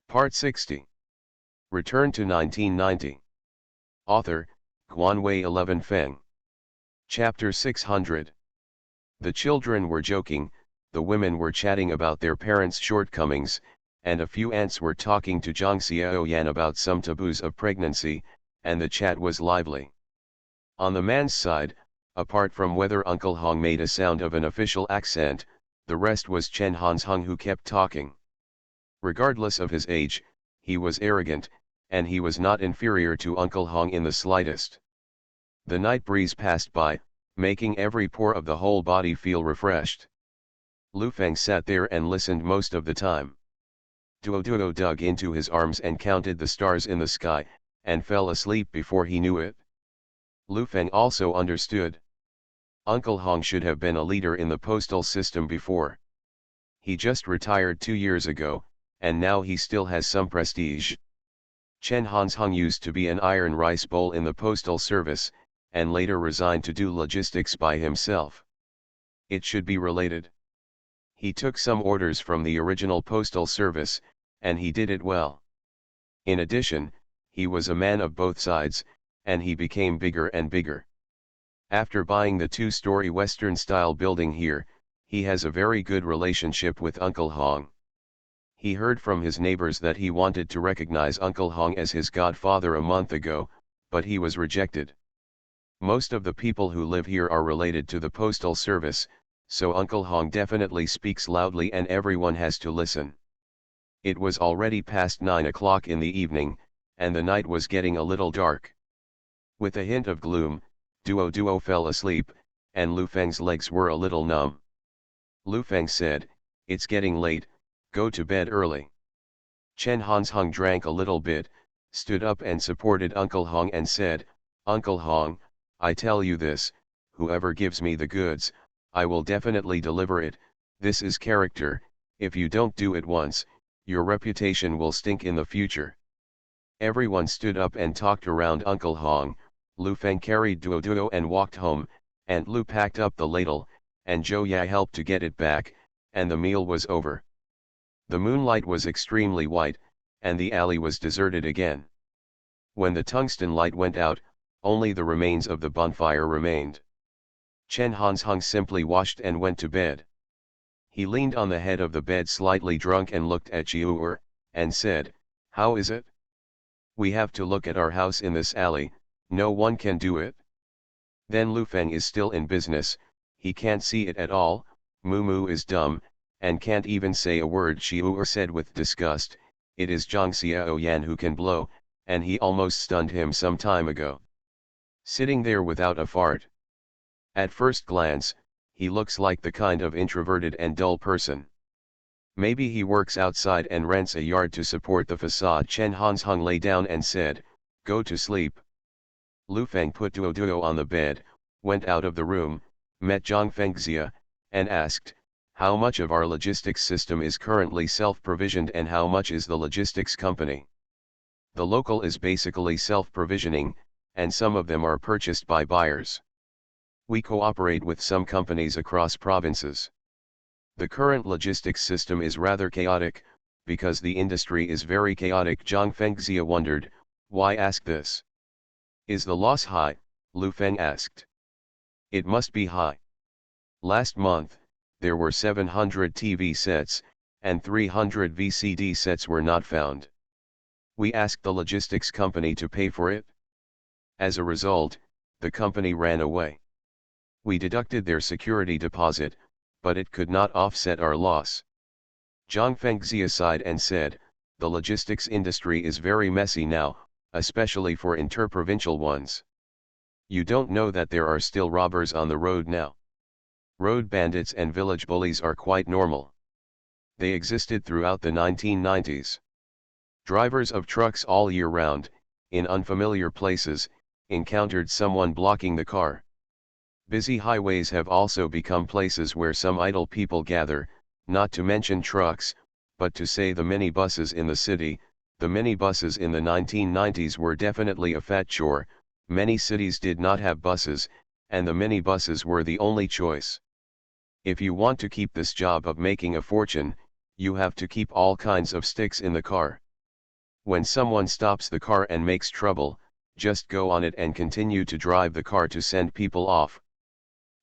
Part 60. Return to 1990. Author, Guanwei 11 Feng. Chapter 600. The children were joking, the women were chatting about their parents' shortcomings, and a few aunts were talking to Zhang Xiaoyan about some taboos of pregnancy, and the chat was lively. On the man's side, apart from whether Uncle Hong made a sound of an official accent, the rest was Chen Hansheng who kept talking. Regardless of his age, he was arrogant, and he was not inferior to Uncle Hong in the slightest. The night breeze passed by, making every pore of the whole body feel refreshed. Lu Feng sat there and listened most of the time. Duo dug into his arms and counted the stars in the sky, and fell asleep before he knew it. Lu Feng also understood. Uncle Hong should have been a leader in the postal system before. He just retired 2 years ago, and now he still has some prestige. Chen Hansheng used to be an iron rice bowl in the postal service, and later resigned to do logistics by himself. It should be related. He took some orders from the original postal service, and he did it well. In addition, he was a man of both sides, and he became bigger and bigger. After buying the 2-story Western-style building here, he has a very good relationship with Uncle Hong. He heard from his neighbors that he wanted to recognize Uncle Hong as his godfather a month ago, but he was rejected. Most of the people who live here are related to the postal service, so Uncle Hong definitely speaks loudly and everyone has to listen. It was already past 9 o'clock in the evening, and the night was getting a little dark. With a hint of gloom, Duo fell asleep, and Lu Feng's legs were a little numb. Lu Feng said, "It's getting late, go to bed early." Chen Hansheng drank a little bit, stood up and supported Uncle Hong and said, "Uncle Hong, I tell you this, whoever gives me the goods, I will definitely deliver it. This is character. If you don't do it once, your reputation will stink in the future." Everyone stood up and talked around Uncle Hong. Lu Feng carried Duo and walked home, Aunt Lu packed up the ladle, and Zhou Ya helped to get it back, and the meal was over. The moonlight was extremely white, and the alley was deserted again. When the tungsten light went out, only the remains of the bonfire remained. Chen Hansheng simply washed and went to bed. He leaned on the head of the bed slightly drunk and looked at Chiu'er, and said, "How is it? We have to look at our house in this alley, no one can do it. Then Lu Feng is still in business, he can't see it at all, Moo is dumb, and can't even say a word." Chiu'er said with disgust, "It is Zhang Xiaoyan who can blow, and he almost stunned him some time ago. Sitting there without a fart. At first glance, he looks like the kind of introverted and dull person. Maybe he works outside and rents a yard to support the facade." Chen Hansheng lay down and said, "Go to sleep." Lu Feng put Duo on the bed, went out of the room, met Zhang Fengxia, and asked, "How much of our logistics system is currently self-provisioned and how much is the logistics company?" "The local is basically self-provisioning, and some of them are purchased by buyers. We cooperate with some companies across provinces. The current logistics system is rather chaotic, because the industry is very chaotic." Zhang Fengxia wondered, "Why ask this? Is the loss high?" Lu Feng asked. "It must be high. Last month, there were 700 TV sets, and 300 VCD sets were not found. We asked the logistics company to pay for it. As a result, the company ran away. We deducted their security deposit, but it could not offset our loss." Zhang Fengxia sighed and said, "The logistics industry is very messy now, especially for interprovincial ones. You don't know that there are still robbers on the road now. Road bandits and village bullies are quite normal. They existed throughout the 1990s. Drivers of trucks all year round, in unfamiliar places, encountered someone blocking the car. Busy highways have also become places where some idle people gather, not to mention trucks, but to say the minibuses in the city. The minibuses in the 1990s were definitely a fat chore, many cities did not have buses, and the minibuses were the only choice. If you want to keep this job of making a fortune, you have to keep all kinds of sticks in the car. When someone stops the car and makes trouble, just go on it and continue to drive the car to send people off.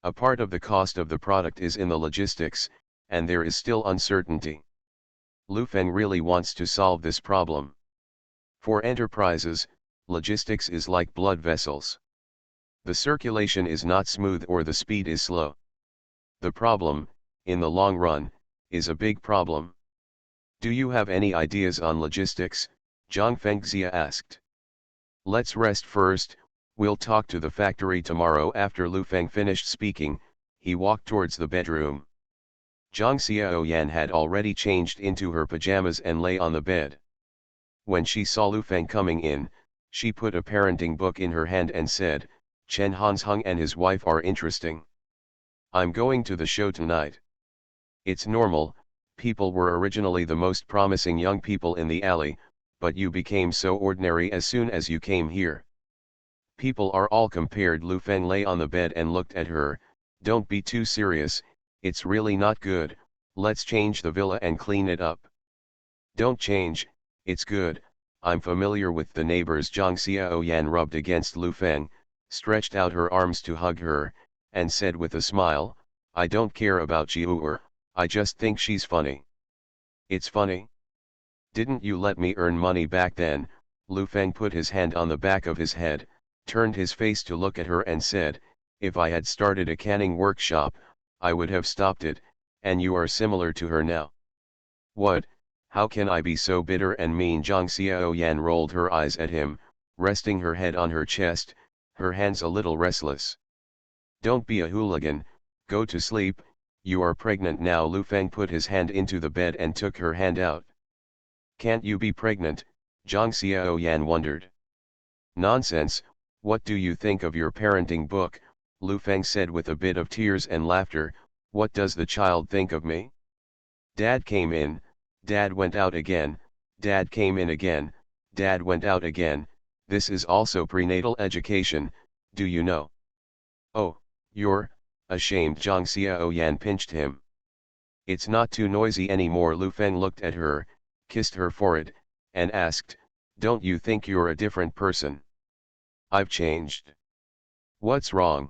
A part of the cost of the product is in the logistics, and there is still uncertainty. Lu Feng really wants to solve this problem. For enterprises, logistics is like blood vessels. The circulation is not smooth or the speed is slow. The problem, in the long run, is a big problem. Do you have any ideas on logistics? Zhang Fengxia asked. Let's rest first, we'll talk to the factory tomorrow. After Lu Feng finished speaking, he walked towards the bedroom. Zhang Xiaoyan had already changed into her pajamas and lay on the bed. When she saw Lu Feng coming in, she put a parenting book in her hand and said, Chen Hansheng and his wife are interesting. I'm going to the show tonight. It's normal, people were originally the most promising young people in the alley, but you became so ordinary as soon as you came here. People are all compared. Lu Feng lay on the bed and looked at her. Don't be too serious, it's really not good, let's change the villa and clean it up. Don't change, it's good, I'm familiar with the neighbors. Zhang Xiaoyan rubbed against Lu Feng, stretched out her arms to hug her, and said with a smile, I don't care about Jiuer, I just think she's funny. It's funny? Didn't you let me earn money back then? Lu Feng put his hand on the back of his head, turned his face to look at her and said, if I had started a canning workshop, I would have stopped it, and you are similar to her now. What, how can I be so bitter and mean? Zhang Xiaoyan rolled her eyes at him, resting her head on her chest, her hands a little restless. Don't be a hooligan, go to sleep, you are pregnant now. Lu Feng put his hand into the bed and took her hand out. Can't you be pregnant? Zhang Xiaoyan wondered. Nonsense, what do you think of your parenting book? Lu Feng said with a bit of tears and laughter, what does the child think of me? Dad came in, Dad went out again, Dad came in again, Dad went out again, this is also prenatal education, do you know? Oh, you're ashamed. Zhang Xiaoyan pinched him. It's not too noisy anymore. Lu Feng looked at her, kissed her forehead, and asked, don't you think you're a different person? I've changed. What's wrong?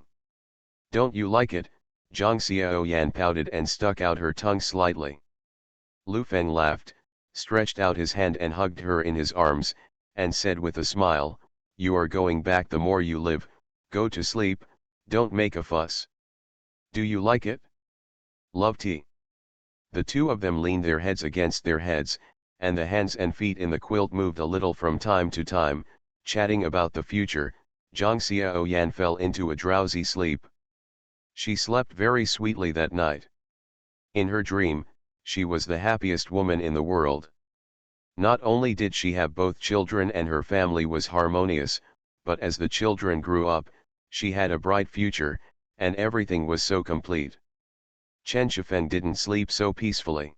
Don't you like it? Zhang Xiaoyan pouted and stuck out her tongue slightly. Lu Feng laughed, stretched out his hand and hugged her in his arms, and said with a smile, you are going back the more you live, go to sleep, don't make a fuss. Do you like it? Love tea. The two of them leaned their heads against their heads, and the hands and feet in the quilt moved a little from time to time, chatting about the future. Zhang Xiaoyan fell into a drowsy sleep. She slept very sweetly that night. In her dream, she was the happiest woman in the world. Not only did she have both children and her family was harmonious, but as the children grew up, she had a bright future, and everything was so complete. Chen Shifeng didn't sleep so peacefully.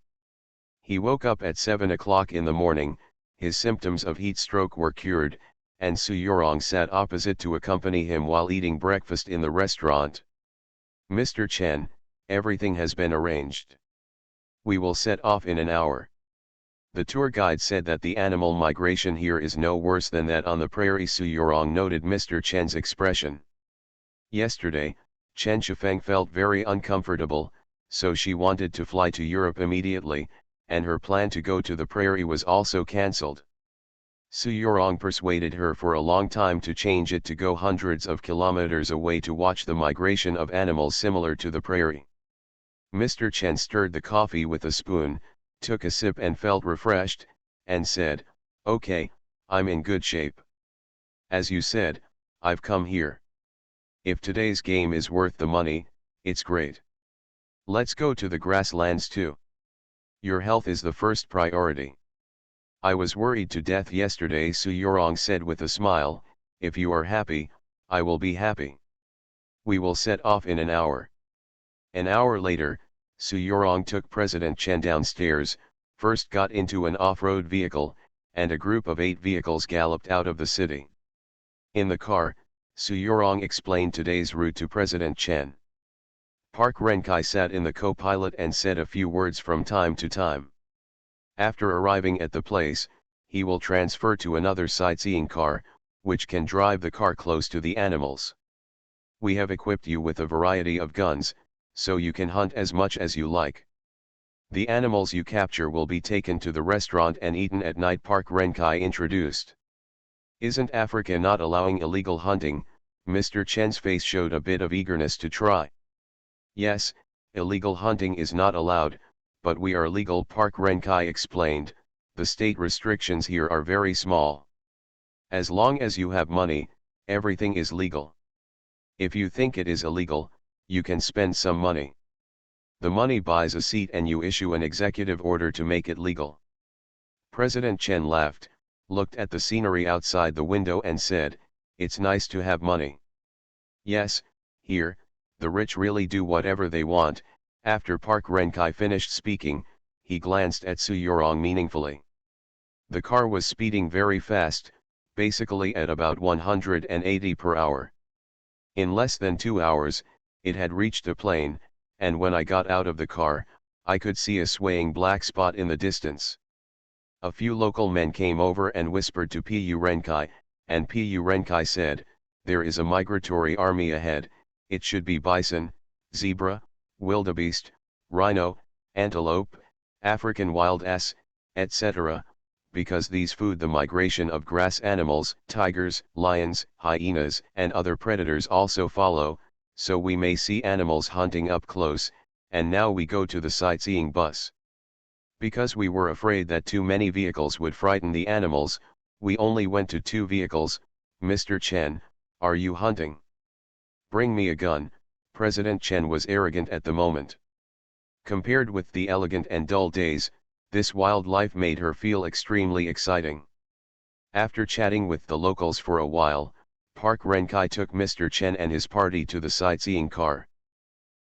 He woke up at 7 o'clock in the morning, his symptoms of heat stroke were cured, and Su Yurong sat opposite to accompany him while eating breakfast in the restaurant. Mr. Chen, everything has been arranged. We will set off in an hour. The tour guide said that the animal migration here is no worse than that on the prairie. Su Yurong noted Mr. Chen's expression. Yesterday, Chen Shifeng felt very uncomfortable, so she wanted to fly to Europe immediately, and her plan to go to the prairie was also cancelled. Su Yurong persuaded her for a long time to change it to go hundreds of kilometers away to watch the migration of animals similar to the prairie. Mr. Chen stirred the coffee with a spoon, took a sip and felt refreshed, and said, okay, I'm in good shape. As you said, I've come here. If today's game is worth the money, it's great. Let's go to the grasslands too. Your health is the first priority. I was worried to death yesterday. Su Yurong said with a smile, if you are happy, I will be happy. We will set off in an hour. An hour later, Su Yurong took President Chen downstairs, first got into an off-road vehicle, and a group of 8 vehicles galloped out of the city. In the car, Su Yurong explained today's route to President Chen. Park Renkai sat in the co-pilot and said a few words from time to time. After arriving at the place, he will transfer to another sightseeing car, which can drive the car close to the animals. We have equipped you with a variety of guns, so you can hunt as much as you like. The animals you capture will be taken to the restaurant and eaten at night, Park Renkai introduced. Isn't Africa not allowing illegal hunting? Mr. Chen's face showed a bit of eagerness to try. Yes, illegal hunting is not allowed, but we are legal, Park Renkai explained. The state restrictions here are very small. As long as you have money, everything is legal. If you think it is illegal, you can spend some money. The money buys a seat and you issue an executive order to make it legal. President Chen laughed, looked at the scenery outside the window and said, "It's nice to have money." Yes, here, the rich really do whatever they want. After Park Renkai finished speaking, he glanced at Su Yorong meaningfully. The car was speeding very fast, basically at about 180 per hour. In less than 2 hours, it had reached a plain, and when I got out of the car, I could see a swaying black spot in the distance. A few local men came over and whispered to Pu Renkai, and Pu Renkai said, "There is a migratory army ahead. It should be bison, zebra, wildebeest, rhino, antelope, African wild ass, etc., because these food the migration of grass animals, tigers, lions, hyenas, and other predators also follow, so we may see animals hunting up close. And now we go to the sightseeing bus. Because we were afraid that too many vehicles would frighten the animals, we only went to 2 vehicles. Mr. Chen, are you hunting? Bring me a gun." President Chen was arrogant at the moment. Compared with the elegant and dull days, this wildlife made her feel extremely exciting. After chatting with the locals for a while, Park Renkai took Mr. Chen and his party to the sightseeing car.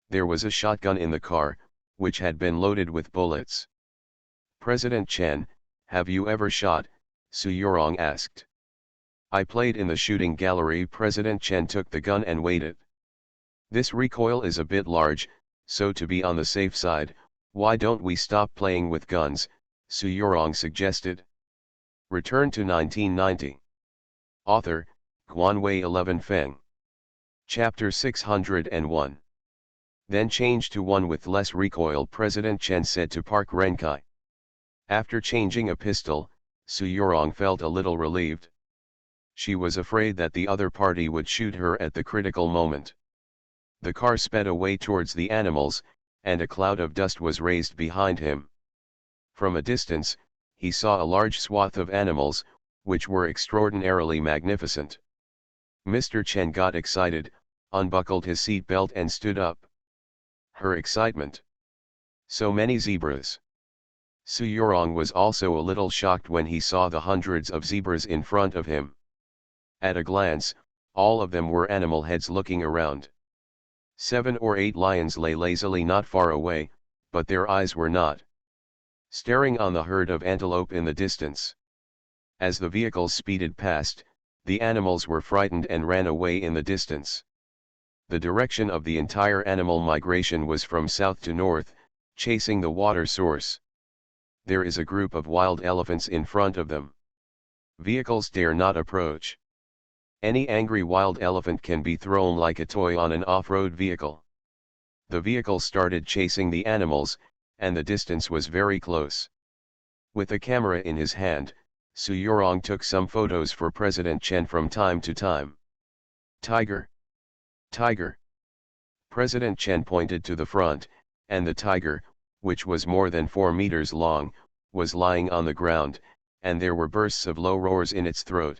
There was a shotgun in the car, which had been loaded with bullets. "President Chen, have you ever shot?" Su Yorong asked. "I played in the shooting gallery." President Chen took the gun and weighed it. "This recoil is a bit large, so to be on the safe side, why don't we stop playing with guns?" Su Yorong suggested. Return to 1990. Author, Guanwei 11 Feng. Chapter 601. Then change to one with less recoil, President Chen said to Park Renkai. After changing a pistol, Su Yorong felt a little relieved. She was afraid that the other party would shoot her at the critical moment. The car sped away towards the animals, and a cloud of dust was raised behind him. From a distance, he saw a large swath of animals, which were extraordinarily magnificent. Mr. Chen got excited, unbuckled his seat belt and stood up. Her excitement. So many zebras. Su Yorong was also a little shocked when he saw the hundreds of zebras in front of him. At a glance, all of them were animal heads looking around. 7 or 8 lions lay lazily not far away, but their eyes were not staring on the herd of antelope in the distance. As the vehicles speeded past, the animals were frightened and ran away in the distance. The direction of the entire animal migration was from south to north, chasing the water source. There is a group of wild elephants in front of them. Vehicles dare not approach. Any angry wild elephant can be thrown like a toy on an off-road vehicle. The vehicle started chasing the animals, and the distance was very close. With a camera in his hand, Su Yorong took some photos for President Chen from time to time. "Tiger! Tiger!" President Chen pointed to the front, and the tiger, which was more than 4 meters long, was lying on the ground, and there were bursts of low roars in its throat.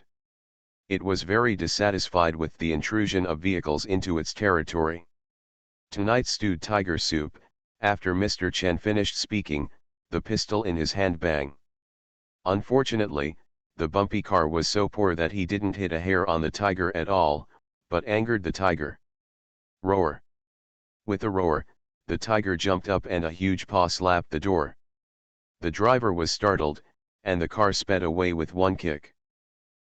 It was very dissatisfied with the intrusion of vehicles into its territory. "Tonight stewed tiger soup." After Mr. Chen finished speaking, the pistol in his hand bang. Unfortunately, the bumpy car was so poor that he didn't hit a hair on the tiger at all, but angered the tiger. Roar. With a roar, the tiger jumped up and a huge paw slapped the door. The driver was startled, and the car sped away with one kick.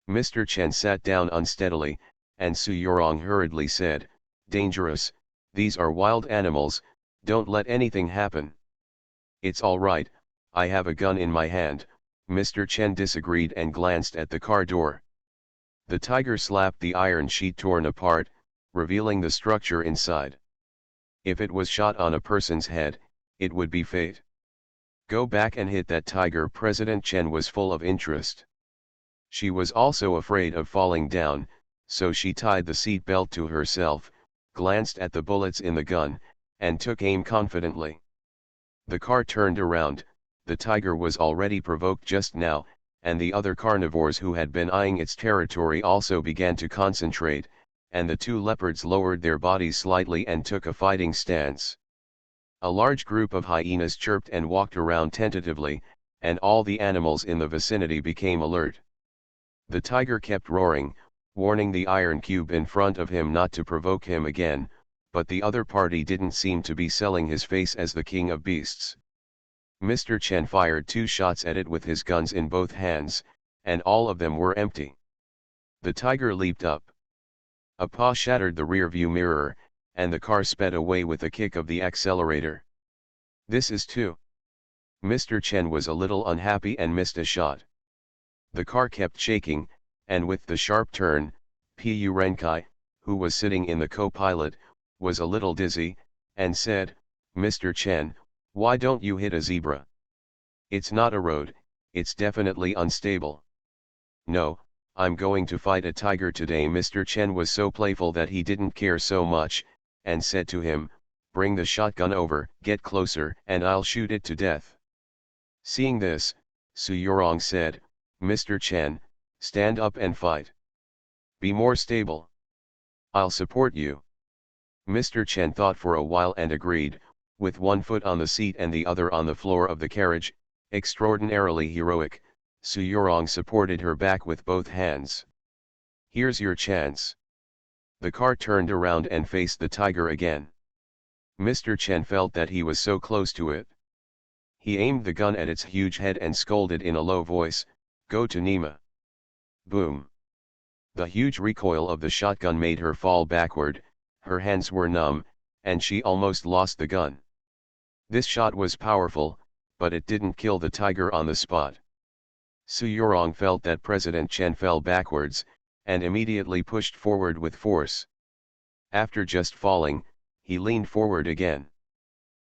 Mr. Chen sat down unsteadily, and Su Yorong hurriedly said, "Dangerous, these are wild animals, don't let anything happen." "It's all right, I have a gun in my hand," Mr. Chen disagreed and glanced at the car door. The tiger slapped the iron sheet torn apart, revealing the structure inside. If it was shot on a person's head, it would be fate. Go back and hit that tiger. President Chen was full of interest. She was also afraid of falling down, so she tied the seat belt to herself, glanced at the bullets in the gun, and took aim confidently. The car turned around. The tiger was already provoked just now, and the other carnivores who had been eyeing its territory also began to concentrate, and the two leopards lowered their bodies slightly and took a fighting stance. A large group of hyenas chirped and walked around tentatively, and all the animals in the vicinity became alert. The tiger kept roaring, warning the iron cube in front of him not to provoke him again, but the other party didn't seem to be selling his face as the king of beasts. Mr. Chen fired 2 shots at it with his guns in both hands, and all of them were empty. The tiger leaped up. A paw shattered the rearview mirror, and the car sped away with a kick of the accelerator. This is too. Mr. Chen was a little unhappy and missed a shot. The car kept shaking, and with the sharp turn, Pu Renkai, who was sitting in the co-pilot, was a little dizzy, and said, "Mr. Chen, why don't you hit a zebra? It's not a road, it's definitely unstable." "No, I'm going to fight a tiger today." Mr. Chen was so playful that he didn't care so much, and said to him, "Bring the shotgun over, get closer, and I'll shoot it to death." Seeing this, Su Yorong said, "Mr. Chen, stand up and fight. Be more stable. I'll support you." Mr. Chen thought for a while and agreed, with one foot on the seat and the other on the floor of the carriage. Extraordinarily heroic, Su Yorong supported her back with both hands. "Here's your chance." The car turned around and faced the tiger again. Mr. Chen felt that he was so close to it. He aimed the gun at its huge head and scolded in a low voice, "Go to Nima." Boom. The huge recoil of the shotgun made her fall backward, her hands were numb, and she almost lost the gun. This shot was powerful, but it didn't kill the tiger on the spot. Su Yorong felt that President Chen fell backwards, and immediately pushed forward with force. After just falling, he leaned forward again.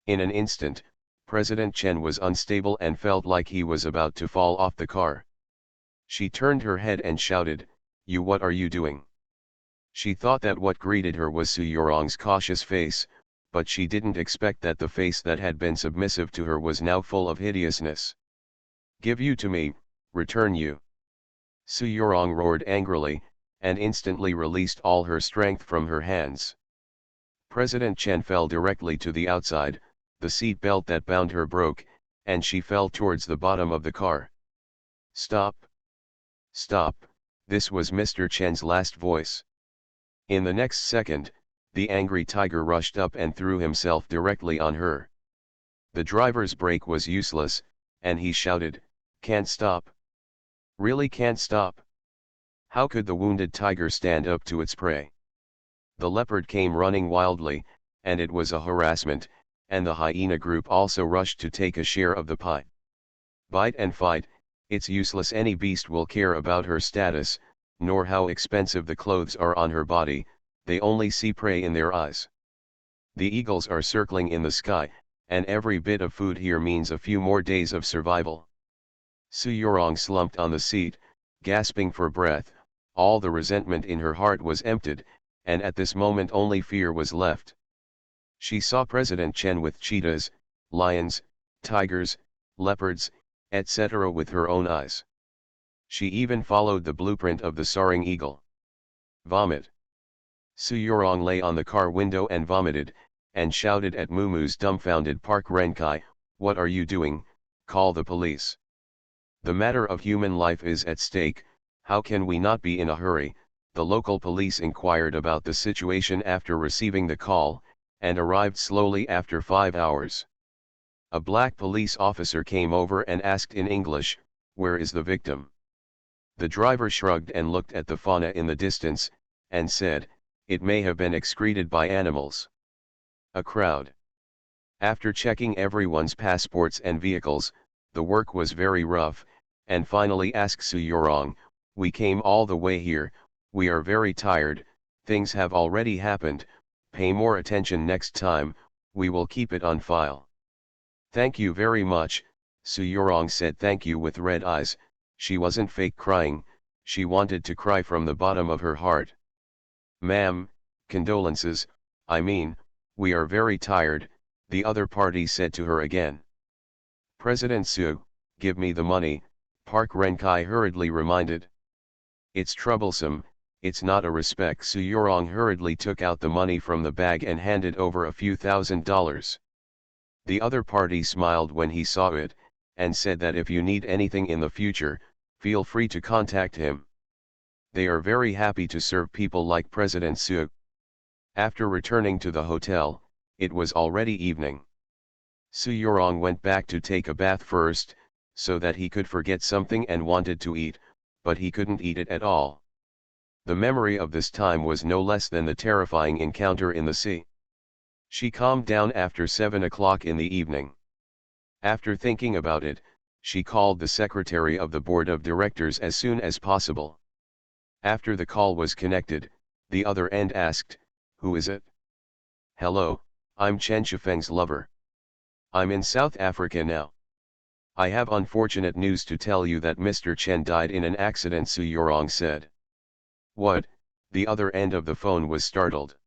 In an instant, President Chen was unstable and felt like he was about to fall off the car. She turned her head and shouted, "You, what are you doing?" She thought that what greeted her was Su Yorong's cautious face, but she didn't expect that the face that had been submissive to her was now full of hideousness. "Give you to me, return you." Su Yorong roared angrily, and instantly released all her strength from her hands. President Chen fell directly to the outside, the seat belt that bound her broke, and she fell towards the bottom of the car. "Stop! Stop!" This was Mr. Chen's last voice. In the next second, the angry tiger rushed up and threw himself directly on her. The driver's brake was useless, and he shouted, "Can't stop. Really can't stop." How could the wounded tiger stand up to its prey? The leopard came running wildly, and it was a harassment, and the hyena group also rushed to take a share of the pie. Bite and fight, it's useless. Any beast will care about her status, nor how expensive the clothes are on her body, they only see prey in their eyes. The eagles are circling in the sky, and every bit of food here means a few more days of survival. Su Yorong slumped on the seat, gasping for breath. All the resentment in her heart was emptied, and at this moment only fear was left. She saw President Chen with cheetahs, lions, tigers, leopards, etc. with her own eyes. She even followed the blueprint of the soaring eagle. Vomit. Su Yorong lay on the car window and vomited, and shouted at Mumu's dumbfounded Park Renkai, "What are you doing? Call the police. The matter of human life is at stake, how can we not be in a hurry?" The local police inquired about the situation after receiving the call, and arrived slowly after 5 hours. A black police officer came over and asked in English, "Where is the victim?" The driver shrugged and looked at the fauna in the distance, and said, "It may have been excreted by animals." A crowd. After checking everyone's passports and vehicles, the work was very rough, and finally asked Su Yorong, "We came all the way here, we are very tired, things have already happened, pay more attention next time, we will keep it on file." "Thank you very much," Su Yorong said thank you with red eyes. She wasn't fake crying, she wanted to cry from the bottom of her heart. "Ma'am, condolences, I mean, we are very tired," the other party said to her again. "President Su, give me the money," Park Renkai hurriedly reminded. "It's troublesome, it's not a respect." Su Yorong hurriedly took out the money from the bag and handed over a few $1,000s. The other party smiled when he saw it, and said that if you need anything in the future, feel free to contact him. They are very happy to serve people like President Su. After returning to the hotel, it was already evening. Su Yorong went back to take a bath first, so that he could forget something and wanted to eat, but he couldn't eat it at all. The memory of this time was no less than the terrifying encounter in the sea. She calmed down after 7 o'clock in the evening. After thinking about it, she called the secretary of the board of directors as soon as possible. After the call was connected, the other end asked, "Who is it?" "Hello, I'm Chen Shifeng's lover. I'm in South Africa now. I have unfortunate news to tell you that Mr. Chen died in an accident," Su Yorong said. "What?" The other end of the phone was startled.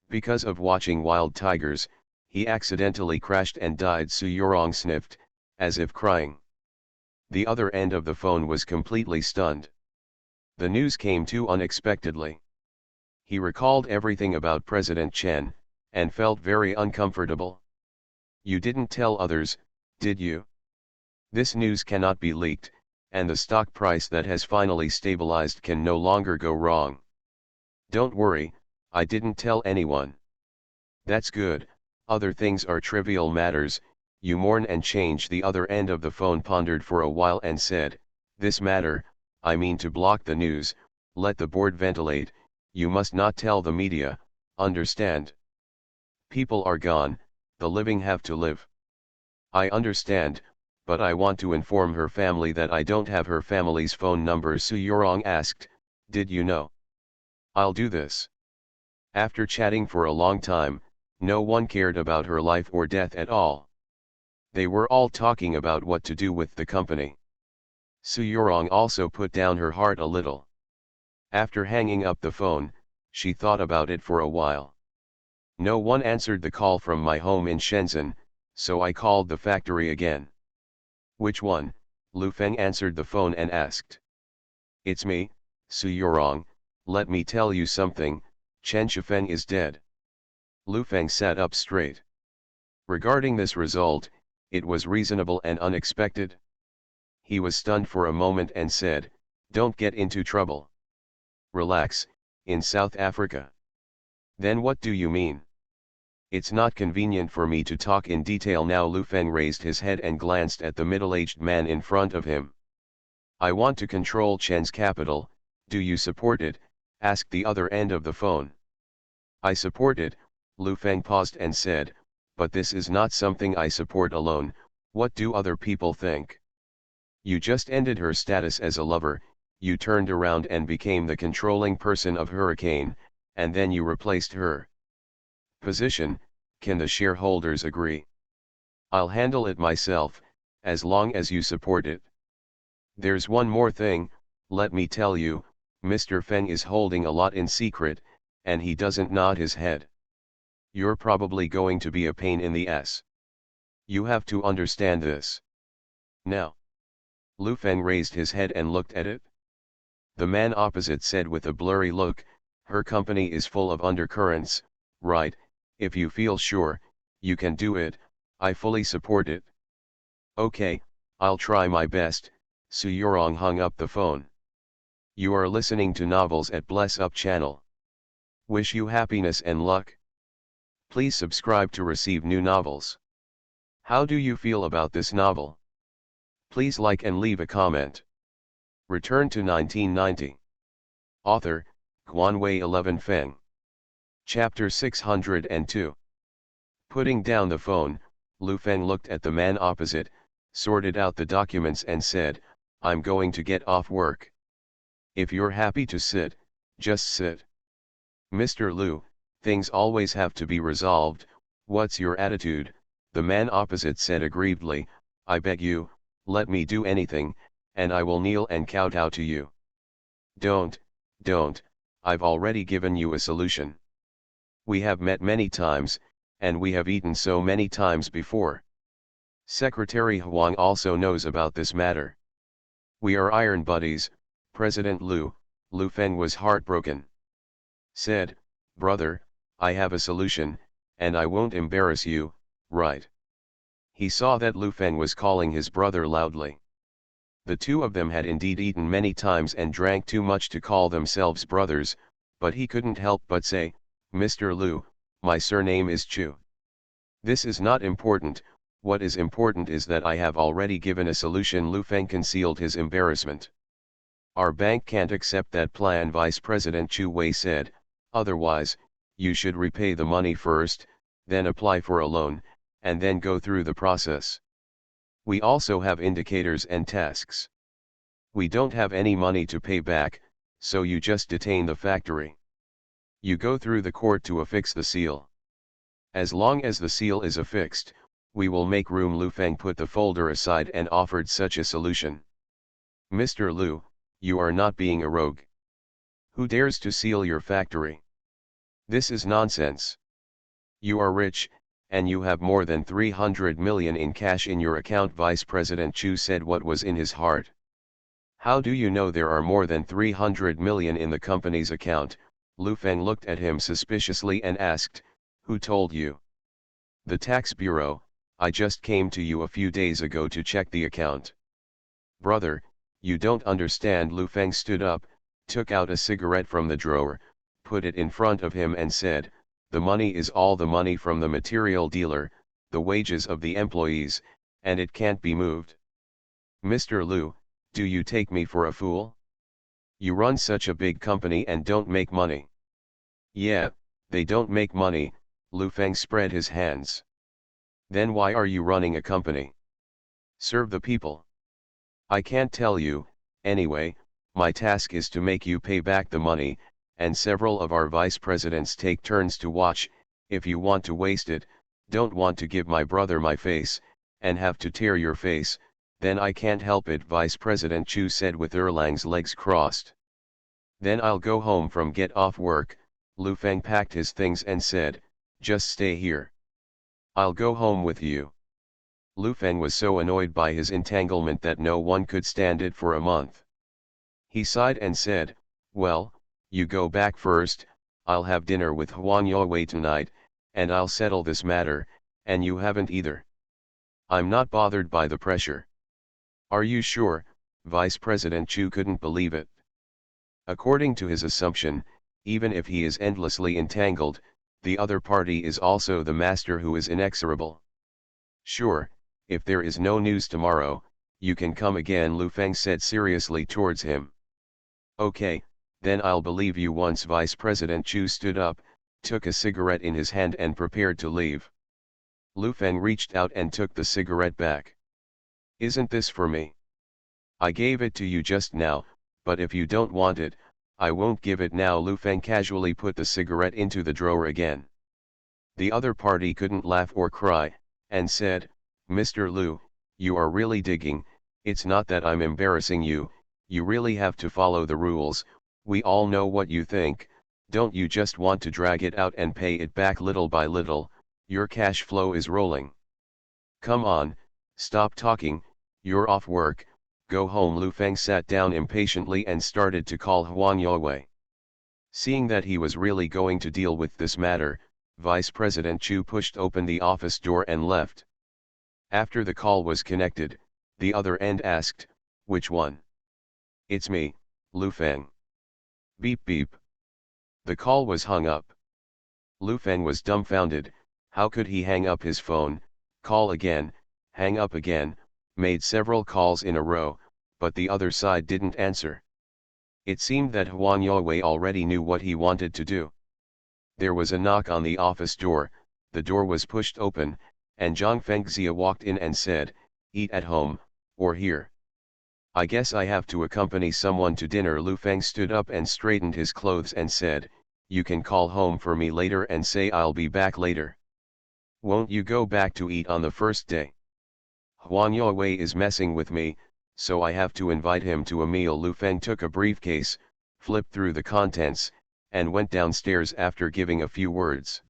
"Because of watching wild tigers, he accidentally crashed and died," Su Yorong sniffed, as if crying. The other end of the phone was completely stunned. The news came too unexpectedly. He recalled everything about President Chen, and felt very uncomfortable. "You didn't tell others, did you? This news cannot be leaked, and the stock price that has finally stabilized can no longer go wrong." "Don't worry, I didn't tell anyone." "That's good, other things are trivial matters, you mourn and change." The other end of the phone pondered for a while and said, "This matter, I mean to block the news, let the board ventilate, you must not tell the media, understand? People are gone, the living have to live." "I understand, but I want to inform her family that I don't have her family's phone number." Su Yorong asked, "Did you know?" "I'll do this." After chatting for a long time, no one cared about her life or death at all. They were all talking about what to do with the company. Su Yorong also put down her heart a little. After hanging up the phone, she thought about it for a while. No one answered the call from my home in Shenzhen, so I called the factory again. "Which one?" Lu Feng answered the phone and asked. "It's me, Su Yorong, let me tell you something, Chen Shifeng is dead." Lu Feng sat up straight. Regarding this result, it was reasonable and unexpected. He was stunned for a moment and said, "Don't get into trouble. Relax, in South Africa." "Then what do you mean?" "It's not convenient for me to talk in detail now." Lu Feng raised his head and glanced at the middle-aged man in front of him. "I want to control Chen's capital, do you support it?" asked the other end of the phone. "I support it," Lu Feng paused and said, "but this is not something I support alone. What do other people think? You just ended her status as a lover, you turned around and became the controlling person of Hurricane, and then you replaced her position. Can the shareholders agree?" "I'll handle it myself, as long as you support it. There's one more thing, let me tell you, Mr. Feng is holding a lot in secret, and he doesn't nod his head. You're probably going to be a pain in the ass. You have to understand this. Now." Lu Feng raised his head and looked at it. The man opposite said with a blurry look, "Her company is full of undercurrents, right? If you feel sure, you can do it, I fully support it." "Okay, I'll try my best." Su Yorong hung up the phone. You are listening to Novels at Bless Up channel. Wish you happiness and luck. Please subscribe to receive new novels. How do you feel about this novel? Please like and leave a comment. Return to 1990. Author, Guanwei 11 Feng. Chapter 602. Putting down the phone, Lu Feng looked at the man opposite, sorted out the documents and said, I'm going to get off work. If you're happy to sit, just sit. Mr. Liu, things always have to be resolved, what's your attitude? The man opposite said aggrievedly, I beg you, let me do anything, and I will kneel and kowtow to you. Don't, I've already given you a solution. We have met many times, and we have eaten so many times before. Secretary Huang also knows about this matter. We are iron buddies. President Lu Feng was heartbroken. Said, brother, I have a solution, and I won't embarrass you, right? He saw that Lu Feng was calling his brother loudly. The two of them had indeed eaten many times and drank too much to call themselves brothers, but he couldn't help but say, Mr. Lu, my surname is Chu. This is not important, what is important is that I have already given a solution. Lu Feng concealed his embarrassment. Our bank can't accept that plan, Vice President Chu Wei said, otherwise, you should repay the money first, then apply for a loan, and then go through the process. We also have indicators and tasks. We don't have any money to pay back, so you just detain the factory. You go through the court to affix the seal. As long as the seal is affixed, we will make room. Lu Feng put the folder aside and offered such a solution. Mr. Lu, you are not being a rogue. Who dares to seal your factory? This is nonsense. You are rich, and you have more than 300 million in cash in your account. Vice President Chu said what was in his heart. How do you know there are more than 300 million in the company's account? Lu Feng looked at him suspiciously and asked, who told you? The tax bureau. I just came to you a few days ago to check the account. Brother, you don't understand. Lu Feng stood up, took out a cigarette from the drawer, put it in front of him and said, the money is all the money from the material dealer, the wages of the employees, and it can't be moved. Mr. Lu, do you take me for a fool? You run such a big company and don't make money. Yeah, they don't make money. Lu Feng spread his hands. Then why are you running a company? Serve the people. I can't tell you, anyway, my task is to make you pay back the money, and several of our vice presidents take turns to watch. If you want to waste it, don't want to give my brother my face, and have to tear your face, then I can't help it. Vice President Chu said with Erlang's legs crossed. Then I'll go home from get off work. Lu Feng packed his things and said, just stay here. I'll go home with you. Lu Feng was so annoyed by his entanglement that no one could stand it for a month. He sighed and said, well, you go back first, I'll have dinner with Huang Yowei tonight, and I'll settle this matter, and you haven't either. I'm not bothered by the pressure. Are you sure? Vice President Chu couldn't believe it. According to his assumption, even if he is endlessly entangled, the other party is also the master who is inexorable. Sure, if there is no news tomorrow, you can come again, Lu Feng said seriously towards him. Okay, then I'll believe you. Once Vice President Chu stood up, took a cigarette in his hand and prepared to leave. Lu Feng reached out and took the cigarette back. Isn't this for me? I gave it to you just now, but if you don't want it, I won't give it now. Lu Feng casually put the cigarette into the drawer again. The other party couldn't laugh or cry, and said, Mr. Lu, you are really digging. It's not that I'm embarrassing you, you really have to follow the rules. We all know what you think. Don't you just want to drag it out and pay it back little by little? Your cash flow is rolling. Come on, stop talking, you're off work, go home. Lu Feng sat down impatiently and started to call Huang Yowei. Seeing that he was really going to deal with this matter, Vice President Chu pushed open the office door and left. After the call was connected, the other end asked, which one? It's me, Lu Feng. Beep beep. The call was hung up. Lu Feng was dumbfounded. How could he hang up his phone, call again, hang up again, made several calls in a row, but the other side didn't answer. It seemed that Huang Yowei already knew what he wanted to do. There was a knock on the office door, the door was pushed open, and Zhang Fengxia walked in and said, eat at home, or here. I guess I have to accompany someone to dinner. Lu Feng stood up and straightened his clothes and said, you can call home for me later and say I'll be back later. Won't you go back to eat on the first day? Huang Yuewei is messing with me, so I have to invite him to a meal. Lu Feng took a briefcase, flipped through the contents, and went downstairs after giving a few words.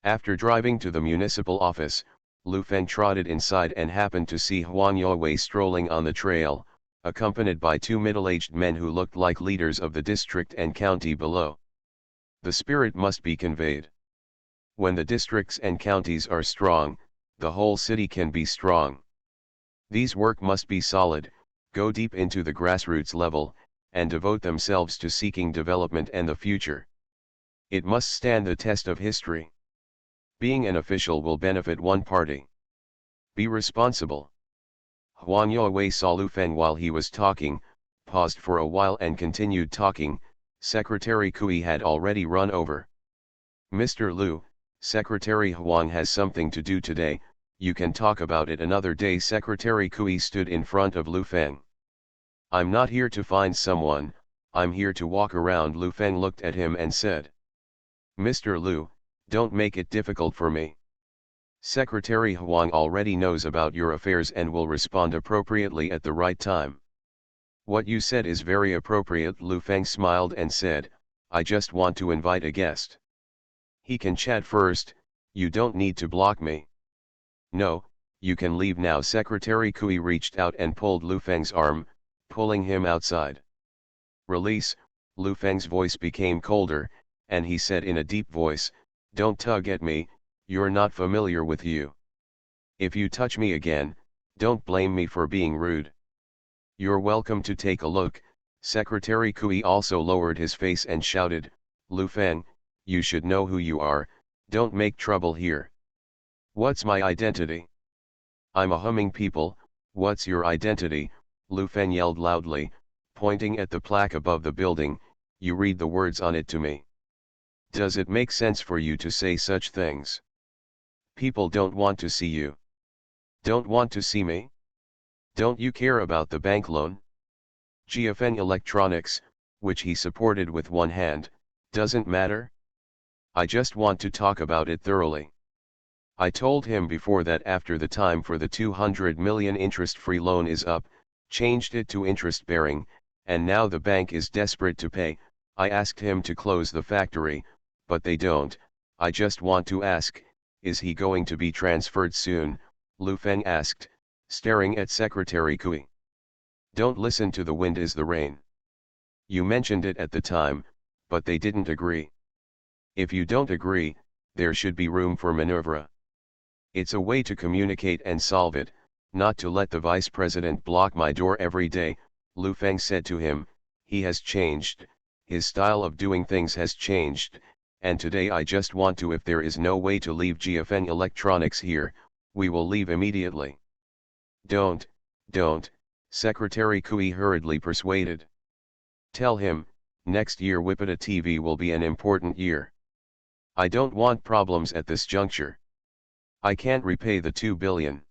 After driving to the municipal office, Lu Feng trotted inside and happened to see Huang Yuewei strolling on the trail, accompanied by two middle-aged men who looked like leaders of the district and county below. The spirit must be conveyed. When the districts and counties are strong, the whole city can be strong. These work must be solid, go deep into the grassroots level, and devote themselves to seeking development and the future. It must stand the test of history. Being an official will benefit one party. Be responsible. Huang Yuewei saw Lu Feng while he was talking, paused for a while and continued talking. Secretary Kui had already run over. Mr. Lu, Secretary Huang has something to do today, you can talk about it another day. Secretary Kui stood in front of Lu Feng. I'm not here to find someone, I'm here to walk around. Lu Feng looked at him and said. Mr. Lu, don't make it difficult for me. Secretary Huang already knows about your affairs and will respond appropriately at the right time. What you said is very appropriate. Lu Feng smiled and said, I just want to invite a guest. He can chat first, you don't need to block me. No, you can leave now. Secretary Kui reached out and pulled Lu Feng's arm, pulling him outside. Release. Lu Feng's voice became colder, and he said in a deep voice, don't tug at me, you're not familiar with you. If you touch me again, don't blame me for being rude. You're welcome to take a look. Secretary Kui also lowered his face and shouted, Lu Feng, you should know who you are, don't make trouble here. What's my identity? I'm a humming people. What's your identity? Lu Feng yelled loudly, pointing at the plaque above the building, you read the words on it to me. Does it make sense for you to say such things? People don't want to see you. Don't want to see me? Don't you care about the bank loan? GFN Electronics, which he supported with one hand, doesn't matter? I just want to talk about it thoroughly. I told him before that after the time for the 200 million interest-free loan is up, changed it to interest-bearing, and now the bank is desperate to pay. I asked him to close the factory, but they don't. I just want to ask, is he going to be transferred soon? Lu Feng asked, staring at Secretary Kui. Don't listen to the wind is the rain. You mentioned it at the time, but they didn't agree. If you don't agree, there should be room for maneuver. It's a way to communicate and solve it, not to let the vice president block my door every day. Lu Feng said to him, he has changed, his style of doing things has changed, and today I just want to. If there is no way to leave GFN Electronics here, we will leave immediately. Don't, Secretary Kui hurriedly persuaded. Tell him, next year Wipita TV will be an important year. I don't want problems at this juncture. I can't repay the 2 billion.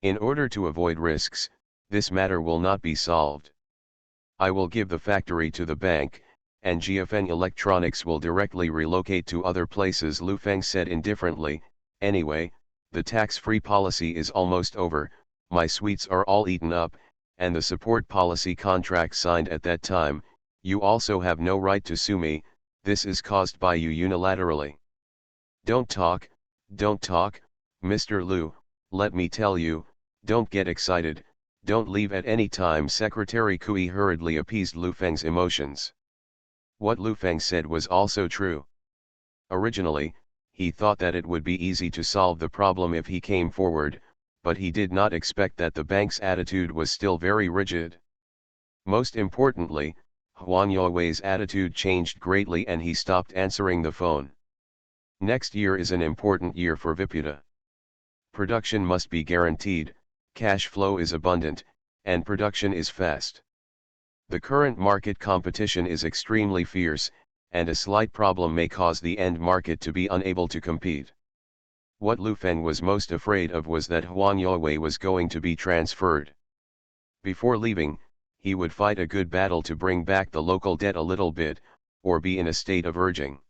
In order to avoid risks, this matter will not be solved. I will give the factory to the bank, and GFN Electronics will directly relocate to other places. Lu Feng said indifferently, anyway, the tax-free policy is almost over, my sweets are all eaten up, and the support policy contract signed at that time. You also have no right to sue me, this is caused by you unilaterally. Don't talk, Mr. Lu, let me tell you, don't get excited, don't leave at any time. Secretary Kui hurriedly appeased Lu Feng's emotions. What Lu Feng said was also true. Originally, he thought that it would be easy to solve the problem if he came forward, but he did not expect that the bank's attitude was still very rigid. Most importantly, Huang Yuewei's attitude changed greatly and he stopped answering the phone. Next year is an important year for Vipita. Production must be guaranteed, cash flow is abundant, and production is fast. The current market competition is extremely fierce, and a slight problem may cause the end market to be unable to compete. What Lu Feng was most afraid of was that Huang Yuewei was going to be transferred. Before leaving, he would fight a good battle to bring back the local debt a little bit, or be in a state of urging.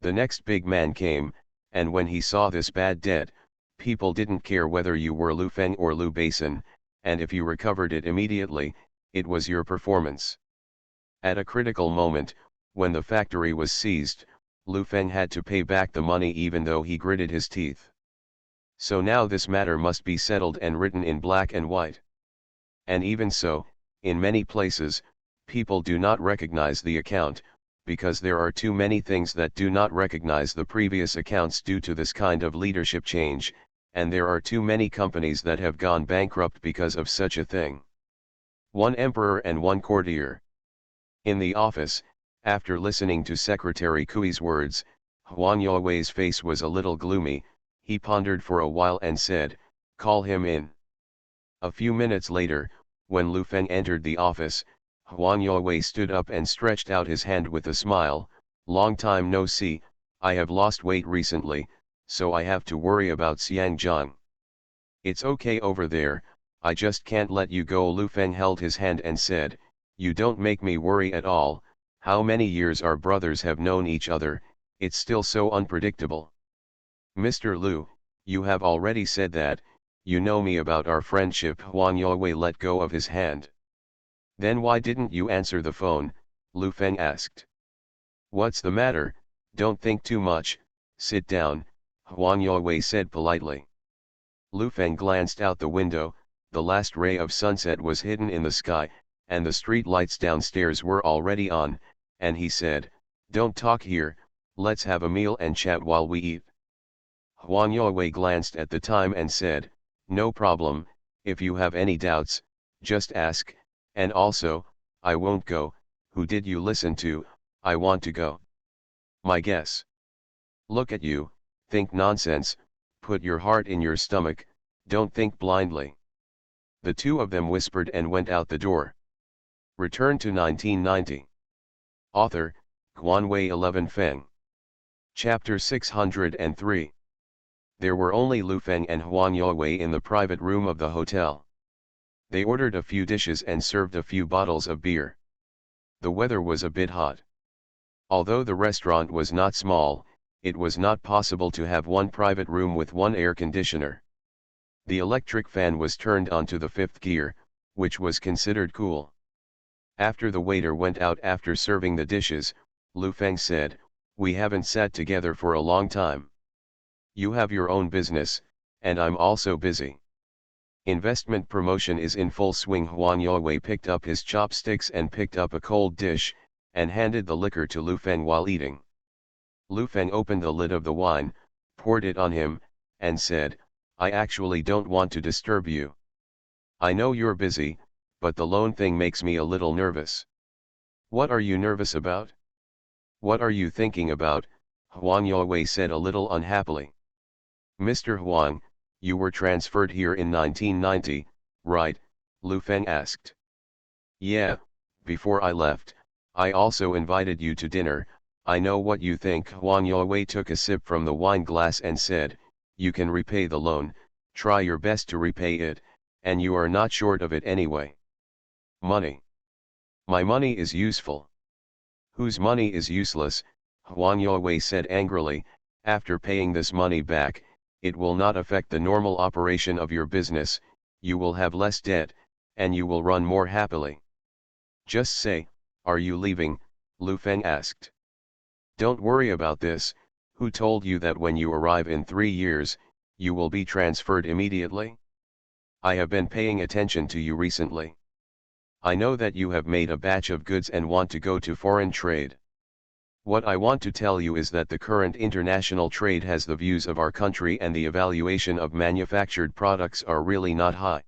The next big man came, and when he saw this bad debt, people didn't care whether you were Lu Feng or Lu Basin, and if you recovered it immediately, it was your performance. At a critical moment, when the factory was seized, Lu Feng had to pay back the money even though he gritted his teeth. So now this matter must be settled and written in black and white. And even so, in many places, people do not recognize the account, because there are too many things that do not recognize the previous accounts due to this kind of leadership change, and there are too many companies that have gone bankrupt because of such a thing. One emperor and one courtier. In the office, after listening to Secretary Kui's words, Huang Yuewei's face was a little gloomy. He pondered for a while and said, "Call him in." A few minutes later, when Lu Feng entered the office, Huang Yuewei stood up and stretched out his hand with a smile. "Long time no see, I have lost weight recently, so I have to worry about Xiangjiang." "It's okay over there, I just can't let you go." Lu Feng held his hand and said, "You don't make me worry at all. How many years our brothers have known each other, it's still so unpredictable." "Mr. Lu, you have already said that, you know me about our friendship." Huang Yuewei let go of his hand. "Then why didn't you answer the phone?" Lu Feng asked. "What's the matter? Don't think too much, sit down," Huang Yuewei said politely. Lu Feng glanced out the window. The last ray of sunset was hidden in the sky, and the street lights downstairs were already on, and he said, "Don't talk here, let's have a meal and chat while we eat." Huang Yuewei glanced at the time and said, "No problem, if you have any doubts, just ask, and also, I won't go. Who did you listen to? I want to go." "My guess." "Look at you, think nonsense, put your heart in your stomach, don't think blindly." The two of them whispered and went out the door. Return to 1990. Author, Guanwei 11 Feng. Chapter 603. There were only Lu Feng and Huang Yuewei in the private room of the hotel. They ordered a few dishes and served a few bottles of beer. The weather was a bit hot. Although the restaurant was not small, it was not possible to have one private room with one air conditioner. The electric fan was turned on to the fifth gear, which was considered cool. After the waiter went out after serving the dishes, Lu Feng said, "We haven't sat together for a long time. You have your own business, and I'm also busy. Investment promotion is in full swing." Huang Yuewei picked up his chopsticks and picked up a cold dish, and handed the liquor to Lu Feng while eating. Lu Feng opened the lid of the wine, poured it on him, and said, "I actually don't want to disturb you. I know you're busy, but the loan thing makes me a little nervous." "What are you nervous about? What are you thinking about?" Huang Yuewei said a little unhappily. "Mr. Huang, you were transferred here in 1990, right?" Lu Feng asked. "Yeah, before I left, I also invited you to dinner. I know what you think." Huang Yuewei took a sip from the wine glass and said, "You can repay the loan, try your best to repay it, and you are not short of it anyway." "Money? My money is useful." "Whose money is useless?" Huang Yuewei said angrily. "After paying this money back, it will not affect the normal operation of your business, you will have less debt, and you will run more happily. Just say, are you leaving?" Lu Feng asked. "Don't worry about this. Who told you that when you arrive in 3 years, you will be transferred immediately? I have been paying attention to you recently. I know that you have made a batch of goods and want to go to foreign trade. What I want to tell you is that the current international trade has the views of our country and the evaluation of manufactured products are really not high."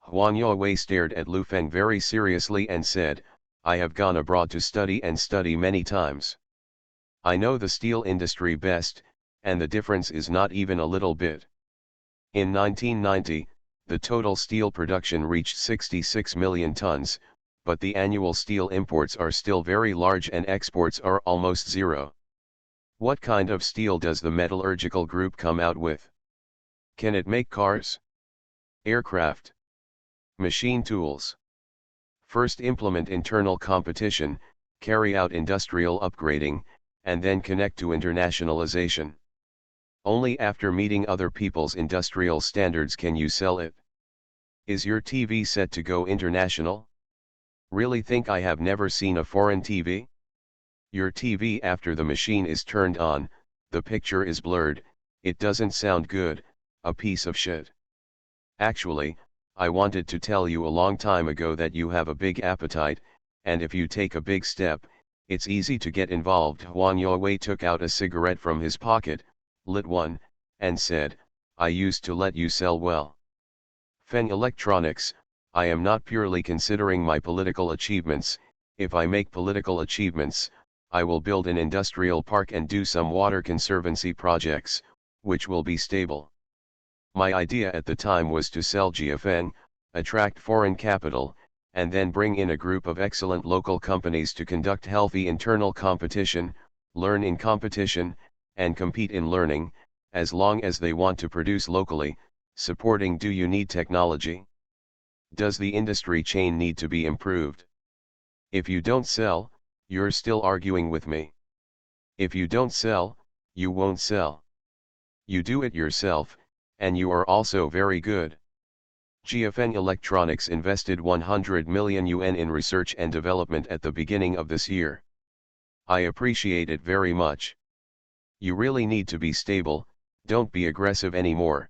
Huang Yuewei stared at Lu Feng very seriously and said, "I have gone abroad to study and study many times. I know the steel industry best, and the difference is not even a little bit. In 1990, the total steel production reached 66 million tons, but the annual steel imports are still very large and exports are almost zero. What kind of steel does the metallurgical group come out with? Can it make cars? Aircraft? Machine tools. First implement internal competition, carry out industrial upgrading, and then connect to internationalization. Only after meeting other people's industrial standards can you sell it. Is your TV set to go international? Really think I have never seen a foreign TV? Your TV after the machine is turned on, the picture is blurred, it doesn't sound good, a piece of shit. Actually, I wanted to tell you a long time ago that you have a big appetite, and if you take a big step, it's easy to get involved. Huang Yowei took out a cigarette from his pocket, lit one, and said, I used to let you sell well. Feng Electronics, I am not purely considering my political achievements. If I make political achievements, I will build an industrial park and do some water conservancy projects, which will be stable. My idea at the time was to sell GFN, attract foreign capital, and then bring in a group of excellent local companies to conduct healthy internal competition, learn in competition, and compete in learning, as long as they want to produce locally, supporting. Do you need technology? Does the industry chain need to be improved? If you don't sell, you're still arguing with me. If you don't sell, you won't sell. You do it yourself, and you are also very good. GFN Electronics invested 100 million yuan in research and development at the beginning of this year. I appreciate it very much. You really need to be stable, don't be aggressive anymore.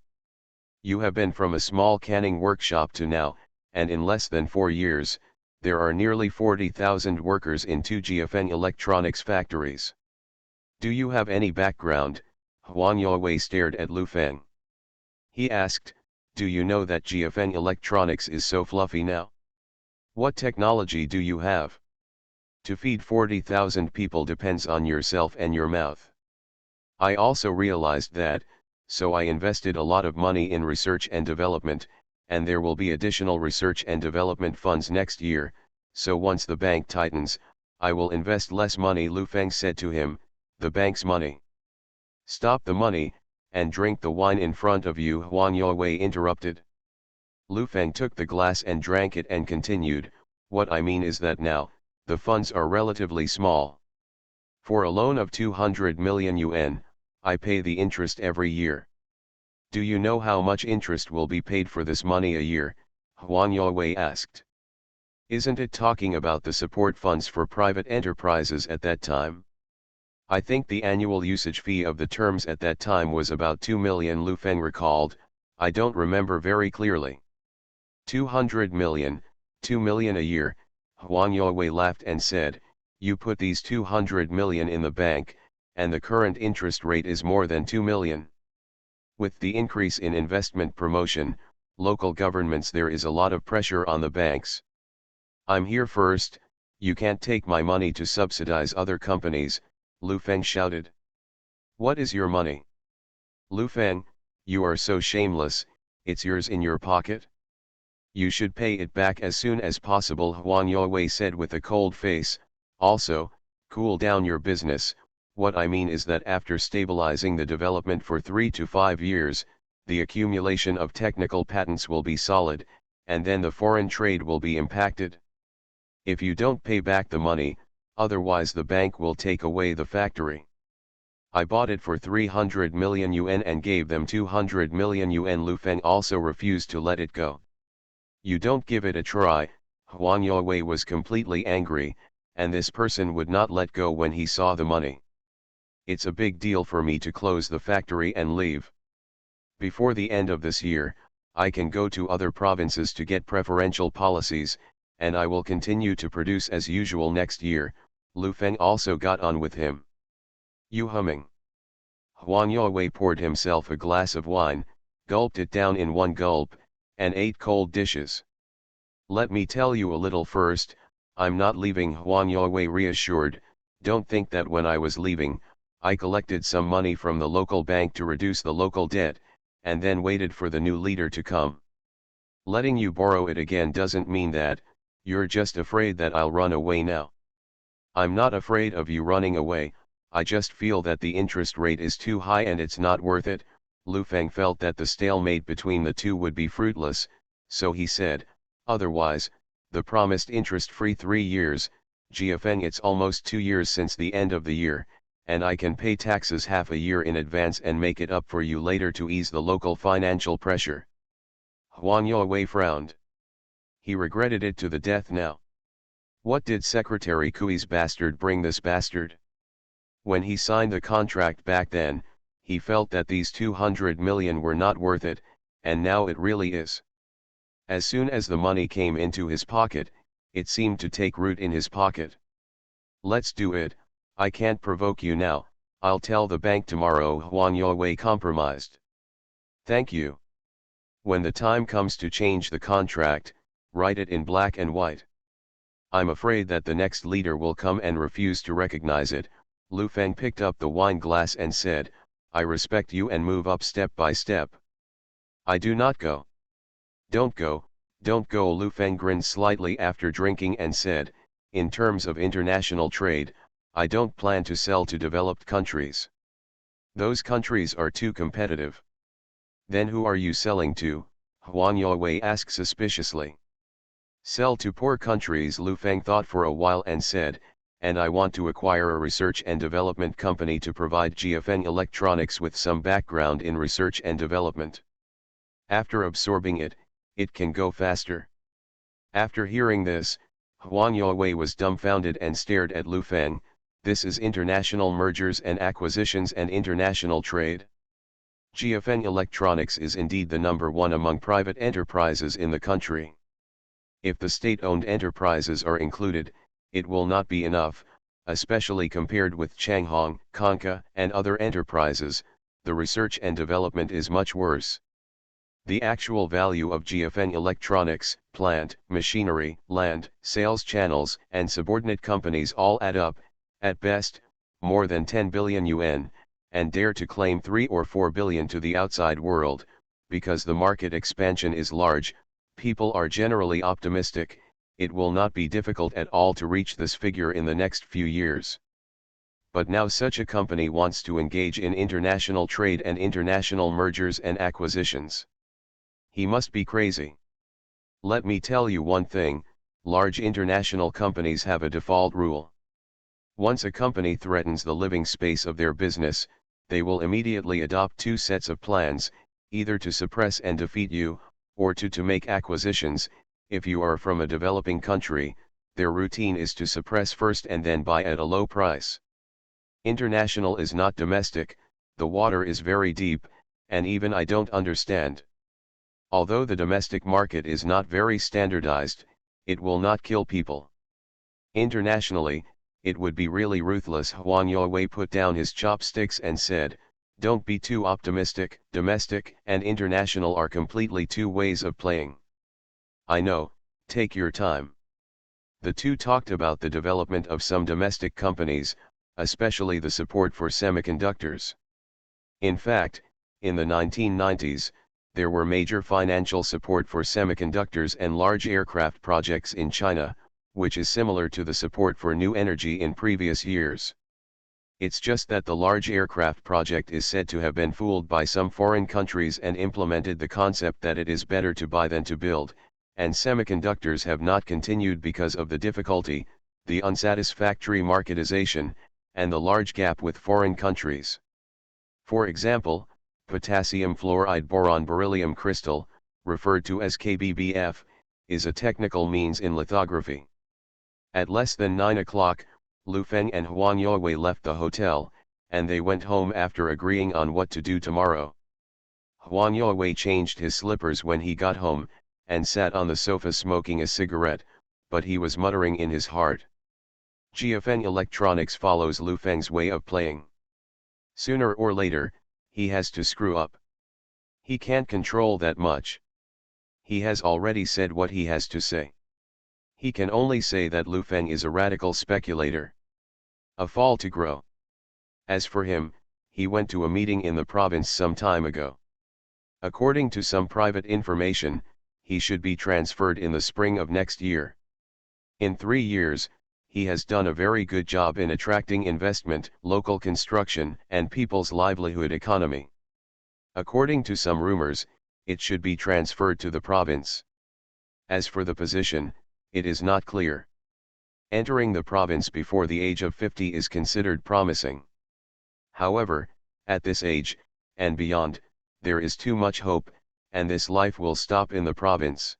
You have been from a small canning workshop to now, and in less than 4 years, there are nearly 40,000 workers in 2 GFN Electronics factories. Do you have any background? Huang Yowei stared at Lu Feng. He asked, do you know that GFN Electronics is so fluffy now? What technology do you have? To feed 40,000 people depends on yourself and your mouth. I also realized that, so I invested a lot of money in research and development, and there will be additional research and development funds next year, so once the bank tightens, I will invest less money. Lu Feng said to him, the bank's money. Stop the money, and drink the wine in front of you, Huang Yowei interrupted. Lu Feng took the glass and drank it and continued, what I mean is that now, the funds are relatively small. For a loan of 200 million yuan, I pay the interest every year. Do you know how much interest will be paid for this money a year? Huang Yowei asked. Isn't it talking about the support funds for private enterprises at that time? I think the annual usage fee of the terms at that time was about 2 million, Lu Feng recalled, I don't remember very clearly. 200 million, 2 million a year, Huang Yowei laughed and said, you put these 200 million in the bank, and the current interest rate is more than 2 million. With the increase in investment promotion, local governments, there is a lot of pressure on the banks. I'm here first, you can't take my money to subsidize other companies, Lu Feng shouted. What is your money? Lu Feng, you are so shameless, it's yours in your pocket? You should pay it back as soon as possible, Huang Yowei said with a cold face. Also, cool down your business. What I mean is that after stabilizing the development for 3 to 5 years, the accumulation of technical patents will be solid, and then the foreign trade will be impacted. If you don't pay back the money, otherwise the bank will take away the factory. I bought it for 300 million yuan and gave them 200 million yuan. Lu Feng also refused to let it go. You don't give it a try. Huang Yowei was completely angry, and this person would not let go when he saw the money. It's a big deal for me to close the factory and leave. Before the end of this year, I can go to other provinces to get preferential policies, and I will continue to produce as usual next year. Lu Feng also got on with him. You humming. Huang Yowei poured himself a glass of wine, gulped it down in one gulp, and ate cold dishes. Let me tell you a little first, I'm not leaving, Huang Yowei reassured. Don't think that when I was leaving, I collected some money from the local bank to reduce the local debt, and then waited for the new leader to come. Letting you borrow it again doesn't mean that, you're just afraid that I'll run away now. I'm not afraid of you running away, I just feel that the interest rate is too high and it's not worth it. Lu Feng felt that the stalemate between the two would be fruitless, so he said, Otherwise, the promised interest-free 3 years, GFN, it's almost 2 years since the end of the year, and I can pay taxes half a year in advance and make it up for you later to ease the local financial pressure. Huang Youwei frowned. He regretted it to the death now. What did Secretary Kui's bastard bring this bastard? When he signed the contract back then, he felt that these 200 million were not worth it, and now it really is. As soon as the money came into his pocket, it seemed to take root in his pocket. Let's do it. I can't provoke you now, I'll tell the bank tomorrow, Huang Youwei compromised. Thank you. When the time comes to change the contract, write it in black and white. I'm afraid that the next leader will come and refuse to recognize it. Lu Feng picked up the wine glass and said, I respect you and move up step by step. I do not go. Don't go, don't go. Lu Feng grinned slightly after drinking and said, in terms of international trade, I don't plan to sell to developed countries. Those countries are too competitive. Then who are you selling to? Huang Youwei asked suspiciously. Sell to poor countries. Lu Feng thought for a while and said, and I want to acquire a research and development company to provide GFN Electronics with some background in research and development. After absorbing it, it can go faster. After hearing this, Huang Youwei was dumbfounded and stared at Lu Feng. This is international mergers and acquisitions and international trade. GFN Electronics is indeed the #1 among private enterprises in the country. If the state-owned enterprises are included, it will not be enough, especially compared with Changhong, Konka, and other enterprises. The research and development is much worse. The actual value of GFN Electronics, plant, machinery, land, sales channels, and subordinate companies all add up, at best, more than 10 billion yuan, and dare to claim 3 or 4 billion to the outside world. Because the market expansion is large, people are generally optimistic. It will not be difficult at all to reach this figure in the next few years. But now such a company wants to engage in international trade and international mergers and acquisitions. He must be crazy. Let me tell you one thing, large international companies have a default rule. Once a company threatens the living space of their business, they will immediately adopt 2 sets of plans, either to suppress and defeat you, or to make acquisitions. If you are from a developing country, their routine is to suppress first and then buy at a low price. International is not domestic, the water is very deep, and even I don't understand. Although the domestic market is not very standardized, it will not kill people. Internationally, it would be really ruthless. Huang Youwei put down his chopsticks and said, don't be too optimistic. Domestic and international are completely 2 ways of playing. I know, take your time. The two talked about the development of some domestic companies, especially the support for semiconductors. In fact, in the 1990s, there were major financial support for semiconductors and large aircraft projects in China, which is similar to the support for new energy in previous years. It's just that the large aircraft project is said to have been fooled by some foreign countries and implemented the concept that it is better to buy than to build, and semiconductors have not continued because of the difficulty, the unsatisfactory marketization, and the large gap with foreign countries. For example, potassium fluoride boron beryllium crystal, referred to as KBBF, is a technical means in lithography. At less than 9 o'clock, Lu Feng and Huang Youwei left the hotel, and they went home after agreeing on what to do tomorrow. Huang Youwei changed his slippers when he got home, and sat on the sofa smoking a cigarette, but he was muttering in his heart. GFN Electronics follows Lu Feng's way of playing. Sooner or later, he has to screw up. He can't control that much. He has already said what he has to say. He can only say that Lu Feng is a radical speculator. A fall to grow. As for him, he went to a meeting in the province some time ago. According to some private information, he should be transferred in the spring of next year. In 3 years, he has done a very good job in attracting investment, local construction, and people's livelihood economy. According to some rumors, it should be transferred to the province. As for the position, it is not clear. Entering the province before the age of 50 is considered promising. However, at this age, and beyond, there is too much hope, and this life will stop in the province.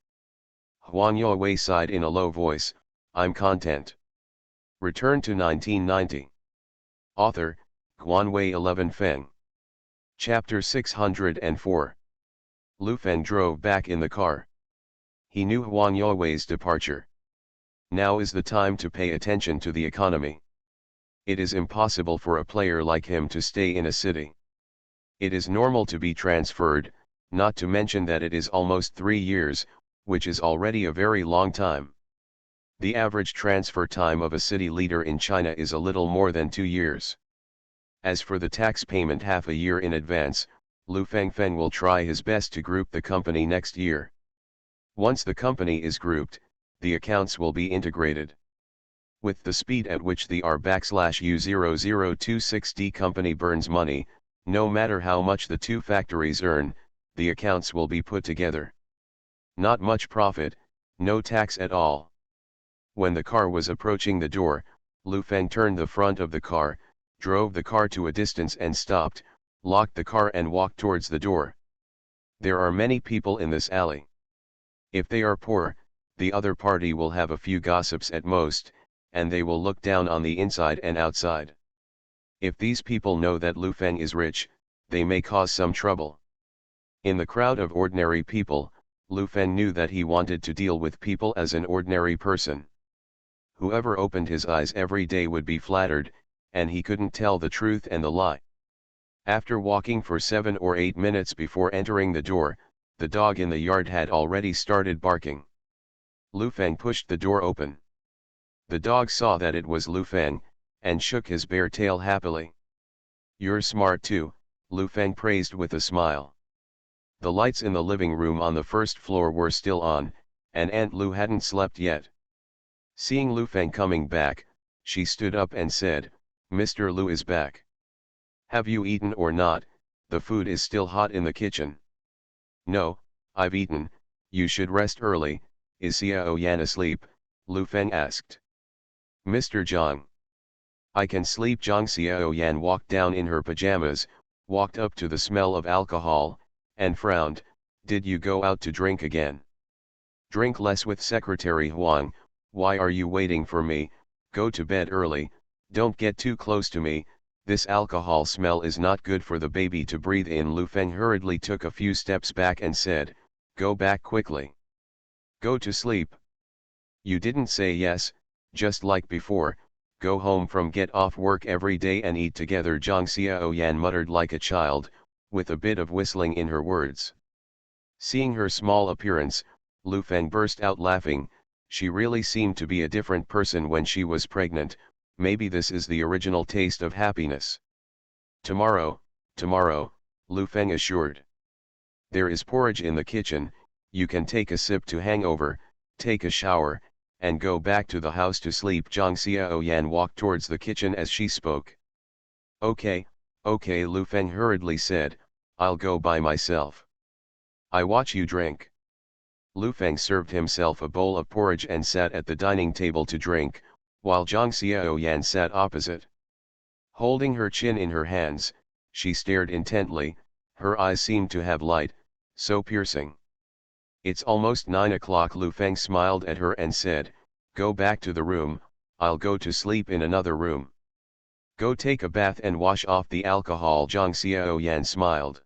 Huang Yowei sighed in a low voice, I'm content. Return to 1990. Author, Guanwei 11 Feng. Chapter 604. Lu Feng drove back in the car. He knew Huang Yowei's departure. Now is the time to pay attention to the economy. It is impossible for a player like him to stay in a city. It is normal to be transferred, not to mention that it is almost 3 years, which is already a very long time. The average transfer time of a city leader in China is a little more than 2 years. As for the tax payment half a year in advance, Lu Fengfeng will try his best to group the company next year. Once the company is grouped, the accounts will be integrated. With the speed at which the R/U0026D company burns money, no matter how much the two factories earn, the accounts will be put together. Not much profit, no tax at all. When the car was approaching the door, Lu Feng turned the front of the car, drove the car to a distance and stopped, locked the car and walked towards the door. There are many people in this alley. If they are poor, the other party will have a few gossips at most, and they will look down on the inside and outside. If these people know that Lu Feng is rich, they may cause some trouble. In the crowd of ordinary people, Lu Feng knew that he wanted to deal with people as an ordinary person. Whoever opened his eyes every day would be flattered, and he couldn't tell the truth and the lie. After walking for 7 or 8 minutes before entering the door, the dog in the yard had already started barking. Lu Feng pushed the door open. The dog saw that it was Lu Feng, and shook his bare tail happily. You're smart too, Lu Feng praised with a smile. The lights in the living room on the first floor were still on, and Aunt Lu hadn't slept yet. Seeing Lu Feng coming back, she stood up and said, Mr. Lu is back. Have you eaten or not? The food is still hot in the kitchen. No, I've eaten. You should rest early. Is Xiao Yan asleep? Lu Feng asked. Mr. Zhang. I can sleep. Zhang Xiao Yan walked down in her pajamas, walked up to the smell of alcohol, and frowned. Did you go out to drink again? Drink less with Secretary Huang. Why are you waiting for me? Go to bed early, don't get too close to me. This alcohol smell is not good for the baby to breathe in. Lu Feng hurriedly took a few steps back and said, Go back quickly. Go to sleep. You didn't say yes, just like before. Go home from get off work every day and eat together. Zhang Xiao Yan muttered like a child, with a bit of whistling in her words. Seeing her small appearance, Lu Feng burst out laughing. She really seemed to be a different person when she was pregnant. Maybe this is the original taste of happiness. Tomorrow, Lu Feng assured. There is porridge in the kitchen, you can take a sip to hangover, take a shower, and go back to the house to sleep. Zhang Xiao Yan walked towards the kitchen as she spoke. Okay, Lu Feng hurriedly said, I'll go by myself. I watch you drink. Lu Feng served himself a bowl of porridge and sat at the dining table to drink, while Zhang Xiao Yan sat opposite. Holding her chin in her hands, she stared intently. Her eyes seemed to have light, so piercing. It's almost 9 o'clock. Lu Feng smiled at her and said, Go back to the room, I'll go to sleep in another room. Go take a bath and wash off the alcohol. Zhang Xiao Yan smiled.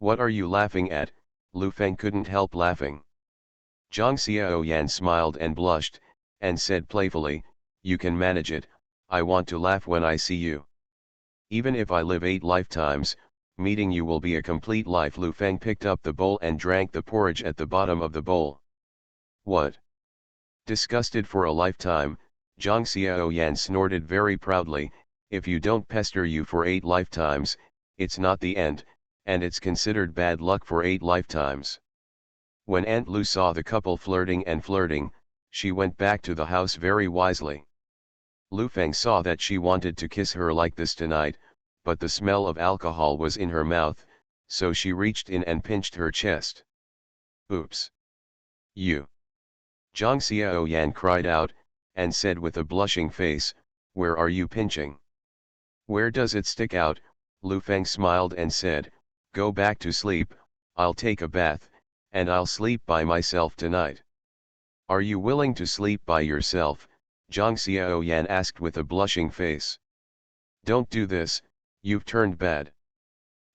What are you laughing at? Lu Feng couldn't help laughing. Zhang Xiao Yan smiled and blushed, and said playfully, You can manage it. I want to laugh when I see you. Even if I live 8 lifetimes, meeting you will be a complete life. Lu Feng picked up the bowl and drank the porridge at the bottom of the bowl. What? Disgusted for a lifetime, Zhang Xiao Yan snorted very proudly. If you don't pester you for 8 lifetimes, it's not the end, and it's considered bad luck for 8 lifetimes. When Aunt Lu saw the couple flirting, she went back to the house very wisely. Lu Feng saw that she wanted to kiss her like this tonight, but the smell of alcohol was in her mouth, so she reached in and pinched her chest. Oops. You. Zhang Xiaoyan cried out, and said with a blushing face, "Where are you pinching? Where does it stick out?" Lu Feng smiled and said, "Go back to sleep, I'll take a bath, and I'll sleep by myself tonight." "Are you willing to sleep by yourself?" Zhang Xiaoyan asked with a blushing face. "Don't do this, you've turned bad.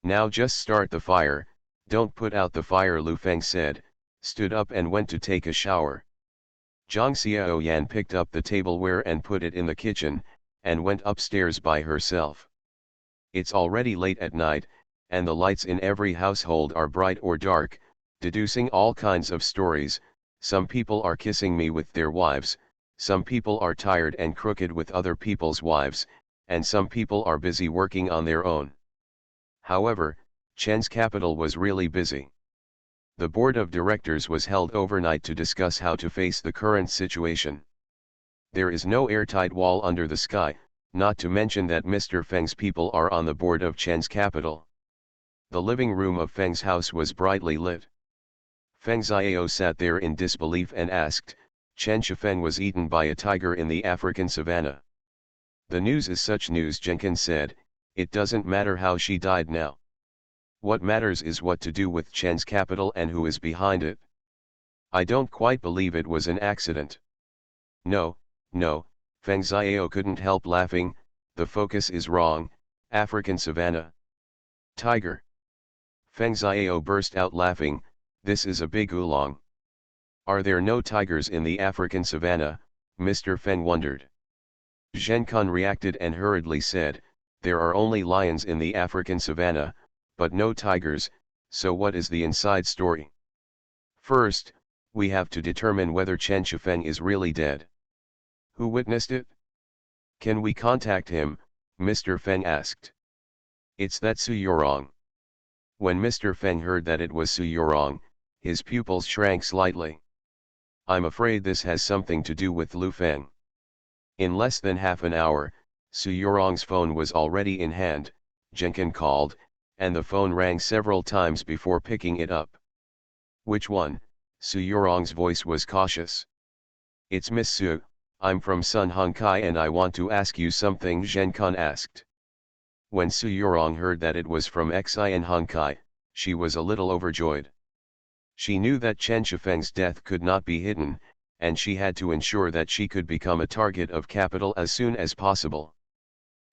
Now just start the fire, don't put out the fire," Lu Feng said, stood up and went to take a shower. Zhang Xiaoyan picked up the tableware and put it in the kitchen, and went upstairs by herself. It's already late at night, and the lights in every household are bright or dark, deducing all kinds of stories. Some people are kissing me with their wives, some people are tired and crooked with other people's wives, and some people are busy working on their own. However, Chen's capital was really busy. The board of directors was held overnight to discuss how to face the current situation. There is no airtight wall under the sky, not to mention that Mr. Feng's people are on the board of Chen's capital. The living room of Feng's house was brightly lit. Feng Xiao sat there in disbelief and asked, "Chen Shifeng was eaten by a tiger in the African savannah." "The news is such news," Jenkins said, "it doesn't matter how she died now. What matters is what to do with Chen's capital and who is behind it. I don't quite believe it was an accident." No, Feng Xiao couldn't help laughing, "the focus is wrong, African savannah. Tiger." Feng Xiao burst out laughing, "This is a big oolong. Are there no tigers in the African savannah?" Mr. Feng wondered. Zhen Kun reacted and hurriedly said, "There are only lions in the African savannah, but no tigers, so what is the inside story? First, we have to determine whether Chen Shifeng is really dead. Who witnessed it? Can we contact him?" Mr. Feng asked. "It's that Su Yorong." When Mr. Feng heard that it was Su Yorong, his pupils shrank slightly. "I'm afraid this has something to do with Lu Feng." In less than half an hour, Su Yorong's phone was already in hand. Jenkin called, and the phone rang several times before picking it up. "Which one?" Su Yorong's voice was cautious. "It's Miss Su, I'm from Sun Hongkai and I want to ask you something," Zhen Kun asked. When Su Yorong heard that it was from Xi in Hongkai, she was a little overjoyed. She knew that Chen Shifeng's death could not be hidden, and she had to ensure that she could become a target of capital as soon as possible.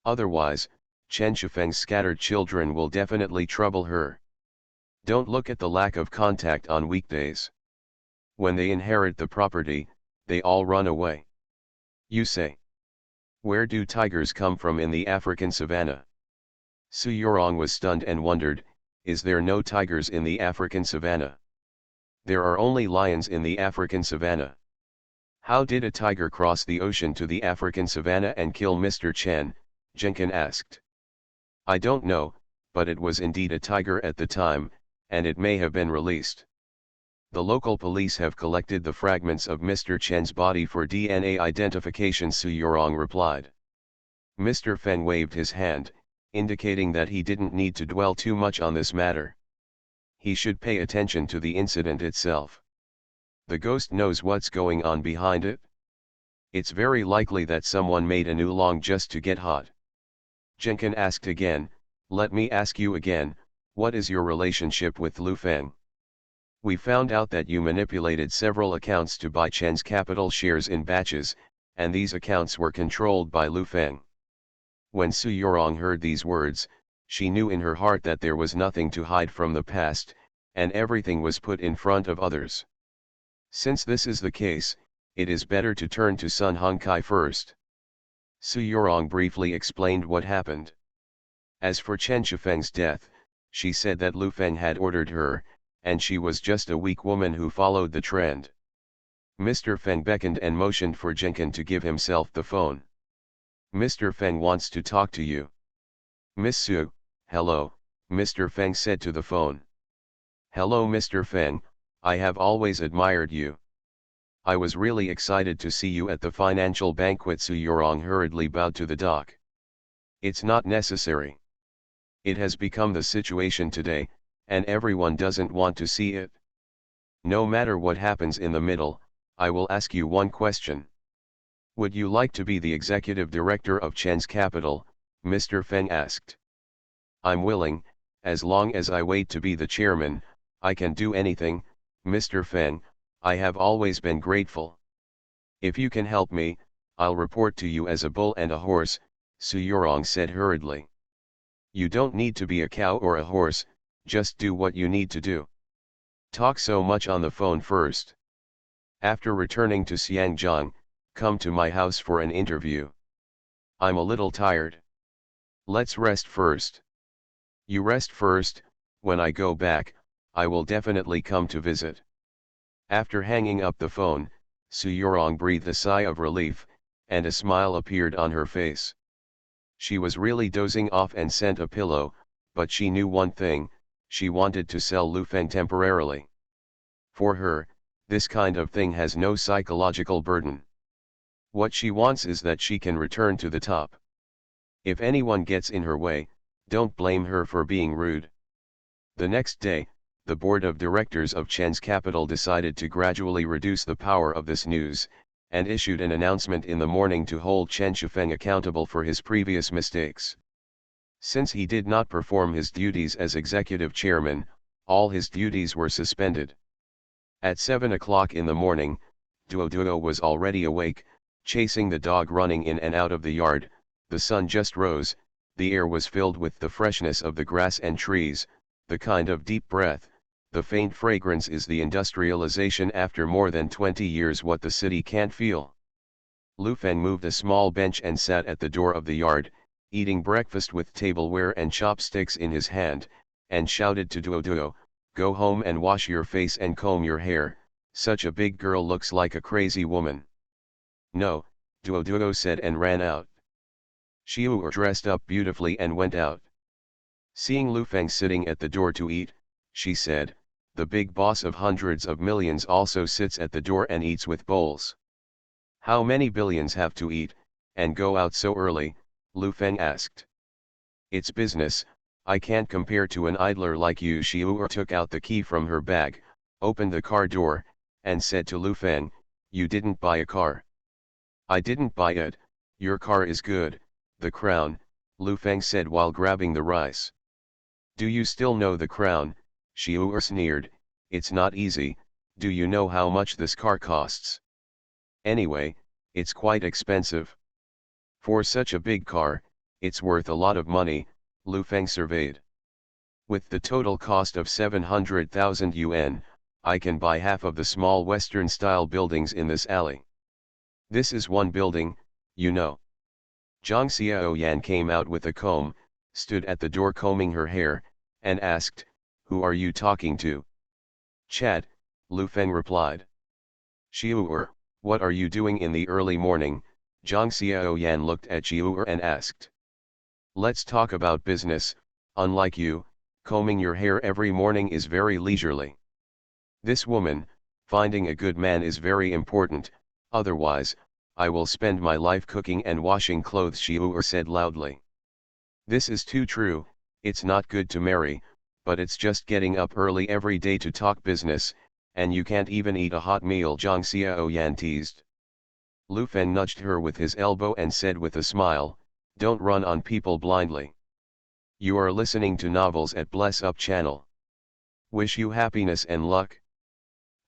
Otherwise, Chen Shifeng's scattered children will definitely trouble her. Don't look at the lack of contact on weekdays. When they inherit the property, they all run away. You say, where do tigers come from in the African savannah? Su Yorong was stunned and wondered, is there no tigers in the African savannah? There are only lions in the African savannah. How did a tiger cross the ocean to the African savannah and kill Mr. Chen? Jenkin asked. I don't know, but it was indeed a tiger at the time, and it may have been released. The local police have collected the fragments of Mr. Chen's body for DNA identification, Su Yorong replied. Mr. Feng waved his hand, indicating that he didn't need to dwell too much on this matter. He should pay attention to the incident itself. The ghost knows what's going on behind it. It's very likely that someone made a oolong just to get hot. Jenkin asked again, let me ask you again, what is your relationship with Lu Feng? We found out that you manipulated several accounts to buy Chen's capital shares in batches, and these accounts were controlled by Lu Feng. When Su Yorong heard these words, she knew in her heart that there was nothing to hide from the past, and everything was put in front of others. Since this is the case, it is better to turn to Sun Hongkai first. Su Yorong briefly explained what happened. As for Chen Shifeng's death, she said that Lu Feng had ordered her, and she was just a weak woman who followed the trend. Mr. Feng beckoned and motioned for Jenkin to give himself the phone. Mr. Feng wants to talk to you. Miss Su, hello, Mr. Feng said to the phone. Hello Mr. Feng, I have always admired you. I was really excited to see you at the financial banquet. Su Yorong hurriedly bowed to the doc. It's not necessary. It has become the situation today, and everyone doesn't want to see it. No matter what happens in the middle, I will ask you one question. Would you like to be the executive director of Chen's Capital? Mr. Feng asked. I'm willing, as long as I wait to be the chairman. I can do anything, Mr. Feng. I have always been grateful. If you can help me, I'll report to you as a bull and a horse, Su Yurong said hurriedly. You don't need to be a cow or a horse, just do what you need to do. Talk so much on the phone first. After returning to Xiangjiang, come to my house for an interview. I'm a little tired. Let's rest first. You rest first. When I go back, I will definitely come to visit. After hanging up the phone, Su Yurong breathed a sigh of relief, and a smile appeared on her face. She was really dozing off and sent a pillow, but she knew one thing: she wanted to sell Lu Feng temporarily. For her, this kind of thing has no psychological burden. What she wants is that she can return to the top. If anyone gets in her way, don't blame her for being rude. The next day, the board of directors of Chen's Capital decided to gradually reduce the power of this news, and issued an announcement in the morning to hold Chen Shufeng accountable for his previous mistakes. Since he did not perform his duties as executive chairman, all his duties were suspended. At 7 o'clock in the morning, Duo was already awake, chasing the dog running in and out of the yard. The sun just rose, the air was filled with the freshness of the grass and trees, the kind of deep breath, the faint fragrance is the industrialization after more than 20 years what the city can't feel. Lu Feng moved a small bench and sat at the door of the yard, eating breakfast with tableware and chopsticks in his hand, and shouted to Duo, go home and wash your face and comb your hair, such a big girl looks like a crazy woman. No, Duo said and ran out. Xiu dressed up beautifully and went out. Seeing Lu Feng sitting at the door to eat, she said, the big boss of hundreds of millions also sits at the door and eats with bowls. How many billions have to eat, and go out so early? Lu Feng asked. It's business, I can't compare to an idler like you. Xiu took out the key from her bag, opened the car door, and said to Lu Feng, you didn't buy a car. I didn't buy it, your car is good, the Crown, Lu Feng said while grabbing the rice. Do you still know the Crown? Xiu sneered, it's not easy. Do you know how much this car costs? Anyway, it's quite expensive. For such a big car, it's worth a lot of money, Lu Feng surveyed. With the total cost of 700,000 yuan, I can buy half of the small Western-style buildings in this alley. This is one building, you know. Zhang Xiaoyan came out with a comb, stood at the door combing her hair, and asked, who are you talking to? Chad, Lu Feng replied. Xiu, what are you doing in the early morning? Zhang Xiaoyan looked at Xiu and asked. Let's talk about business. Unlike you, combing your hair every morning is very leisurely. This woman, finding a good man is very important, otherwise, I will spend my life cooking and washing clothes, Xiu said loudly. This is too true. It's not good to marry, but it's just getting up early every day to talk business, and you can't even eat a hot meal, Zhang Xiaoyan teased. Lu Feng nudged her with his elbow and said with a smile, don't run on people blindly. You are listening to novels at Bless Up channel. Wish you happiness and luck.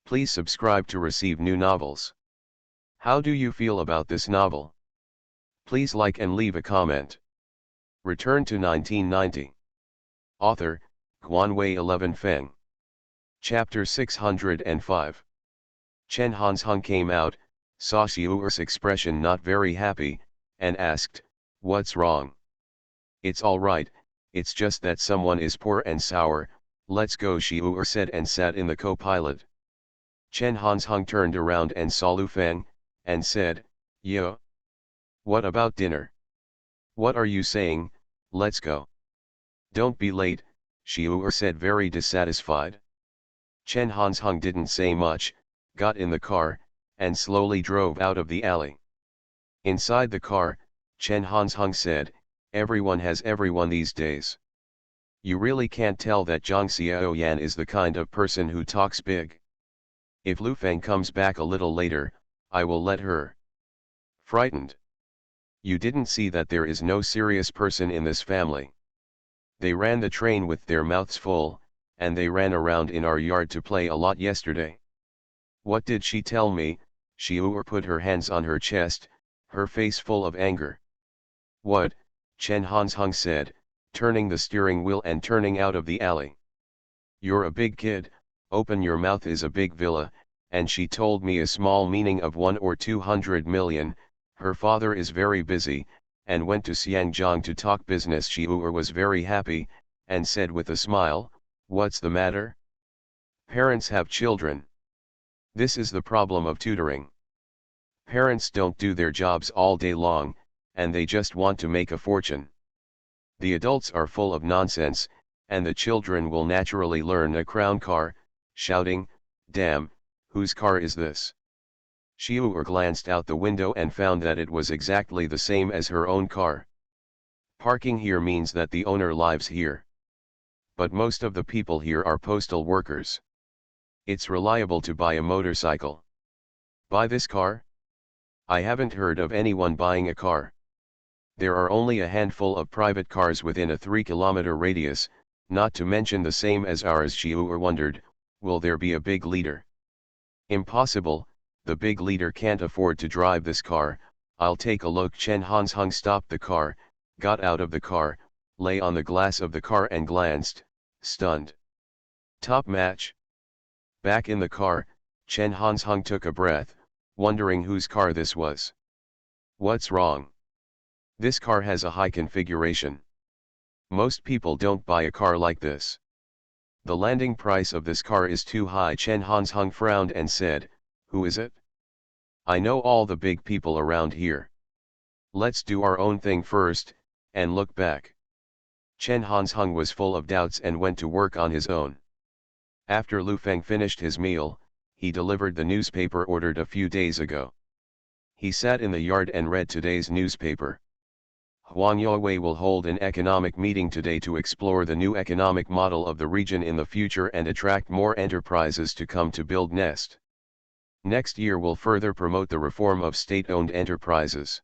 Please subscribe to receive new novels. How do you feel about this novel? Please like and leave a comment. Return to 1990. Author, Guanwei 11 Feng. Chapter 605. Chen Hansheng came out, saw Xiu's expression not very happy, and asked, what's wrong? It's all right, it's just that someone is poor and sour. Let's go, Xiu said and sat in the co-pilot. Chen Hansheng turned around and saw Lu Feng, and said, yo. What about dinner? What are you saying? Let's go. Don't be late, Xiu said very dissatisfied. Chen Hansheng didn't say much, got in the car, and slowly drove out of the alley. Inside the car, Chen Hansheng said, everyone has everyone these days. You really can't tell that Zhang Xiaoyan is the kind of person who talks big. If Lu Feng comes back a little later, I will let her. Frightened. You didn't see that there is no serious person in this family. They ran the train with their mouths full, and they ran around in our yard to play a lot yesterday. What did she tell me? She put her hands on her chest, her face full of anger. What? Chen Hansheng said, turning the steering wheel and turning out of the alley. You're a big kid, open your mouth is a big villa, and she told me a small meaning of 1 or 200 million, her father is very busy, and went to Xiangjiang to talk business. She was very happy, and said with a smile, what's the matter? Parents have children. This is the problem of tutoring. Parents don't do their jobs all day long, and they just want to make a fortune. The adults are full of nonsense, and the children will naturally learn a crown car, shouting, damn, whose car is this? She glanced out the window and found that it was exactly the same as her own car. Parking here means that the owner lives here. But most of the people here are postal workers. It's reliable to buy a motorcycle. Buy this car? I haven't heard of anyone buying a car. There are only a handful of private cars within a 3-kilometer radius, not to mention the same as ours. She wondered, will there be a big leader? Impossible, the big leader can't afford to drive this car. I'll take a look. Chen Hansheng stopped the car, got out of the car, lay on the glass of the car and glanced, stunned. Top match. Back in the car, Chen Hansheng took a breath, wondering whose car this was. What's wrong? This car has a high configuration. Most people don't buy a car like this. The landing price of this car is too high. Chen Hansheng frowned and said, who is it? I know all the big people around here. Let's do our own thing first, and look back. Chen Hansheng was full of doubts and went to work on his own. After Lu Feng finished his meal, he delivered the newspaper ordered a few days ago. He sat in the yard and read today's newspaper. Huang Yowei will hold an economic meeting today to explore the new economic model of the region in the future and attract more enterprises to come to build Nest. Next year will further promote the reform of state-owned enterprises.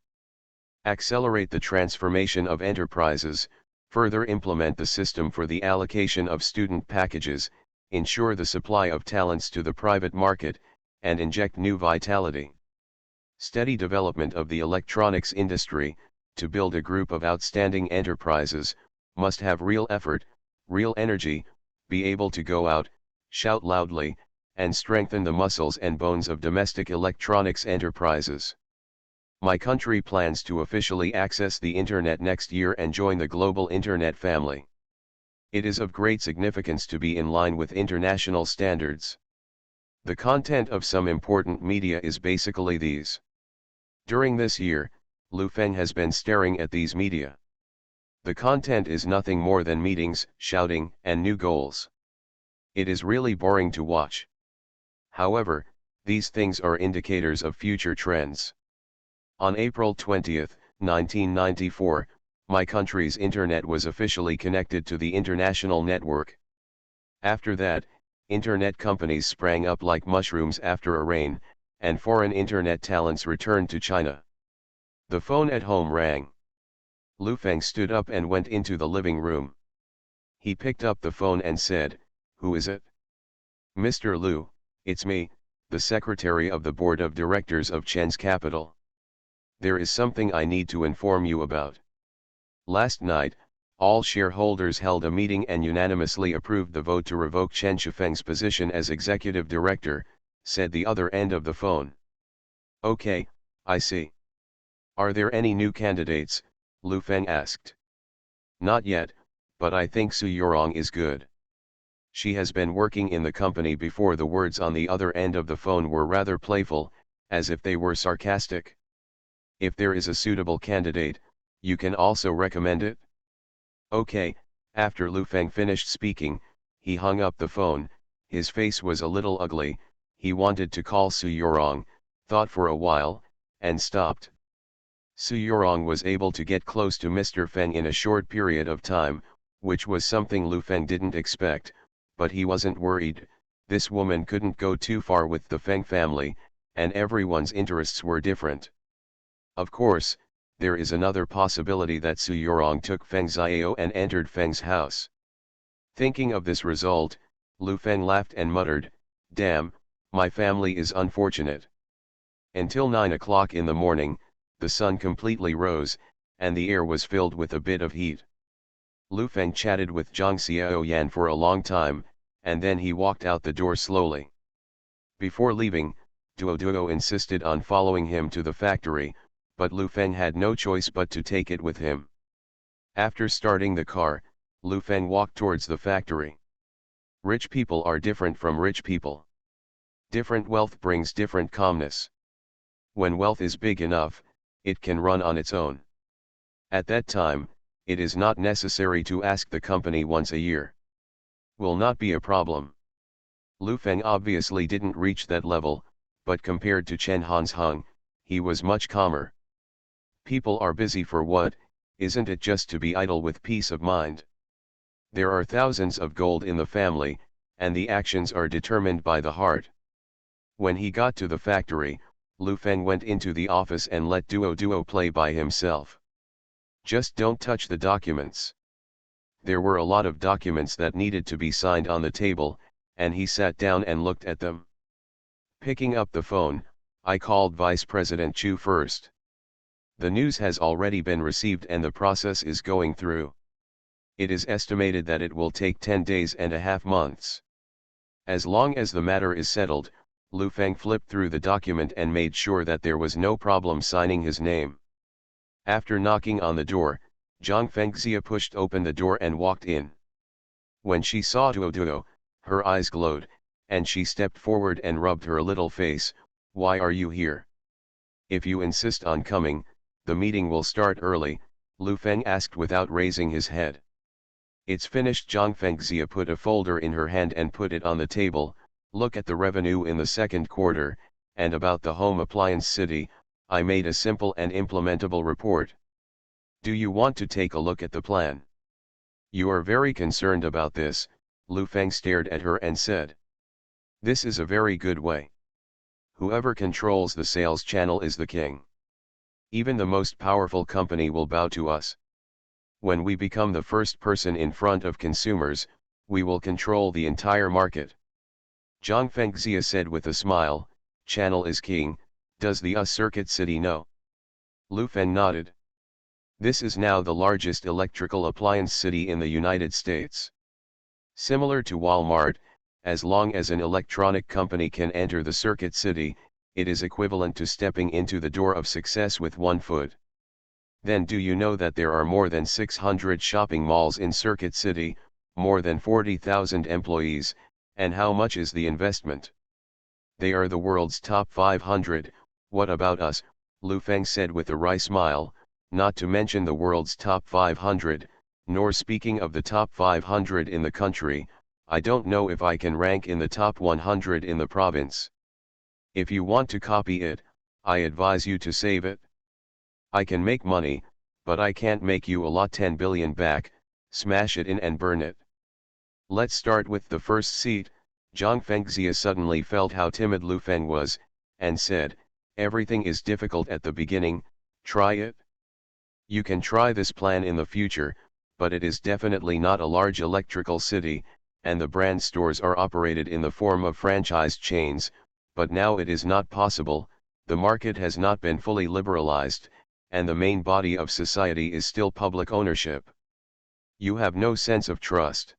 Accelerate the transformation of enterprises, further implement the system for the allocation of student packages, ensure the supply of talents to the private market, and inject new vitality. Steady development of the electronics industry, to build a group of outstanding enterprises, must have real effort, real energy, be able to go out, shout loudly, and strengthen the muscles and bones of domestic electronics enterprises. My country plans to officially access the Internet next year and join the global Internet family. It is of great significance to be in line with international standards. The content of some important media is basically these. During this year, Lu Feng has been staring at these media. The content is nothing more than meetings, shouting, and new goals. It is really boring to watch. However, these things are indicators of future trends. On April 20, 1994, my country's internet was officially connected to the international network. After that, internet companies sprang up like mushrooms after a rain, and foreign internet talents returned to China. The phone at home rang. Lu Feng stood up and went into the living room. He picked up the phone and said, "Who is it?" "Mr. Lu, it's me, the secretary of the board of directors of Chen's Capital. There is something I need to inform you about. Last night, all shareholders held a meeting and unanimously approved the vote to revoke Chen Shifeng's position as executive director," said the other end of the phone. "Okay, I see. Are there any new candidates?" Lu Feng asked. "Not yet, but I think Su Yorong is good. She has been working in the company before." The words on the other end of the phone were rather playful, as if they were sarcastic. "If there is a suitable candidate, you can also recommend it?" "Okay." After Lu Feng finished speaking, he hung up the phone. His face was a little ugly. He wanted to call Su Yorong, thought for a while, and stopped. Su Yorong was able to get close to Mr. Feng in a short period of time, which was something Lu Feng didn't expect, but he wasn't worried. This woman couldn't go too far with the Feng family, and everyone's interests were different. Of course, there is another possibility that Su Yorong took Feng Xiao and entered Feng's house. Thinking of this result, Lu Feng laughed and muttered, "Damn, my family is unfortunate." Until 9 o'clock in the morning, the sun completely rose, and the air was filled with a bit of heat. Lu Feng chatted with Zhang Xiaoyan for a long time, and then he walked out the door slowly. Before leaving, Duo Duo insisted on following him to the factory, but Lu Feng had no choice but to take it with him. After starting the car, Lu Feng walked towards the factory. Rich people are different from rich people. Different wealth brings different calmness. When wealth is big enough, it can run on its own. At that time, it is not necessary to ask the company once a year. Will not be a problem. Lu Feng obviously didn't reach that level, but compared to Chen Hansheng, he was much calmer. People are busy for what, isn't it just to be idle with peace of mind? There are thousands of gold in the family, and the actions are determined by the heart. When he got to the factory, Lu Feng went into the office and let Duo Duo play by himself. Just don't touch the documents. There were a lot of documents that needed to be signed on the table, and he sat down and looked at them. Picking up the phone, I called Vice President Chu first. The news has already been received and the process is going through. It is estimated that it will take 10 days and a half months. As long as the matter is settled, Lu Feng flipped through the document and made sure that there was no problem signing his name. After knocking on the door, Zhang Fengxia pushed open the door and walked in. When she saw Duo Duo, her eyes glowed, and she stepped forward and rubbed her little face. "Why are you here? If you insist on coming, the meeting will start early," Lu Feng asked without raising his head. "It's finished." Zhang Fengxia put a folder in her hand and put it on the table. "Look at the revenue in the second quarter, and about the home appliance city, I made a simple and implementable report. Do you want to take a look at the plan?" "You are very concerned about this," Lu Feng stared at her and said. "This is a very good way. Whoever controls the sales channel is the king. Even the most powerful company will bow to us. When we become the first person in front of consumers, we will control the entire market." Zhang Fengxia said with a smile, "Channel is king, does the circuit city know?" Lu Feng nodded. "This is now the largest electrical appliance city in the United States. Similar to Walmart, as long as an electronic company can enter the circuit city, it is equivalent to stepping into the door of success with one foot. Then do you know that there are more than 600 shopping malls in Circuit City, more than 40,000 employees, and how much is the investment? They are the world's top 500, what about us?" Lu Feng said with a wry smile, "not to mention the world's top 500, nor speaking of the top 500 in the country, I don't know if I can rank in the top 100 in the province. If you want to copy it, I advise you to save it. I can make money, but I can't make you a lot. 10 billion back, smash it in and burn it. Let's start with the first seat." Zhang Fengxia suddenly felt how timid Lu Feng was, and said, "Everything is difficult at the beginning, try it. You can try this plan in the future, but it is definitely not a large electrical city, and the brand stores are operated in the form of franchise chains, but now it is not possible, the market has not been fully liberalized, and the main body of society is still public ownership. You have no sense of trust.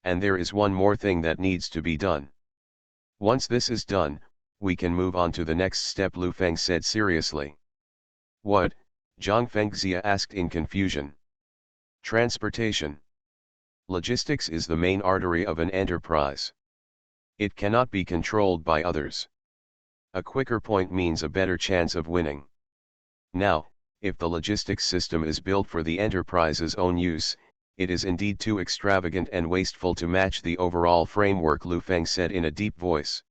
And there is one more thing that needs to be done. Once this is done, we can move on to the next step," Lu Feng said seriously. "What?" Zhang Fengxia asked in confusion. "Transportation. Logistics is the main artery of an enterprise. It cannot be controlled by others. A quicker point means a better chance of winning. Now, if the logistics system is built for the enterprise's own use, it is indeed too extravagant and wasteful to match the overall framework," Lu Feng said in a deep voice.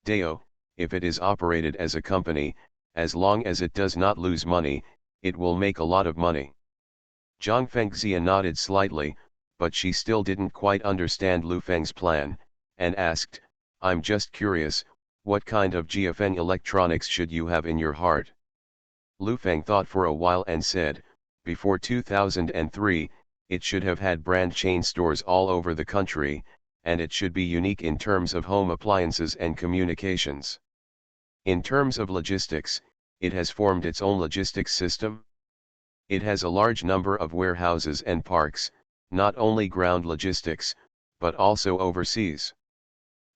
"Deo, if it is operated as a company, as long as it does not lose money, it will make a lot of money." Zhang Fengxia nodded slightly, but she still didn't quite understand Lu Feng's plan, and asked, "I'm just curious, what kind of GFN electronics should you have in your heart?" Lu Feng thought for a while and said, "Before 2003, it should have had brand chain stores all over the country, and it should be unique in terms of home appliances and communications. In terms of logistics, it has formed its own logistics system. It has a large number of warehouses and parks, not only ground logistics, but also overseas.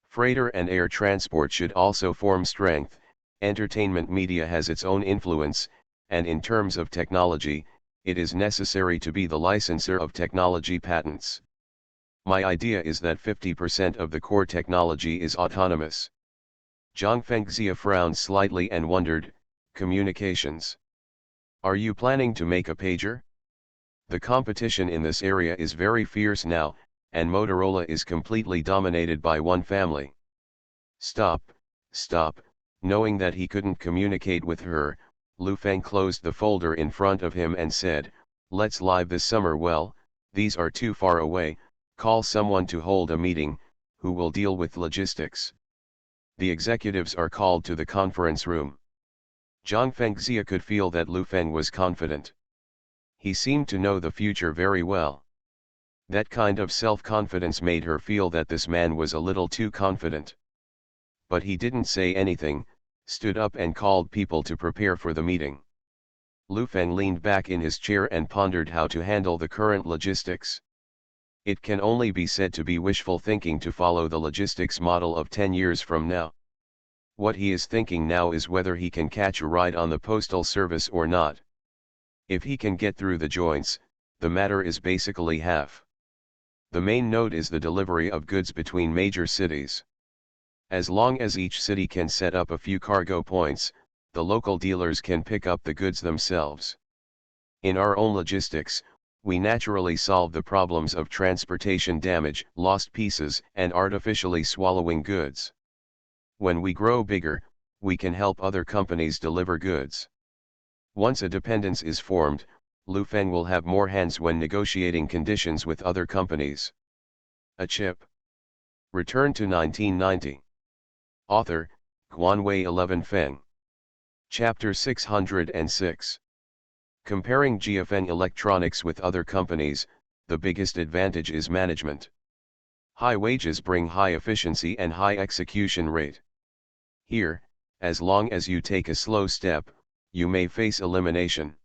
Freighter and air transport should also form strength. Entertainment media has its own influence, and in terms of technology, it is necessary to be the licensor of technology patents. My idea is that 50% of the core technology is autonomous." Zhang Fengxia frowned slightly and wondered, "Communications? Are you planning to make a pager? The competition in this area is very fierce now, and Motorola is completely dominated by one family." Stop. Knowing that he couldn't communicate with her, Lu Feng closed the folder in front of him and said, "Let's live this summer. Well, these are too far away. Call someone to hold a meeting, who will deal with logistics." The executives are called to the conference room. Zhang Fengxia could feel that Lu Feng was confident. He seemed to know the future very well. That kind of self-confidence made her feel that this man was a little too confident. But he didn't say anything, stood up and called people to prepare for the meeting. Lu Feng leaned back in his chair and pondered how to handle the current logistics. It can only be said to be wishful thinking to follow the logistics model of 10 years from now. What he is thinking now is whether he can catch a ride on the postal service or not. If he can get through the joints, the matter is basically half. The main note is the delivery of goods between major cities. As long as each city can set up a few cargo points, the local dealers can pick up the goods themselves. In our own logistics, we naturally solve the problems of transportation damage, lost pieces, and artificially swallowing goods. When we grow bigger, we can help other companies deliver goods. Once a dependence is formed, Lu Feng will have more hands when negotiating conditions with other companies. A chip. Return to 1990. Author, Guanwei 11 Feng. Chapter 606. Comparing GFN electronics with other companies, the biggest advantage is management. High wages bring high efficiency and high execution rate. Here, as long as you take a slow step, you may face elimination.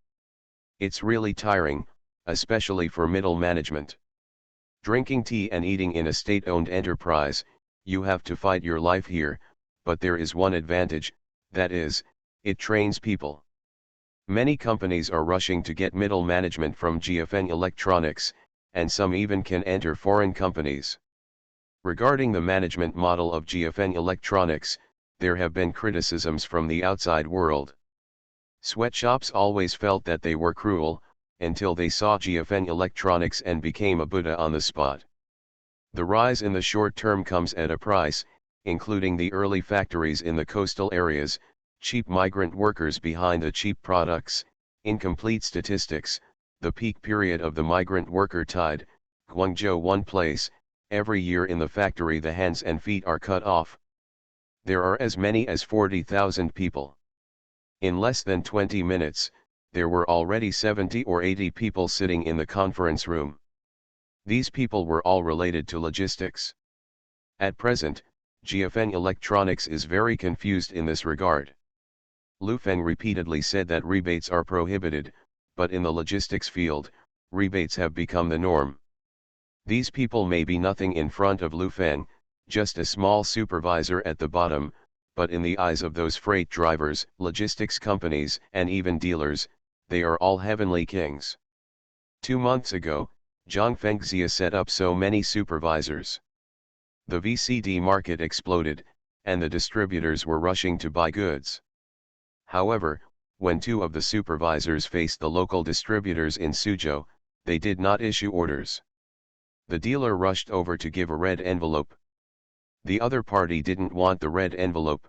It's really tiring, especially for middle management. Drinking tea and eating in a state-owned enterprise, you have to fight your life here, but there is one advantage, that is, it trains people. Many companies are rushing to get middle management from GFN Electronics, and some even can enter foreign companies. Regarding the management model of GFN Electronics, there have been criticisms from the outside world. Sweatshops always felt that they were cruel, until they saw GFN Electronics and became a Buddha on the spot. The rise in the short term comes at a price, including the early factories in the coastal areas, cheap migrant workers behind the cheap products, incomplete statistics, the peak period of the migrant worker tide, Guangzhou one place, every year in the factory the hands and feet are cut off. There are as many as 40,000 people. In less than 20 minutes, there were already 70 or 80 people sitting in the conference room. These people were all related to logistics. At present, GFN Electronics is very confused in this regard. Lu Feng repeatedly said that rebates are prohibited, but in the logistics field, rebates have become the norm. These people may be nothing in front of Lu Feng, just a small supervisor at the bottom, but in the eyes of those freight drivers, logistics companies, and even dealers, they are all heavenly kings. 2 months ago, Zhang Fengxia set up so many supervisors. The VCD market exploded, and the distributors were rushing to buy goods. However, when 2 of the supervisors faced the local distributors in Suzhou, they did not issue orders. The dealer rushed over to give a red envelope. The other party didn't want the red envelope.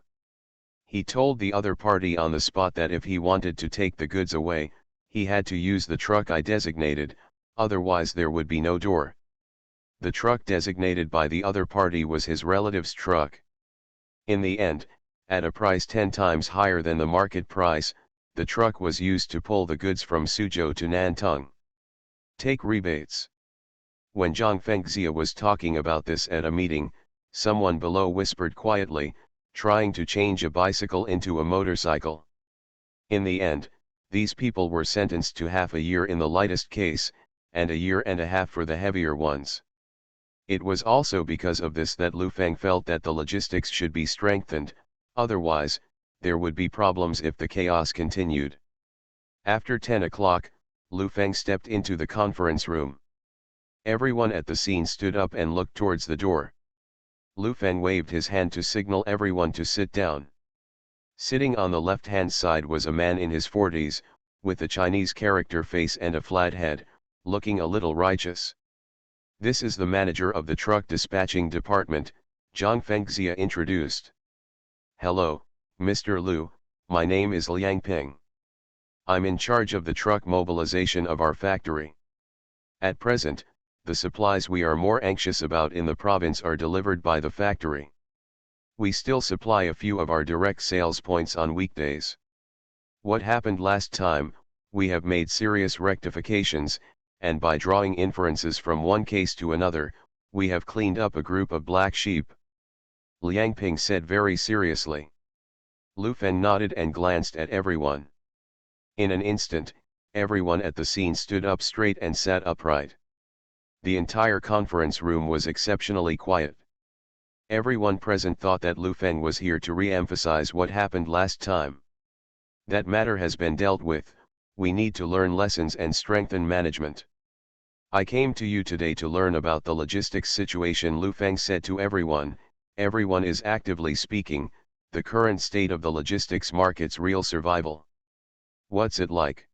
He told the other party on the spot that if he wanted to take the goods away, he had to use the truck I designated, otherwise there would be no door. The truck designated by the other party was his relative's truck. In the end, at a price 10 times higher than the market price, the truck was used to pull the goods from Suzhou to Nantong. Take rebates. When Zhang Fengxia was talking about this at a meeting, someone below whispered quietly, trying to change a bicycle into a motorcycle. In the end, these people were sentenced to half a year in the lightest case, and a year and a half for the heavier ones. It was also because of this that Lu Feng felt that the logistics should be strengthened, otherwise, there would be problems if the chaos continued. After 10 o'clock, Lu Feng stepped into the conference room. Everyone at the scene stood up and looked towards the door. Lu Feng waved his hand to signal everyone to sit down. Sitting on the left-hand side was a man in his 40s, with a Chinese character face and a flat head, looking a little righteous. This is the manager of the truck dispatching department, Zhang Fengxia introduced. Hello, Mr. Lu, my name is Liang Ping. I'm in charge of the truck mobilization of our factory. At present, the supplies we are more anxious about in the province are delivered by the factory. We still supply a few of our direct sales points on weekdays. What happened last time, we have made serious rectifications, and by drawing inferences from one case to another, we have cleaned up a group of black sheep. Liang Ping said very seriously. Lu Feng nodded and glanced at everyone. In an instant, everyone at the scene stood up straight and sat upright. The entire conference room was exceptionally quiet. Everyone present thought that Lu Feng was here to re-emphasize what happened last time. That matter has been dealt with, we need to learn lessons and strengthen management. I came to you today to learn about the logistics situation, Lu Feng said to everyone. Everyone is actively speaking, the current state of the logistics market's real survival. What's it like?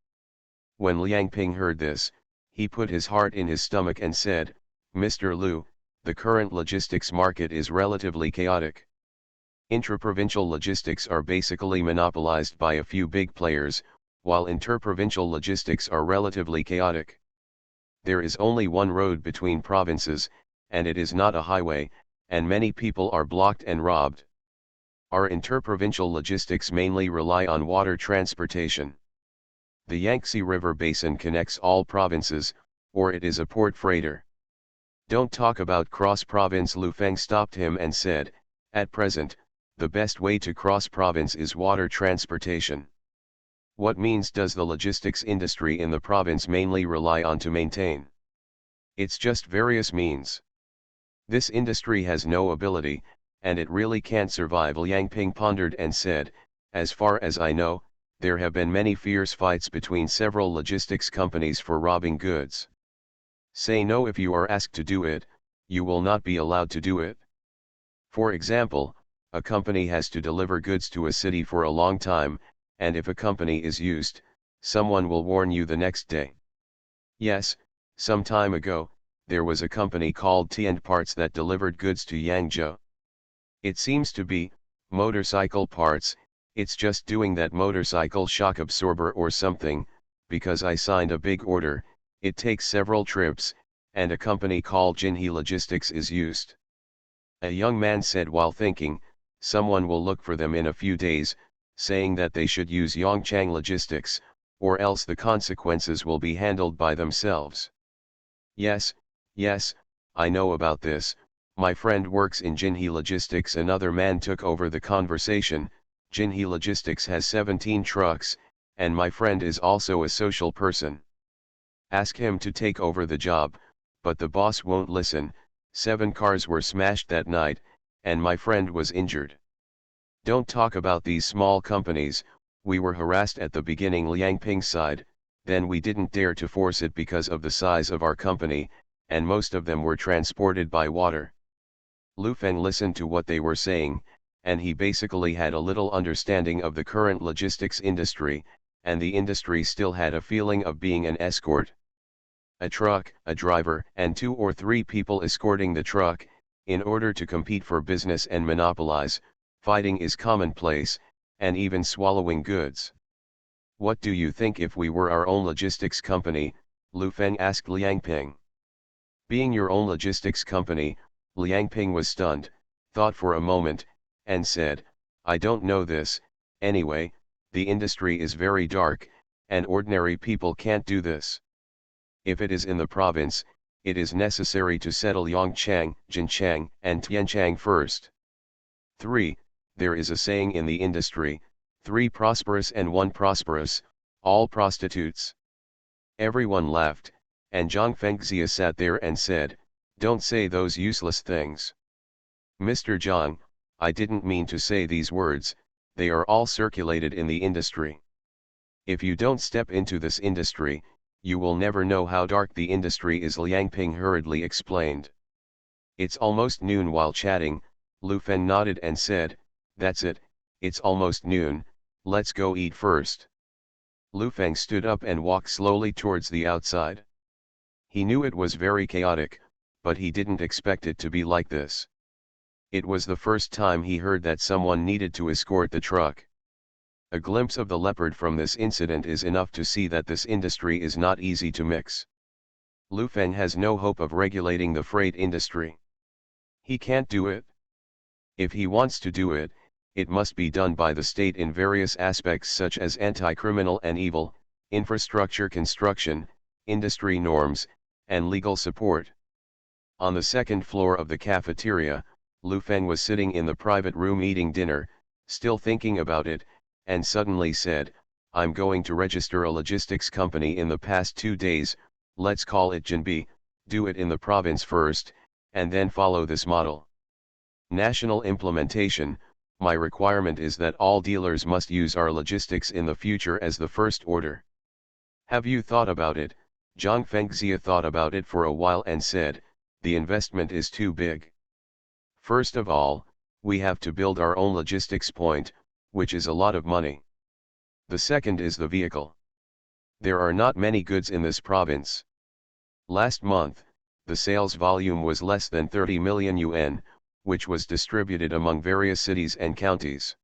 When Liang Ping heard this, he put his heart in his stomach and said, Mr. Lu, the current logistics market is relatively chaotic. Intraprovincial logistics are basically monopolized by a few big players, while interprovincial logistics are relatively chaotic. There is only one road between provinces, and it is not a highway, and many people are blocked and robbed. Our interprovincial logistics mainly rely on water transportation. The Yangtze River Basin connects all provinces, or it is a port freighter. Don't talk about cross-province, Lu Feng stopped him and said, at present, the best way to cross province is water transportation. What means does the logistics industry in the province mainly rely on to maintain? It's just various means. This industry has no ability, and it really can't survive. Liang Ping pondered and said, as far as I know, there have been many fierce fights between several logistics companies for robbing goods. Say no if you are asked to do it, you will not be allowed to do it. For example, a company has to deliver goods to a city for a long time, and if a company is used, someone will warn you the next day. Yes, some time ago, there was a company called Tian Parts that delivered goods to Yangzhou. It seems to be motorcycle parts. It's just doing that motorcycle shock absorber or something, because I signed a big order. It takes several trips, and a company called Jinhe Logistics is used. A young man said while thinking, someone will look for them in a few days, saying that they should use Yongchang Logistics, or else the consequences will be handled by themselves. Yes, I know about this, my friend works in Jinhe Logistics. Another man took over the conversation. Jinhe Logistics has 17 trucks, and my friend is also a social person. Ask him to take over the job, but the boss won't listen. 7 cars were smashed that night, and my friend was injured. Don't talk about these small companies. We were harassed at the beginning, Liang Ping sighed, then we didn't dare to force it because of the size of our company, and most of them were transported by water. Lu Feng listened to what they were saying, and he basically had a little understanding of the current logistics industry, and the industry still had a feeling of being an escort. A truck, a driver, and 2 or 3 people escorting the truck, in order to compete for business and monopolize. Fighting is commonplace, and even swallowing goods. What do you think if we were our own logistics company? Lu Feng asked Liang Ping. Being your own logistics company, Liang Ping was stunned, thought for a moment, and said, I don't know this. Anyway, the industry is very dark, and ordinary people can't do this. If it is in the province, it is necessary to settle Yongchang, Jinchang, and Tianchang first. 3. There is a saying in the industry, 3 prosperous and 1 prosperous, all prostitutes. Everyone laughed, and Zhang Fengxia sat there and said, don't say those useless things. Mr. Zhang, I didn't mean to say these words, they are all circulated in the industry. If you don't step into this industry, you will never know how dark the industry is, Liang Ping hurriedly explained. It's almost noon. While chatting, Lu Feng nodded and said, that's it, it's almost noon, let's go eat first. Lu Feng stood up and walked slowly towards the outside. He knew it was very chaotic, but he didn't expect it to be like this. It was the first time he heard that someone needed to escort the truck. A glimpse of the leopard from this incident is enough to see that this industry is not easy to mix. Lu Feng has no hope of regulating the freight industry. He can't do it. If he wants to do it, it must be done by the state in various aspects such as anti-criminal and evil, infrastructure construction, industry norms, and legal support. On the second floor of the cafeteria, Lu Feng was sitting in the private room eating dinner, still thinking about it, and suddenly said, I'm going to register a logistics company in the past 2 days, let's call it Jinbi, do it in the province first, and then follow this model. National implementation, my requirement is that all dealers must use our logistics in the future as the first order. Have you thought about it? Zhang Fengxia thought about it for a while and said, the investment is too big. First of all, we have to build our own logistics point, which is a lot of money. The second is the vehicle. There are not many goods in this province. Last month, the sales volume was less than 30 million yuan, which was distributed among various cities and counties.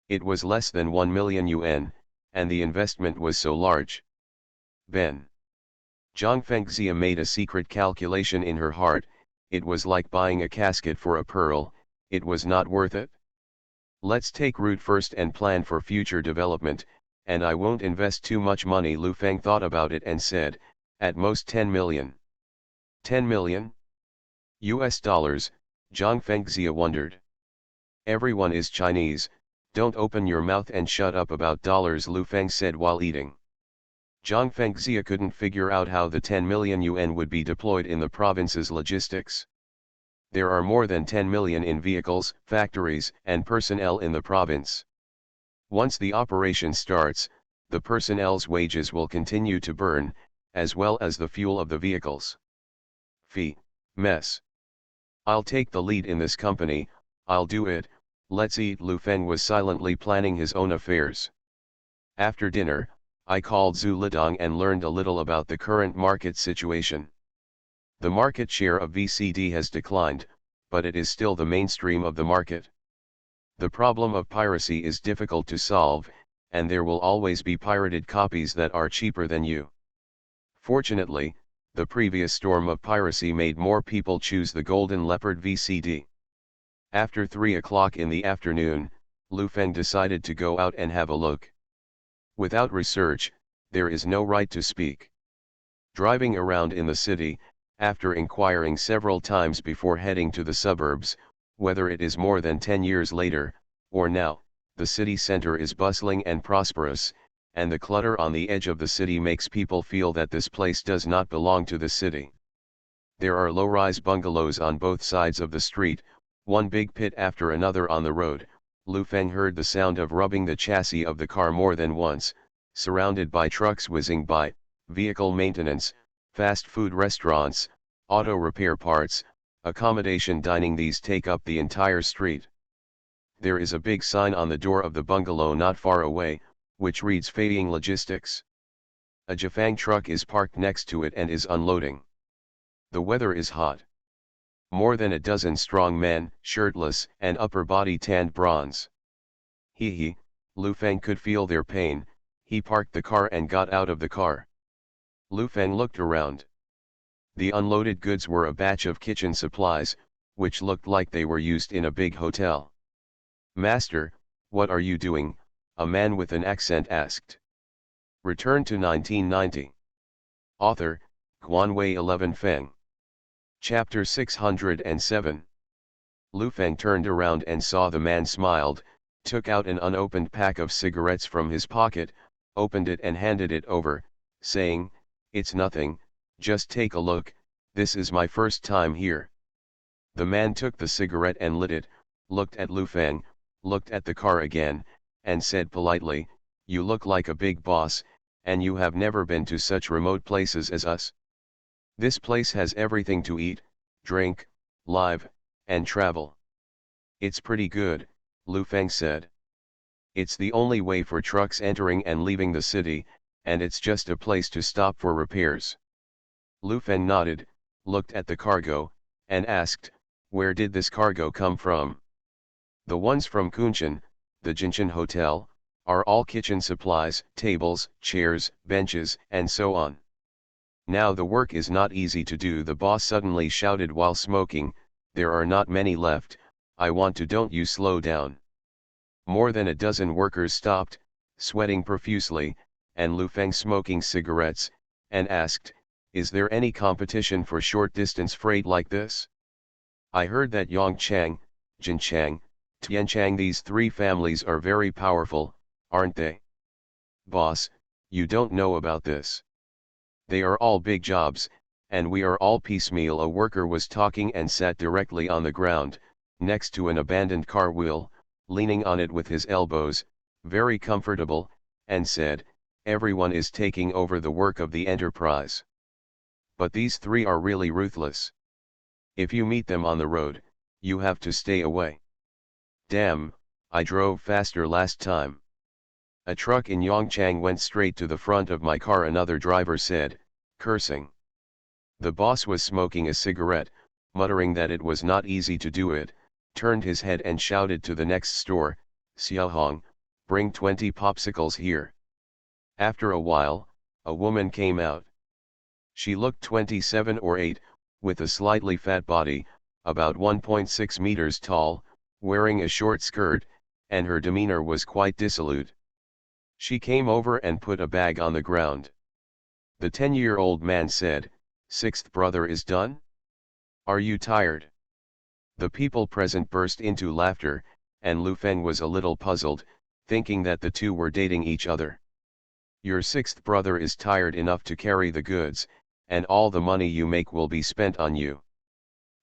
It was less than 1 million yuan, and the investment was so large. Ben. Zhang Fengxia made a secret calculation in her heart, it was like buying a casket for a pearl, it was not worth it. Let's take root first and plan for future development, and I won't invest too much money. Lu Feng thought about it and said, at most 10 million. 10 million? US dollars, Zhang Fengxia wondered. Everyone is Chinese, don't open your mouth and shut up about dollars, Lu Feng said while eating. Zhang Fengxia couldn't figure out how the 10 million yuan would be deployed in the province's logistics. There are more than 10 million in vehicles, factories, and personnel in the province. Once the operation starts, the personnel's wages will continue to burn, as well as the fuel of the vehicles. Mess. I'll take the lead in this company, I'll do it, let's eat. Lu Feng was silently planning his own affairs. After dinner, I called Zhu Lidong and learned a little about the current market situation. The market share of VCD has declined, but it is still the mainstream of the market. The problem of piracy is difficult to solve, and there will always be pirated copies that are cheaper than you. Fortunately, the previous storm of piracy made more people choose the Golden Leopard VCD. After 3 o'clock in the afternoon, Lu Feng decided to go out and have a look. Without research, there is no right to speak. Driving around in the city, after inquiring several times before heading to the suburbs, whether it is more than 10 years later, or now, the city center is bustling and prosperous, and the clutter on the edge of the city makes people feel that this place does not belong to the city. There are low-rise bungalows on both sides of the street, one big pit after another on the road. Lu Feng heard the sound of rubbing the chassis of the car more than once, surrounded by trucks whizzing by, vehicle maintenance, fast food restaurants, auto repair parts, accommodation dining. These take up the entire street. There is a big sign on the door of the bungalow not far away, which reads Feiying Logistics. A Jifang truck is parked next to it and is unloading. The weather is hot. More than a dozen strong men, shirtless and upper body tanned bronze. Lu Feng could feel their pain. He parked the car and got out of the car. Lu Feng looked around. The unloaded goods were a batch of kitchen supplies, which looked like they were used in a big hotel. "Master, what are you doing?" a man with an accent asked. Return to 1990. Author, Guanwei 11 Feng. Chapter 607. Lu Feng turned around and saw the man, smiled, took out an unopened pack of cigarettes from his pocket, opened it and handed it over, saying, "It's nothing, just take a look, this is my first time here." The man took the cigarette and lit it, looked at Lu Feng, looked at the car again, and said politely, "You look like a big boss, and you have never been to such remote places as us. This place has everything to eat, drink, live, and travel." "It's pretty good," Lu Feng said. "It's the only way for trucks entering and leaving the city, and it's just a place to stop for repairs." Lu Feng nodded, looked at the cargo, and asked, "Where did this cargo come from?" "The ones from Kunshan, the Jinshan Hotel, are all kitchen supplies, tables, chairs, benches, and so on. Now the work is not easy to do," the boss suddenly shouted while smoking. "There are not many left, I want to, don't you slow down." More than a dozen workers stopped, sweating profusely, and Lu Feng smoking cigarettes, and asked, "Is there any competition for short-distance freight like this? I heard that Yongchang, Jinchang, Tianchang, these three families are very powerful, aren't they?" "Boss, you don't know about this. They are all big jobs, and we are all piecemeal." A worker was talking and sat directly on the ground, next to an abandoned car wheel, leaning on it with his elbows, very comfortable, and said, "Everyone is taking over the work of the enterprise. But these three are really ruthless. If you meet them on the road, you have to stay away. Damn, I drove faster last time. A truck in Yongchang went straight to the front of my car," another driver said, cursing. The boss was smoking a cigarette, muttering that it was not easy to do it, turned his head and shouted to the next store, "Xiaohong, bring 20 popsicles here." After a while, a woman came out. She looked 27 or 8, with a slightly fat body, about 1.6 meters tall, wearing a short skirt, and her demeanor was quite dissolute. She came over and put a bag on the ground. The 10-year-old man said, "Sixth brother is done? Are you tired?" The people present burst into laughter, and Lu Feng was a little puzzled, thinking that the two were dating each other. "Your sixth brother is tired enough to carry the goods, and all the money you make will be spent on you."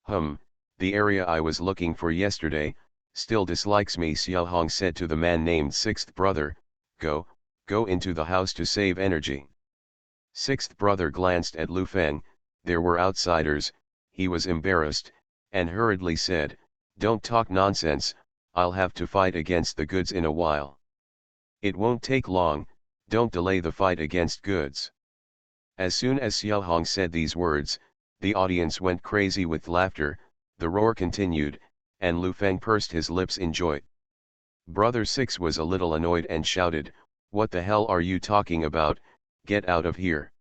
The area I was looking for yesterday still dislikes me," Xiaohong said to the man named Sixth Brother. Go into the house to save energy." Sixth Brother glanced at Lu Feng. There were outsiders, he was embarrassed, and hurriedly said, "Don't talk nonsense, I'll have to fight against the goods in a while." "It won't take long, don't delay the fight against goods." As soon as Xiaohong said these words, the audience went crazy with laughter, the roar continued, and Lu Feng pursed his lips in joy. Brother Six was a little annoyed and shouted, "What the hell are you talking about? Get out of here.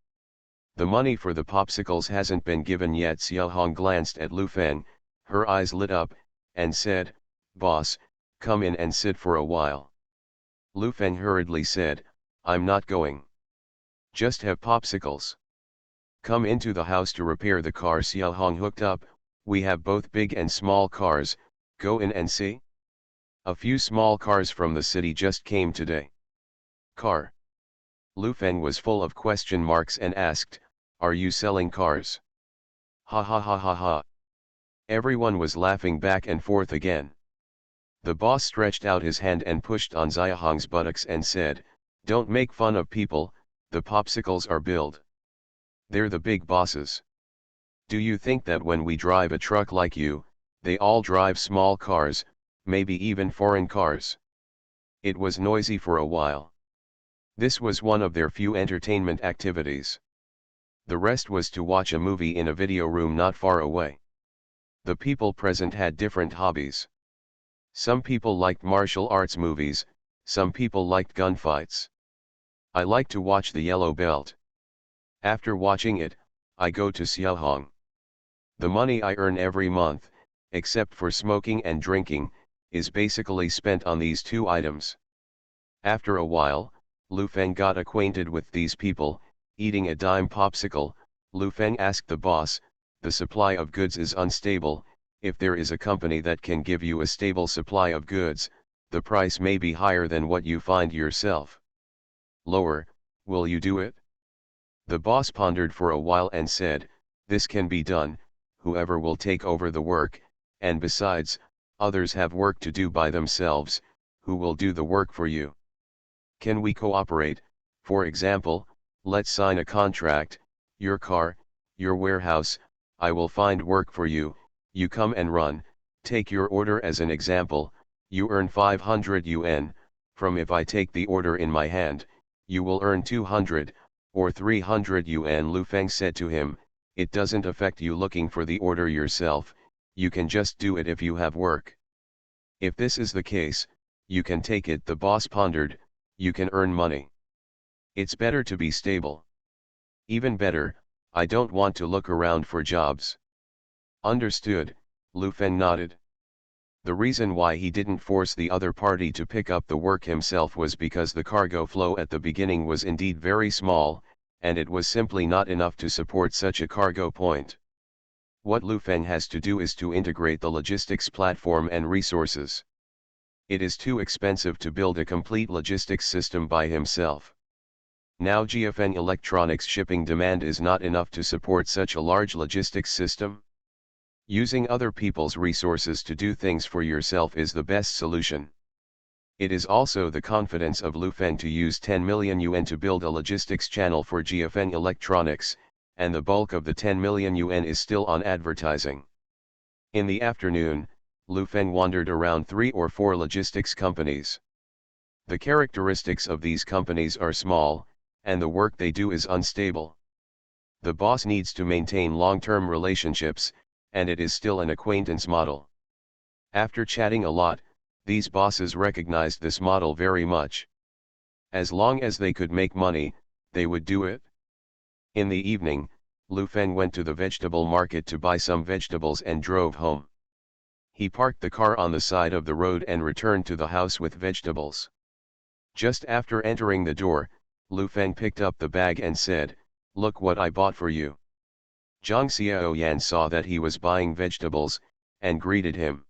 The money for the popsicles hasn't been given yet." Xiaohong glanced at Lu Feng, her eyes lit up, and said, "Boss, come in and sit for a while." Lu Feng hurriedly said, "I'm not going. Just have popsicles." "Come into the house to repair the car." Xiaohong hooked up, "We have both big and small cars, go in and see. A few small cars from the city just came today." "Car?" Lu Feng was full of question marks and asked, "Are you selling cars?" "Ha ha ha ha ha." Everyone was laughing back and forth again. The boss stretched out his hand and pushed on Xiaohong's buttocks and said, "Don't make fun of people, the popsicles are billed. They're the big bosses. Do you think that when we drive a truck like you, they all drive small cars, maybe even foreign cars?" It was noisy for a while. This was one of their few entertainment activities. The rest was to watch a movie in a video room not far away. The people present had different hobbies. Some people liked martial arts movies, some people liked gunfights. I liked to watch The Yellow Belt. After watching it, I go to Xiaohong. The money I earn every month, except for smoking and drinking, is basically spent on these two items. After a while, Lu Feng got acquainted with these people, eating a dime popsicle. Lu Feng asked the boss, the supply of goods is unstable. If there is a company that can give you a stable supply of goods, the price may be higher than what you find yourself. Lower, will you do it? The boss pondered for a while and said, this can be done, whoever will take over the work, and besides, others have work to do by themselves, who will do the work for you? Can we cooperate? For example, let's sign a contract, your car, your warehouse, I will find work for you, you come and run. Take your order as an example, you earn 500 yuan, from if I take the order in my hand, you will earn 200, or 300 yuan. Lu Feng said to him, it doesn't affect you looking for the order yourself, you can just do it if you have work. If this is the case, you can take it. The boss pondered, you can earn money. It's better to be stable. Even better, I don't want to look around for jobs. Understood, Lu Feng nodded. The reason why he didn't force the other party to pick up the work himself was because the cargo flow at the beginning was indeed very small, and it was simply not enough to support such a cargo point. What Lu Feng has to do is to integrate the logistics platform and resources. It is too expensive to build a complete logistics system by himself. Now GFN Electronics shipping demand is not enough to support such a large logistics system. Using other people's resources to do things for yourself is the best solution. It is also the confidence of Lu Feng to use 10 million yuan to build a logistics channel for GFN Electronics, and the bulk of the 10 million yuan is still on advertising. In the afternoon, Lu Feng wandered around 3 or 4 logistics companies. The characteristics of these companies are small, and the work they do is unstable. The boss needs to maintain long-term relationships, and it is still an acquaintance model. After chatting a lot, these bosses recognized this model very much. As long as they could make money, they would do it. In the evening, Lu Feng went to the vegetable market to buy some vegetables and drove home. He parked the car on the side of the road and returned to the house with vegetables. Just after entering the door, Lu Feng picked up the bag and said, "Look what I bought for you." Zhang Xiaoyan saw that he was buying vegetables, and greeted him.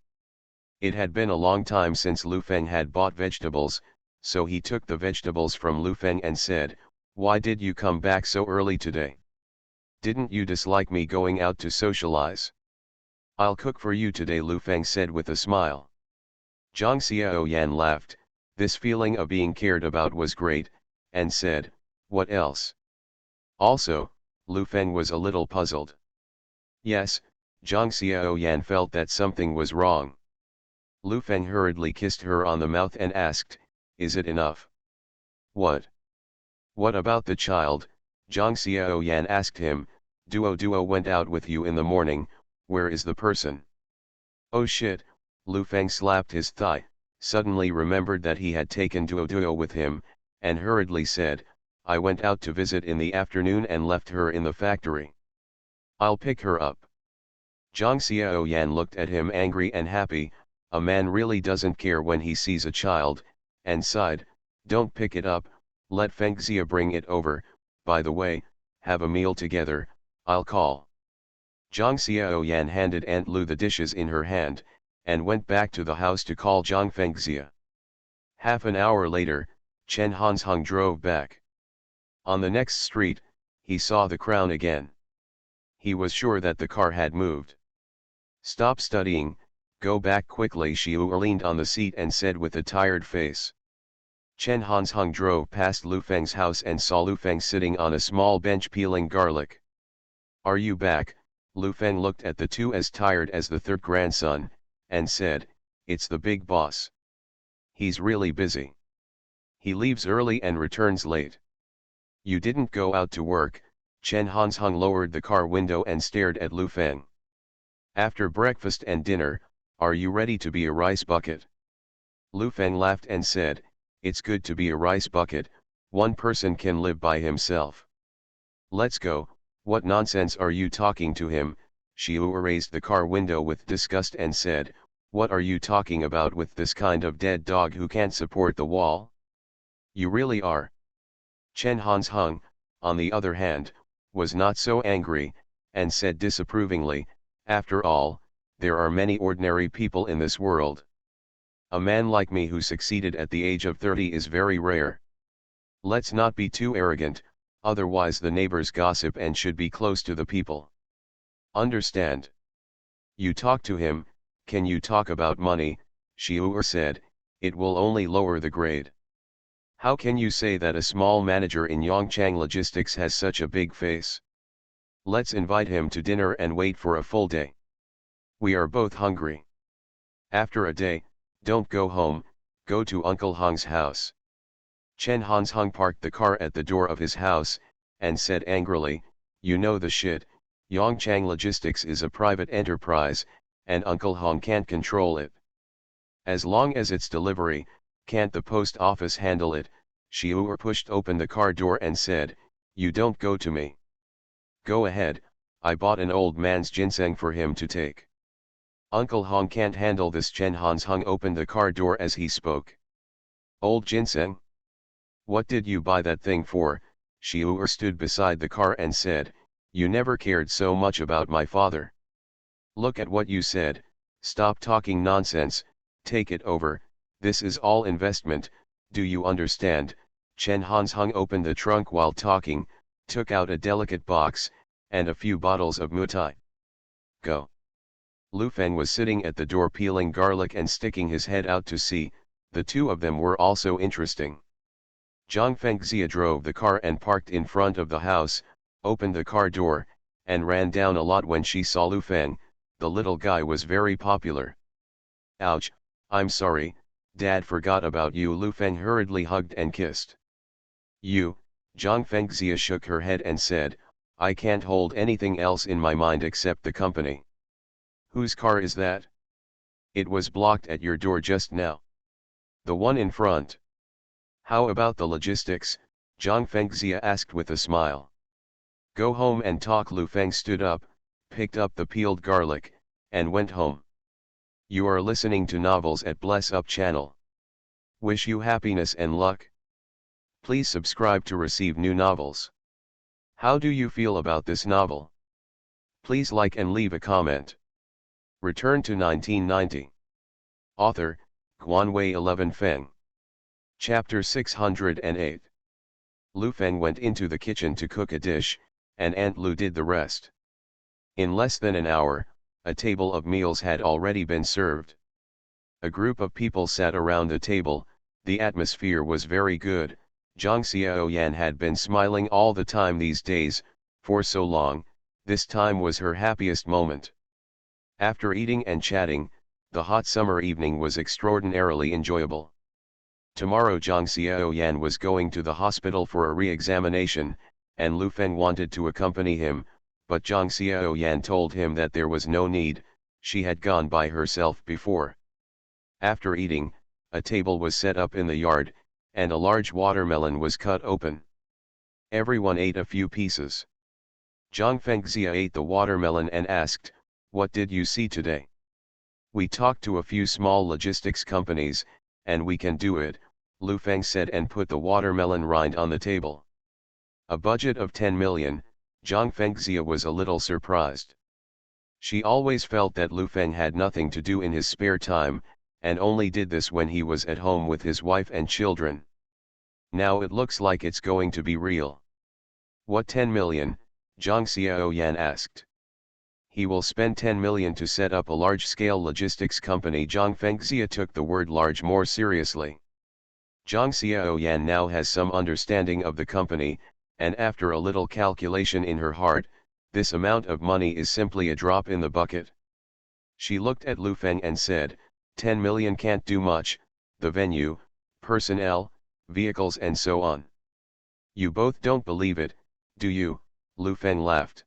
It had been a long time since Lu Feng had bought vegetables, so he took the vegetables from Lu Feng and said, "Why did you come back so early today? Didn't you dislike me going out to socialize?" "I'll cook for you today," Lu Feng said with a smile. Zhang Xiaoyan laughed. This feeling of being cared about was great, and said, "What else?" Also, Lu Feng was a little puzzled. Yes, Zhang Xiaoyan felt that something was wrong. Lu Feng hurriedly kissed her on the mouth and asked, "Is it enough?" "What? What about the child?" Zhang Xiaoyan asked him. Duo went out with you in the morning, where is the person?" "Oh shit," Lu Feng slapped his thigh, suddenly remembered that he had taken Duo with him, and hurriedly said, "I went out to visit in the afternoon and left her in the factory. I'll pick her up." Zhang Xiaoyan looked at him angry and happy. A man really doesn't care when he sees a child, and sighed, "Don't pick it up, let Fengxia bring it over. By the way, have a meal together, I'll call." Zhang Xiaoyan handed Aunt Lu the dishes in her hand, and went back to the house to call Zhang Fengxia. Half an hour later, Chen Hansheng drove back. On the next street, he saw the crown again. He was sure that the car had moved. "Stop studying, go back quickly," Xiu leaned on the seat and said with a tired face. Chen Hansheng drove past Lu Feng's house and saw Lu Feng sitting on a small bench peeling garlic. "Are you back?" Lu Feng looked at the two as tired as the third grandson, and said, "It's the big boss. He's really busy. He leaves early and returns late." "You didn't go out to work?" Chen Hansheng lowered the car window and stared at Lu Feng. "After breakfast and dinner, are you ready to be a rice bucket?" Lu Feng laughed and said, "It's good to be a rice bucket, one person can live by himself. Let's go, What nonsense are you talking to him? Xiu raised the car window with disgust and said, what are you talking about with this kind of dead dog who can't support the wall? You really are. Chen Hansheng, on the other hand, was not so angry, and said disapprovingly, after all, there are many ordinary people in this world. A man like me who succeeded at the age of 30 is very rare. Let's not be too arrogant, otherwise the neighbors gossip and should be close to the people. Understand? You talk to him, can you talk about money? Xiu said, it will only lower the grade. How can you say that a small manager in Yongchang Logistics has such a big face? Let's invite him to dinner and wait for a full day. We are both hungry. After a day, don't go home, go to Uncle Hong's house. Chen Hansheng parked the car at the door of his house, and said angrily, you know the shit, Yongchang Logistics is a private enterprise, and Uncle Hong can't control it. As long as it's delivery, can't the post office handle it? Xiu pushed open the car door and said, you don't go to me. Go ahead, I bought an old man's ginseng for him to take. Uncle Hong can't handle this. Chen Hansheng opened the car door as he spoke. Old ginseng? What did you buy that thing for? Xiu stood beside the car and said, you never cared so much about my father. Look at what you said, stop talking nonsense, take it over, this is all investment, do you understand? Chen Hansheng opened the trunk while talking, took out a delicate box, and a few bottles of mutai. Go. Lu Feng was sitting at the door peeling garlic and sticking his head out to see, the two of them were also interesting. Zhang Fengxia drove the car and parked in front of the house, opened the car door, and ran down a lot when she saw Lu Feng. The little guy was very popular. Ouch, I'm sorry, Dad forgot about you. Lu Feng hurriedly hugged and kissed. You, Zhang Fengxia shook her head and said, I can't hold anything else in my mind except the company. Whose car is that? It was blocked at your door just now. The one in front. How about the logistics? Zhang Fengxia asked with a smile. Go home and talk. Lu Feng stood up, picked up the peeled garlic, and went home. You are listening to novels at Bless Up channel. Wish you happiness and luck. Please subscribe to receive new novels. How do you feel about this novel? Please like and leave a comment. Return to 1990. Author, Guanwei 11 Feng. Chapter 608. Lu Feng went into the kitchen to cook a dish, and Aunt Lu did the rest. In less than an hour, a table of meals had already been served. A group of people sat around the table, the atmosphere was very good. Zhang Xiaoyan had been smiling all the time these days, for so long, this time was her happiest moment. After eating and chatting, the hot summer evening was extraordinarily enjoyable. Tomorrow Zhang Xiaoyan was going to the hospital for a re-examination, and Lu Feng wanted to accompany him, but Zhang Xiaoyan told him that there was no need, she had gone by herself before. After eating, a table was set up in the yard, and a large watermelon was cut open. Everyone ate a few pieces. Zhang Fengxia ate the watermelon and asked, what did you see today? We talked to a few small logistics companies, and we can do it, Lu Feng said and put the watermelon rind on the table. A budget of 10 million, Zhang Fengxia was a little surprised. She always felt that Lu Feng had nothing to do in his spare time, and only did this when he was at home with his wife and children. Now it looks like it's going to be real. What 10 million? Zhang Xiaoyan asked. He will spend 10 million to set up a large-scale logistics company. Zhang Fengxia took the word large more seriously. Zhang Xiaoyan now has some understanding of the company, and after a little calculation in her heart, this amount of money is simply a drop in the bucket. She looked at Lu Feng and said, 10 million can't do much, the venue, personnel, vehicles and so on. You both don't believe it, do you? Lu Feng laughed.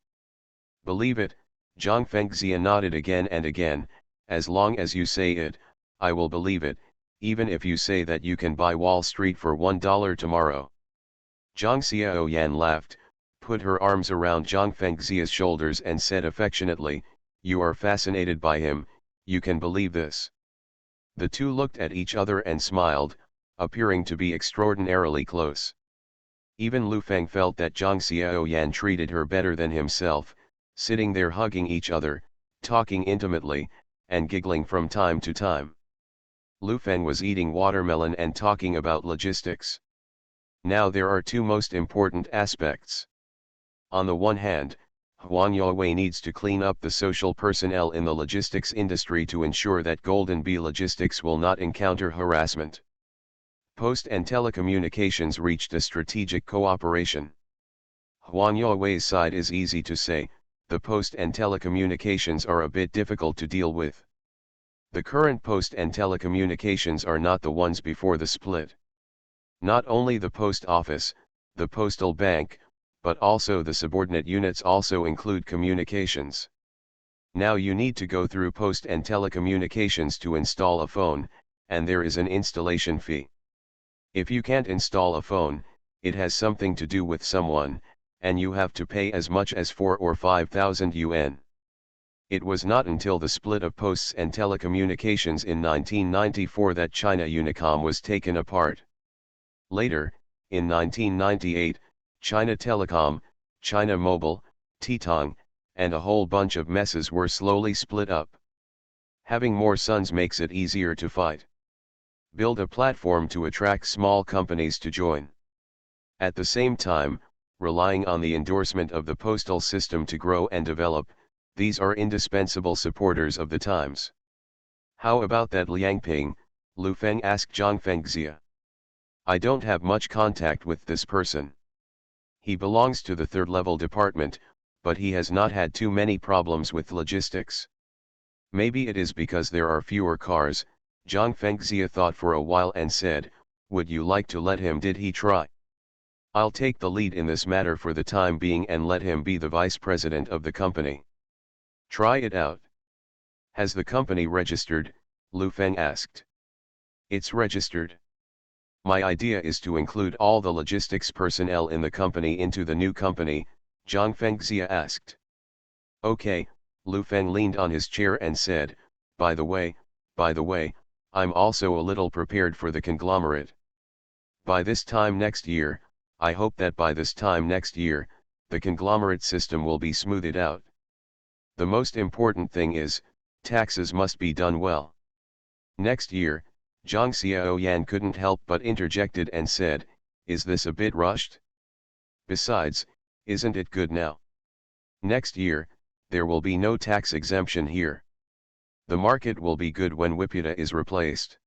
Believe it, Zhang Fengxia nodded again and again, as long as you say it, I will believe it, even if you say that you can buy Wall Street for $1 tomorrow. Zhang Xiaoyan laughed, put her arms around Zhang Fengxia's shoulders and said affectionately, "You are fascinated by him, you can believe this." The two looked at each other and smiled, appearing to be extraordinarily close. Even Lu Feng felt that Zhang Xiaoyan treated her better than himself, sitting there hugging each other, talking intimately, and giggling from time to time. Lu Feng was eating watermelon and talking about logistics. Now there are two most important aspects. On the one hand, Huang Yawei needs to clean up the social personnel in the logistics industry to ensure that Golden Bee Logistics will not encounter harassment. Post and telecommunications reached a strategic cooperation. Huang Yawei's side is easy to say, the post and telecommunications are a bit difficult to deal with. The current post and telecommunications are not the ones before the split. Not only the post office, the postal bank, but also the subordinate units also include communications. Now you need to go through post and telecommunications to install a phone, and there is an installation fee. If you can't install a phone, it has something to do with someone, and you have to pay as much as 4 or 5,000 yuan. It was not until the split of posts and telecommunications in 1994 that China Unicom was taken apart. Later, in 1998, China Telecom, China Mobile, Titong, and a whole bunch of messes were slowly split up. Having more sons makes it easier to fight. Build a platform to attract small companies to join. At the same time, relying on the endorsement of the postal system to grow and develop, these are indispensable supporters of the times. How about that Liang Ping? Lu Feng asked Zhang Fengxia. I don't have much contact with this person. He belongs to the third-level department, but he has not had too many problems with logistics. Maybe it is because there are fewer cars. Zhang Fengxia thought for a while and said, would you like to let him? Did he try? I'll take the lead in this matter for the time being and let him be the vice president of the company. Try it out. Has the company registered? Lu Feng asked. It's registered. My idea is to include all the logistics personnel in the company into the new company, Zhang Fengxia asked. Okay, Lu Feng leaned on his chair and said, by the way, I'm also a little prepared for the conglomerate. By this time next year, I hope that by this time next year, the conglomerate system will be smoothed out. The most important thing is, taxes must be done well. Next year, Zhang Xiaoyan couldn't help but interjected and said, is this a bit rushed? Besides, isn't it good now? Next year, there will be no tax exemption here. The market will be good when Wiputa is replaced.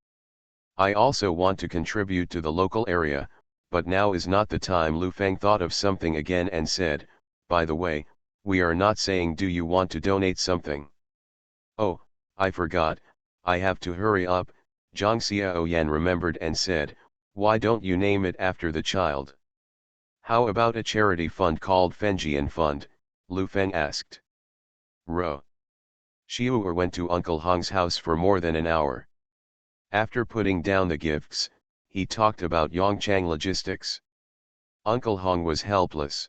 I also want to contribute to the local area, but now is not the time. Lu Feng thought of something again and said, by the way, we are not saying do you want to donate something? Oh, I forgot, I have to hurry up. Zhang Xiaoyan remembered and said, why don't you name it after the child? How about a charity fund called Fengjian Fund? Lu Feng asked. Ro. Xiu'er went to Uncle Hong's house for more than an hour. After putting down the gifts, he talked about Yongchang Logistics. Uncle Hong was helpless.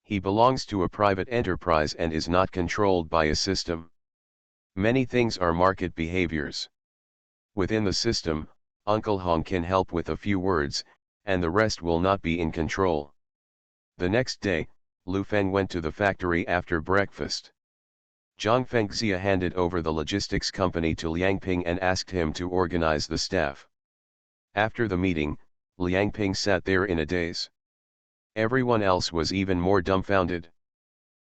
He belongs to a private enterprise and is not controlled by a system. Many things are market behaviors. Within the system, Uncle Hong can help with a few words, and the rest will not be in control. The next day, Lu Feng went to the factory after breakfast. Zhang Fengxia handed over the logistics company to Liang Ping and asked him to organize the staff. After the meeting, Liang Ping sat there in a daze. Everyone else was even more dumbfounded.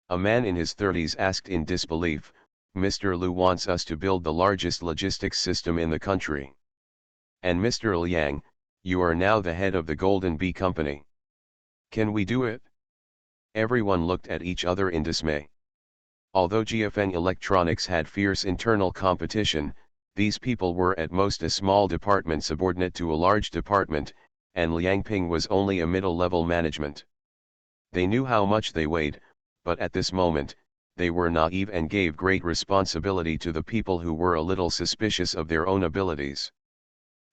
A man in his 30s asked in disbelief, Mr. Lu wants us to build the largest logistics system in the country. And Mr. Liang, you are now the head of the Golden Bee Company. Can we do it? Everyone looked at each other in dismay. Although GFN Electronics had fierce internal competition, these people were at most a small department subordinate to a large department, and Liang Ping was only a middle-level management. They knew how much they weighed, but at this moment, they were naive and gave great responsibility to the people who were a little suspicious of their own abilities.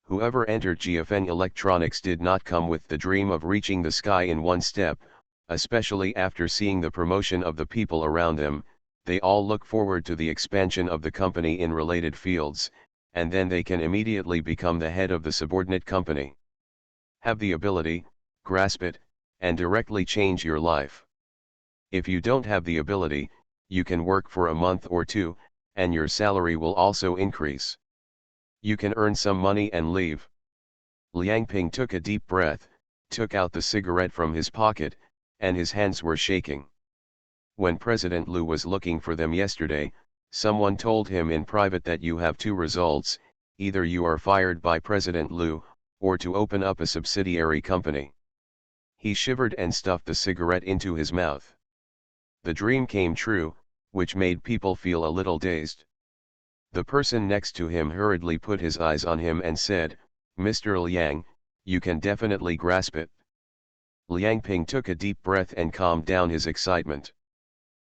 Whoever entered GFN Electronics did not come with the dream of reaching the sky in one step, especially after seeing the promotion of the people around them. They all look forward to the expansion of the company in related fields, and then they can immediately become the head of the subordinate company. Have the ability, grasp it, and directly change your life. If you don't have the ability, you can work for a month or two, and your salary will also increase. You can earn some money and leave. Liang Ping took a deep breath, took out the cigarette from his pocket, and his hands were shaking. When President Liu was looking for them yesterday, someone told him in private that you have two results: either you are fired by President Liu, or to open up a subsidiary company. He shivered and stuffed the cigarette into his mouth. The dream came true, which made people feel a little dazed. The person next to him hurriedly put his eyes on him and said, "Mr. Liang, you can definitely grasp it." Liang Ping took a deep breath and calmed down his excitement.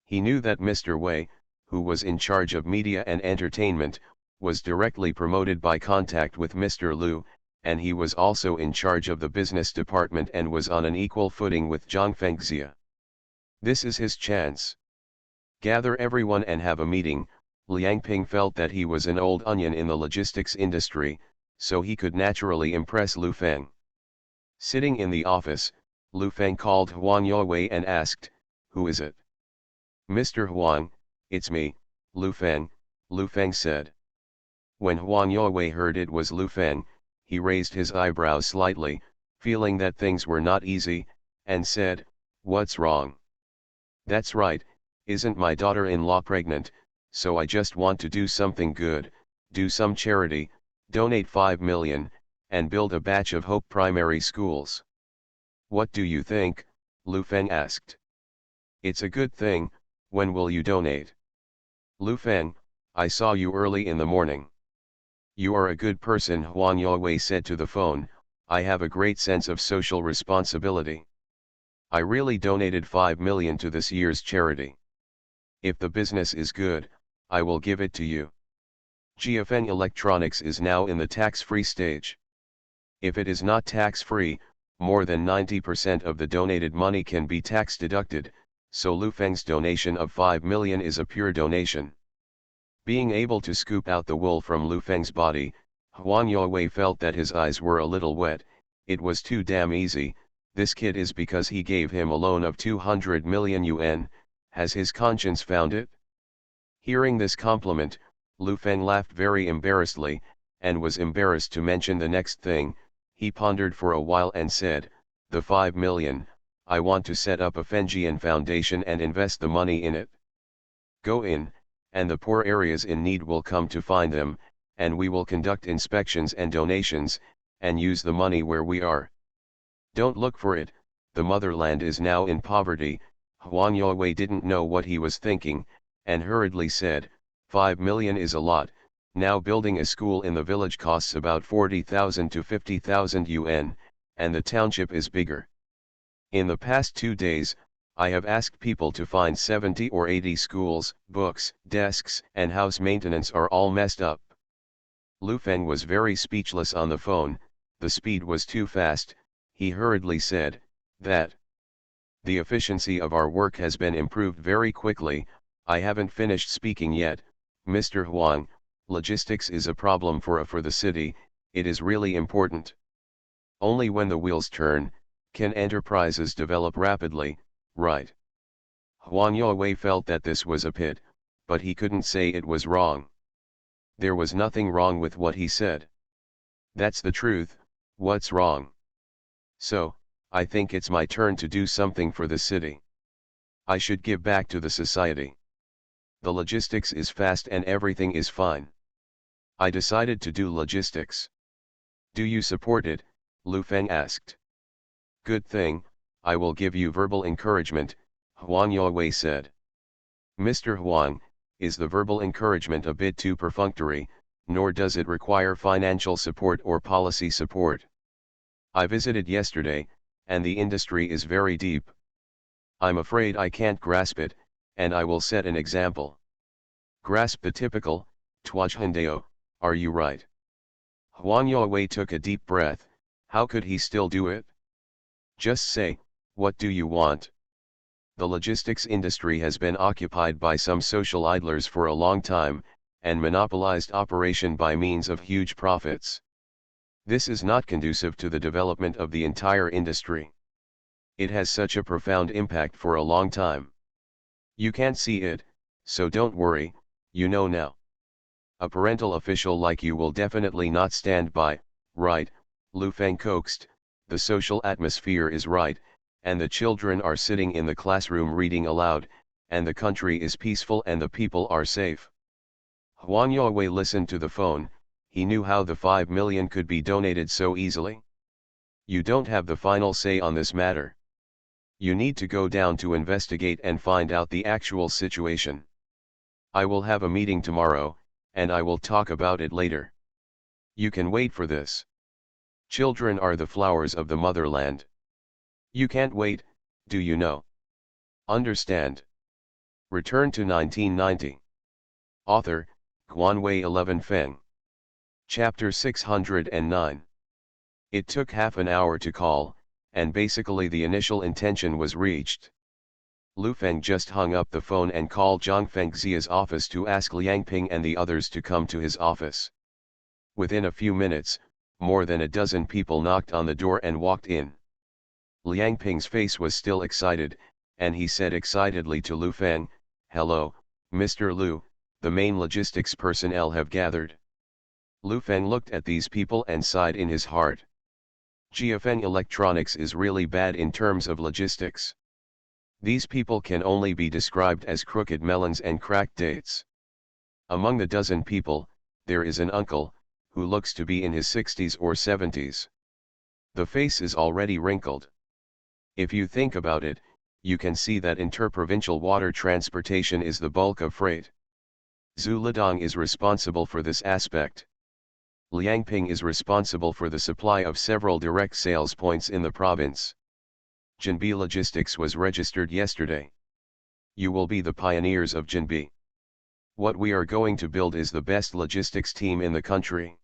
He knew that Mr. Wei, who was in charge of media and entertainment, was directly promoted by contact with Mr. Liu, and he was also in charge of the business department and was on an equal footing with Zhang Fengxia. This is his chance. Gather everyone and have a meeting. Liang Ping felt that he was an old onion in the logistics industry, so he could naturally impress Lu Feng. Sitting in the office, Lu Feng called Huang Yowei and asked, "Who is it?" "Mr. Huang, it's me, Lu Feng," Lu Feng said. When Huang Yowei heard it was Lu Feng, he raised his eyebrows slightly, feeling that things were not easy, and said, "What's wrong?" "That's right, isn't my daughter-in-law pregnant, so I just want to do something good, do some charity, donate 5 million, and build a batch of Hope primary schools." "What do you think?" Lu Feng asked. "It's a good thing. When will you donate?" "Lu Feng, I saw you early in the morning." "You are a good person," Huang Yowei said to the phone. "I have a great sense of social responsibility. I really donated 5 million to this year's charity. If the business is good, I will give it to you. GFN Electronics is now in the tax-free stage. If it is not tax-free, more than 90% of the donated money can be tax deducted, so Lu Feng's donation of 5 million is a pure donation. Being able to scoop out the wool from Lu Feng's body, Huang Yowei felt that his eyes were a little wet. It was too damn easy. This kid is because he gave him a loan of 200 million yuan, has his conscience found it? Hearing this compliment, Lu Feng laughed very embarrassedly, and was embarrassed to mention the next thing. He pondered for a while and said, "The 5 million, I want to set up a Fenjian foundation and invest the money in it. Go in, and the poor areas in need will come to find them, and we will conduct inspections and donations, and use the money where we are. Don't look for it, the motherland is now in poverty." Huang Yowei didn't know what he was thinking, and hurriedly said, 5 million is a lot. Now building a school in the village costs about 40,000 to 50,000 yuan, and the township is bigger. In the past 2 days, I have asked people to find 70 or 80 schools, books, desks, and house maintenance are all messed up. Lu Feng was very speechless on the phone. The speed was too fast. He hurriedly said, "That the efficiency of our work has been improved very quickly. I haven't finished speaking yet, Mr. Huang. Logistics is a problem for the city. It is really important. Only when the wheels turn, can enterprises develop rapidly, right?" Huang Yowei felt that this was a pit, but he couldn't say it was wrong. There was nothing wrong with what he said. That's the truth. What's wrong? So, I think it's my turn to do something for the city. I should give back to the society. The logistics is fast and everything is fine. I decided to do logistics. Do you support it? Lu Feng asked. Good thing, I will give you verbal encouragement, Huang Yowei said. Mr. Huang, is the verbal encouragement a bit too perfunctory, nor does it require financial support or policy support? I visited yesterday, and the industry is very deep. I'm afraid I can't grasp it, and I will set an example. Grasp the typical, Tuajhandeo, are you right? Huang Yowei took a deep breath. How could he still do it? Just say, what do you want? The logistics industry has been occupied by some social idlers for a long time, and monopolized operation by means of huge profits. This is not conducive to the development of the entire industry. It has such a profound impact for a long time. You can't see it, so don't worry, you know now. A parental official like you will definitely not stand by, right? Lu Feng coaxed, the social atmosphere is right, and the children are sitting in the classroom reading aloud, and the country is peaceful and the people are safe. Huang Yawei listened to the phone. He knew how the 5 million could be donated so easily. You don't have the final say on this matter. You need to go down to investigate and find out the actual situation. I will have a meeting tomorrow, and I will talk about it later. You can wait for this. Children are the flowers of the motherland. You can't wait, do you know? Understand? Return to 1990. Author, Guanwei 11 Feng. Chapter 609. It took half an hour to call, and basically the initial intention was reached. Lu Feng just hung up the phone and called Zhang Fengxia's office to ask Liang Ping and the others to come to his office. Within a few minutes, more than a dozen people knocked on the door and walked in. Liang Ping's face was still excited, and he said excitedly to Lu Feng, "Hello, Mr. Lu, the main logistics personnel have gathered." Lu Feng looked at these people and sighed in his heart. Jiafeng Electronics is really bad in terms of logistics. These people can only be described as crooked melons and cracked dates. Among the dozen people, there is an uncle, who looks to be in his 60s or 70s. The face is already wrinkled. If you think about it, you can see that interprovincial water transportation is the bulk of freight. Zhu Lidong is responsible for this aspect. Liang Ping is responsible for the supply of several direct sales points in the province. Jinbi Logistics was registered yesterday. You will be the pioneers of Jinbi. What we are going to build is the best logistics team in the country.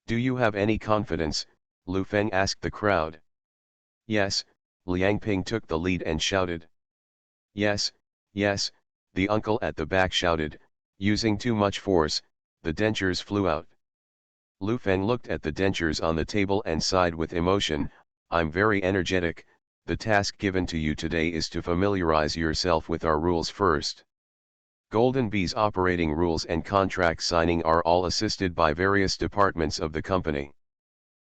Do you have any confidence? Lu Feng asked the crowd. Yes, Liang Ping took the lead and shouted. Yes, yes, the uncle at the back shouted, using too much force, the dentures flew out. Lu Feng looked at the dentures on the table and sighed with emotion. I'm very energetic. The task given to you today is to familiarize yourself with our rules first. Golden Bee's operating rules and contract signing are all assisted by various departments of the company.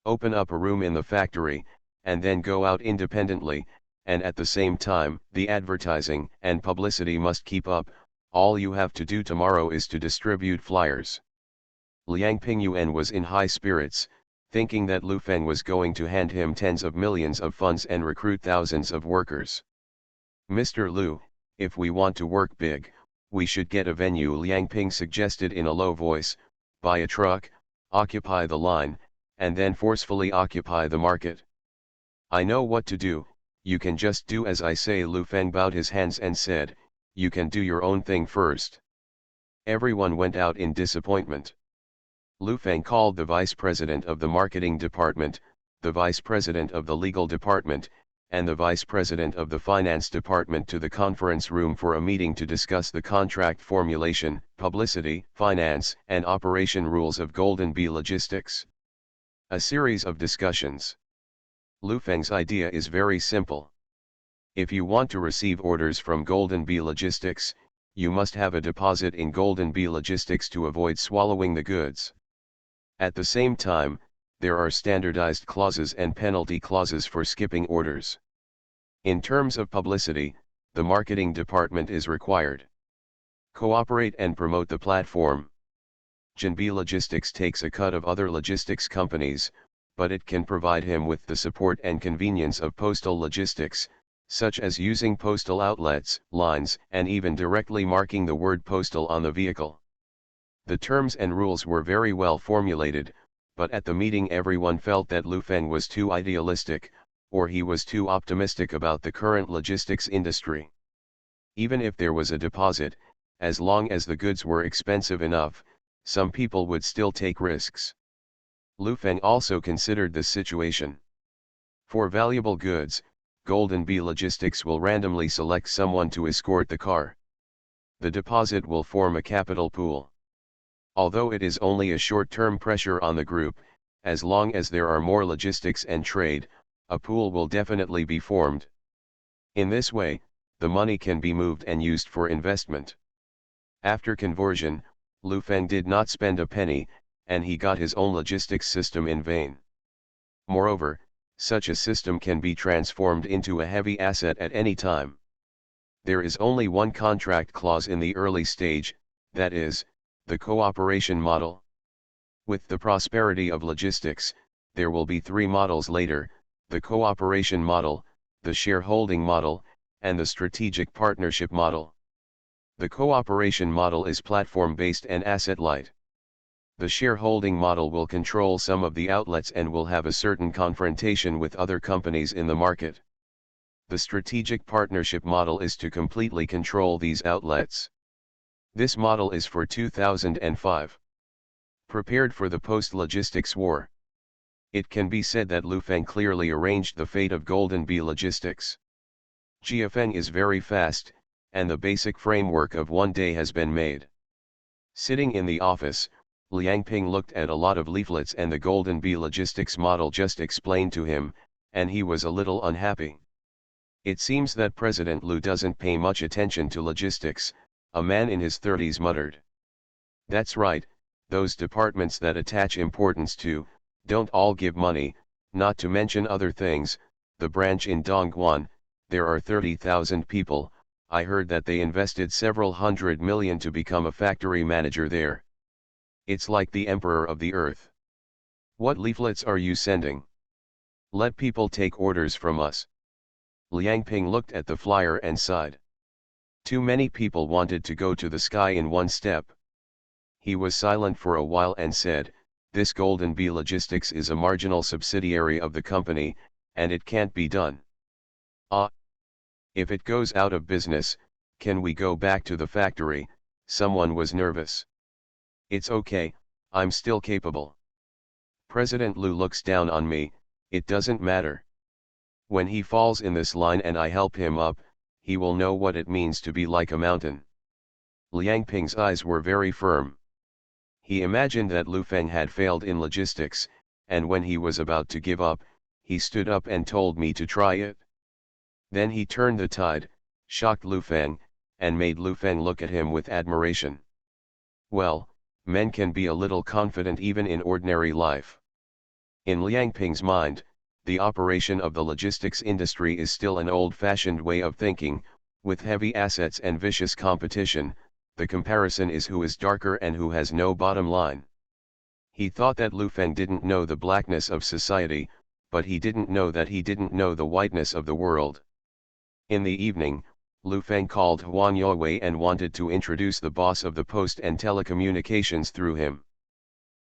Open up a room in the factory, and then go out independently, and at the same time, the advertising and publicity must keep up. All you have to do tomorrow is to distribute flyers. Liang Pingyuan was in high spirits, thinking that Lu Feng was going to hand him tens of millions of funds and recruit thousands of workers. Mr. Lu, if we want to work big, we should get a venue, Liang Ping suggested in a low voice. Buy a truck, occupy the line, and then forcefully occupy the market. I know what to do, you can just do as I say. Lu Feng bowed his hands and said, you can do your own thing first. Everyone went out in disappointment. Lu Feng called the vice president of the marketing department, the vice president of the legal department, and the vice president of the finance department to the conference room for a meeting to discuss the contract formulation, publicity, finance, and operation rules of Golden Bee Logistics. A series of discussions. Lu Feng's idea is very simple. If you want to receive orders from Golden Bee Logistics, you must have a deposit in Golden Bee Logistics to avoid swallowing the goods. At the same time, there are standardized clauses and penalty clauses for skipping orders. In terms of publicity, the marketing department is required. Cooperate and promote the platform. Jinbi Logistics takes a cut of other logistics companies, but it can provide him with the support and convenience of postal logistics, such as using postal outlets, lines, and even directly marking the word postal on the vehicle. The terms and rules were very well formulated, but at the meeting everyone felt that Lu Feng was too idealistic, or he was too optimistic about the current logistics industry. Even if there was a deposit, as long as the goods were expensive enough, some people would still take risks. Lu Feng also considered this situation. For valuable goods, Golden Bee Logistics will randomly select someone to escort the car. The deposit will form a capital pool. Although it is only a short-term pressure on the group, as long as there are more logistics and trade, a pool will definitely be formed. In this way, the money can be moved and used for investment. After conversion, Lu Feng did not spend a penny, and he got his own logistics system in vain. Moreover, such a system can be transformed into a heavy asset at any time. There is only one contract clause in the early stage, that is, the cooperation model. With the prosperity of logistics, there will be three models later: the cooperation model, the shareholding model, and the strategic partnership model. The cooperation model is platform-based and asset-light. The shareholding model will control some of the outlets and will have a certain confrontation with other companies in the market. The strategic partnership model is to completely control these outlets. This model is for 2005. Prepared for the post-logistics war. It can be said that Lu Feng clearly arranged the fate of Golden Bee Logistics. Jia Feng is very fast, and the basic framework of one day has been made. Sitting in the office, Liang Ping looked at a lot of leaflets and the Golden Bee Logistics model just explained to him, and he was a little unhappy. It seems that President Lu doesn't pay much attention to logistics, a man in his 30s muttered. That's right, those departments that attach importance to, don't all give money, not to mention other things. The branch in Dongguan, there are 30,000 people, I heard that they invested several hundred million to become a factory manager there. It's like the emperor of the earth. What leaflets are you sending? Let people take orders from us. Liang Ping looked at the flyer and sighed. Too many people wanted to go to the sky in one step. He was silent for a while and said, this Golden Bee Logistics is a marginal subsidiary of the company, and it can't be done. If it goes out of business, can we go back to the factory? Someone was nervous. It's okay, I'm still capable. President Lu looks down on me, it doesn't matter. When he falls in this line and I help him up, he will know what it means to be like a mountain. Liang Ping's eyes were very firm. He imagined that Lu Feng had failed in logistics, and when he was about to give up, he stood up and told me to try it. Then he turned the tide, shocked Lu Feng, and made Lu Feng look at him with admiration. Well, men can be a little confident even in ordinary life. In Liang Ping's mind, the operation of the logistics industry is still an old-fashioned way of thinking, with heavy assets and vicious competition. The comparison is who is darker and who has no bottom line. He thought that Lu Feng didn't know the blackness of society, but he didn't know that he didn't know the whiteness of the world. In the evening, Lu Feng called Huan Youwei and wanted to introduce the boss of the post and telecommunications through him.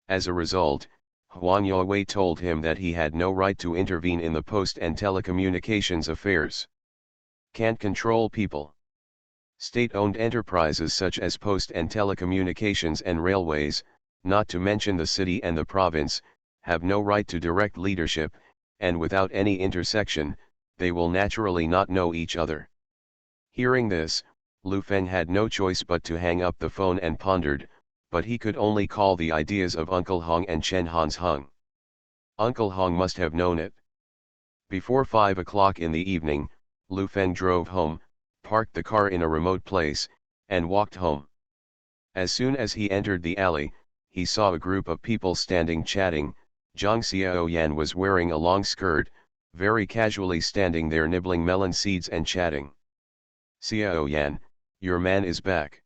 As a result, Huan Youwei told him that he had no right to intervene in the post and telecommunications affairs. Can't control people. State-owned enterprises such as post and telecommunications and railways, not to mention the city and the province, have no right to direct leadership, and without any intersection, they will naturally not know each other. Hearing this, Lu Feng had no choice but to hang up the phone and pondered, but he could only call the ideas of Uncle Hong and Chen Hans Hung. Uncle Hong must have known it. Before 5 o'clock in the evening, Lu Feng drove home, parked the car in a remote place, and walked home. As soon as he entered the alley, he saw a group of people standing chatting. Zhang Xiaoyan was wearing a long skirt, very casually standing there nibbling melon seeds and chatting. Xiaoyan, your man is back.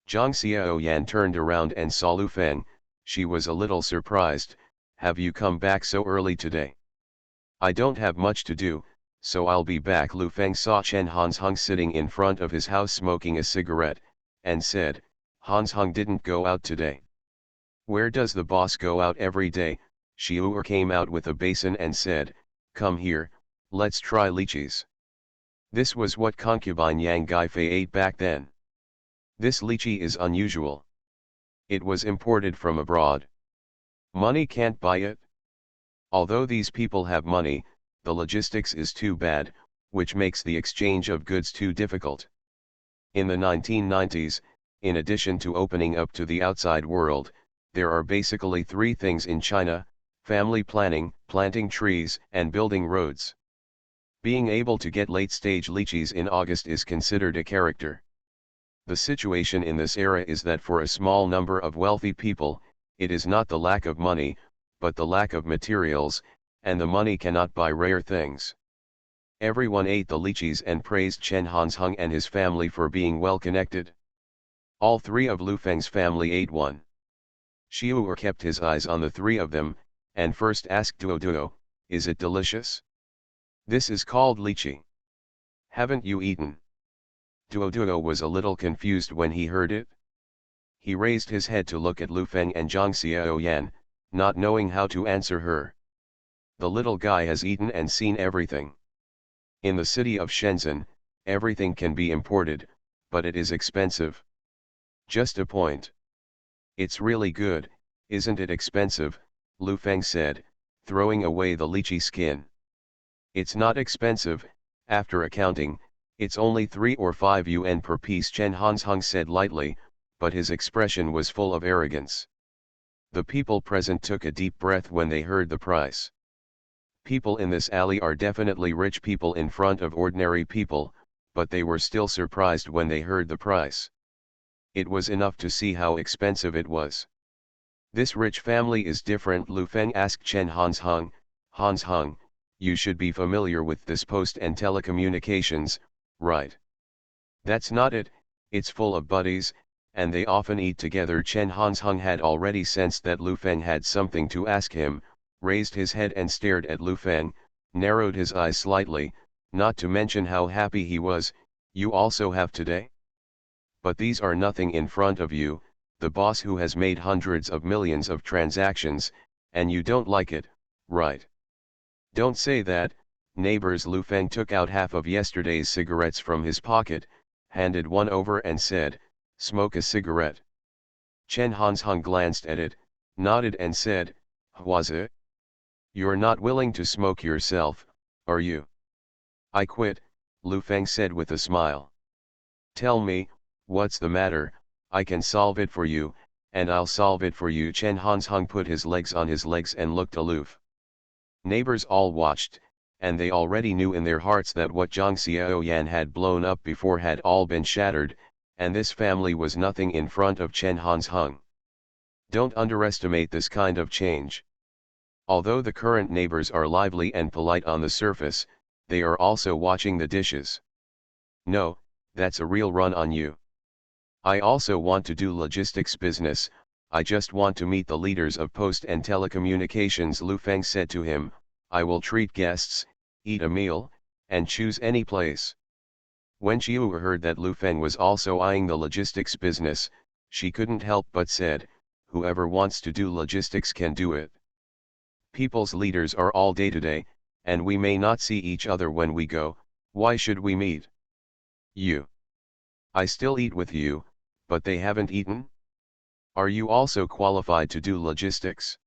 Zhang Xiaoyan turned around and saw Lu Feng. She was a little surprised. Have you come back so early today? I don't have much to do, so I'll be back. Lu Feng saw Chen Hans Hung sitting in front of his house smoking a cigarette, and said, Hans Hung didn't go out today. Where does the boss go out every day? Xiu'er came out with a basin and said, come here, let's try lychees. This was what concubine Yang Gaifei ate back then. This lychee is unusual. It was imported from abroad. Money can't buy it. Although these people have money, the logistics is too bad. which makes the exchange of goods too difficult. In the 1990s, in addition to opening up to the outside world, there are basically three things in China: family planning, planting trees, and building roads. Being able to get late-stage lychees in August is considered a character. The situation in this era is that for a small number of wealthy people, it is not the lack of money, but the lack of materials, and the money cannot buy rare things. Everyone ate the lychees and praised Chen Hansheng and his family for being well connected. All three of Lu Feng's family ate one. Xiu kept his eyes on the three of them, and first asked Duo, "Is it delicious? This is called lychee. Haven't you eaten?" Duo was a little confused when he heard it. He raised his head to look at Lu Feng and Zhang Xiaoyan, not knowing how to answer her. The little guy has eaten and seen everything. In the city of Shenzhen, everything can be imported, but it is expensive. Just a point. It's really good, isn't it expensive? Lu Feng said, throwing away the lychee skin. It's not expensive, after accounting, it's only 3 or 5 yuan per piece, Chen Hansheng said lightly, but his expression was full of arrogance. The people present took a deep breath when they heard the price. People in this alley are definitely rich people in front of ordinary people, but they were still surprised when they heard the price. It was enough to see how expensive it was. This rich family is different, Lu Feng asked Chen Hansheng. Hansheng, you should be familiar with this post and telecommunications, right? That's not it, it's full of buddies, and they often eat together. Chen Hansheng had already sensed that Lu Feng had something to ask him, raised his head and stared at Lu Feng, narrowed his eyes slightly, not to mention how happy he was. You also have today? But these are nothing in front of you, the boss who has made hundreds of millions of transactions, and you don't like it, right? Don't say that, neighbors. Lu Feng took out half of yesterday's cigarettes from his pocket, handed one over and said, "Smoke a cigarette." Chen Hansheng glanced at it, nodded and said, "Huazi? You're not willing to smoke yourself, are you?" "I quit," Lu Feng said with a smile. "Tell me, what's the matter? I can solve it for you, and I'll solve it for you." Chen Hansheng put his legs on his legs and looked aloof. Neighbors all watched, and they already knew in their hearts that what Zhang Xiaoyan had blown up before had all been shattered, and this family was nothing in front of Chen Hansheng. Don't underestimate this kind of change. Although the current neighbors are lively and polite on the surface, they are also watching the dishes. "No, that's a real run on you. I also want to do logistics business, I just want to meet the leaders of post and telecommunications," Lu Feng said to him. "I will treat guests, eat a meal, and choose any place." When Xiu heard that Lu Feng was also eyeing the logistics business, she couldn't help but said, "Whoever wants to do logistics can do it. People's leaders are all day-to-day, and we may not see each other when we go, why should we meet? You. I still eat with you, but they haven't eaten? Are you also qualified to do logistics?"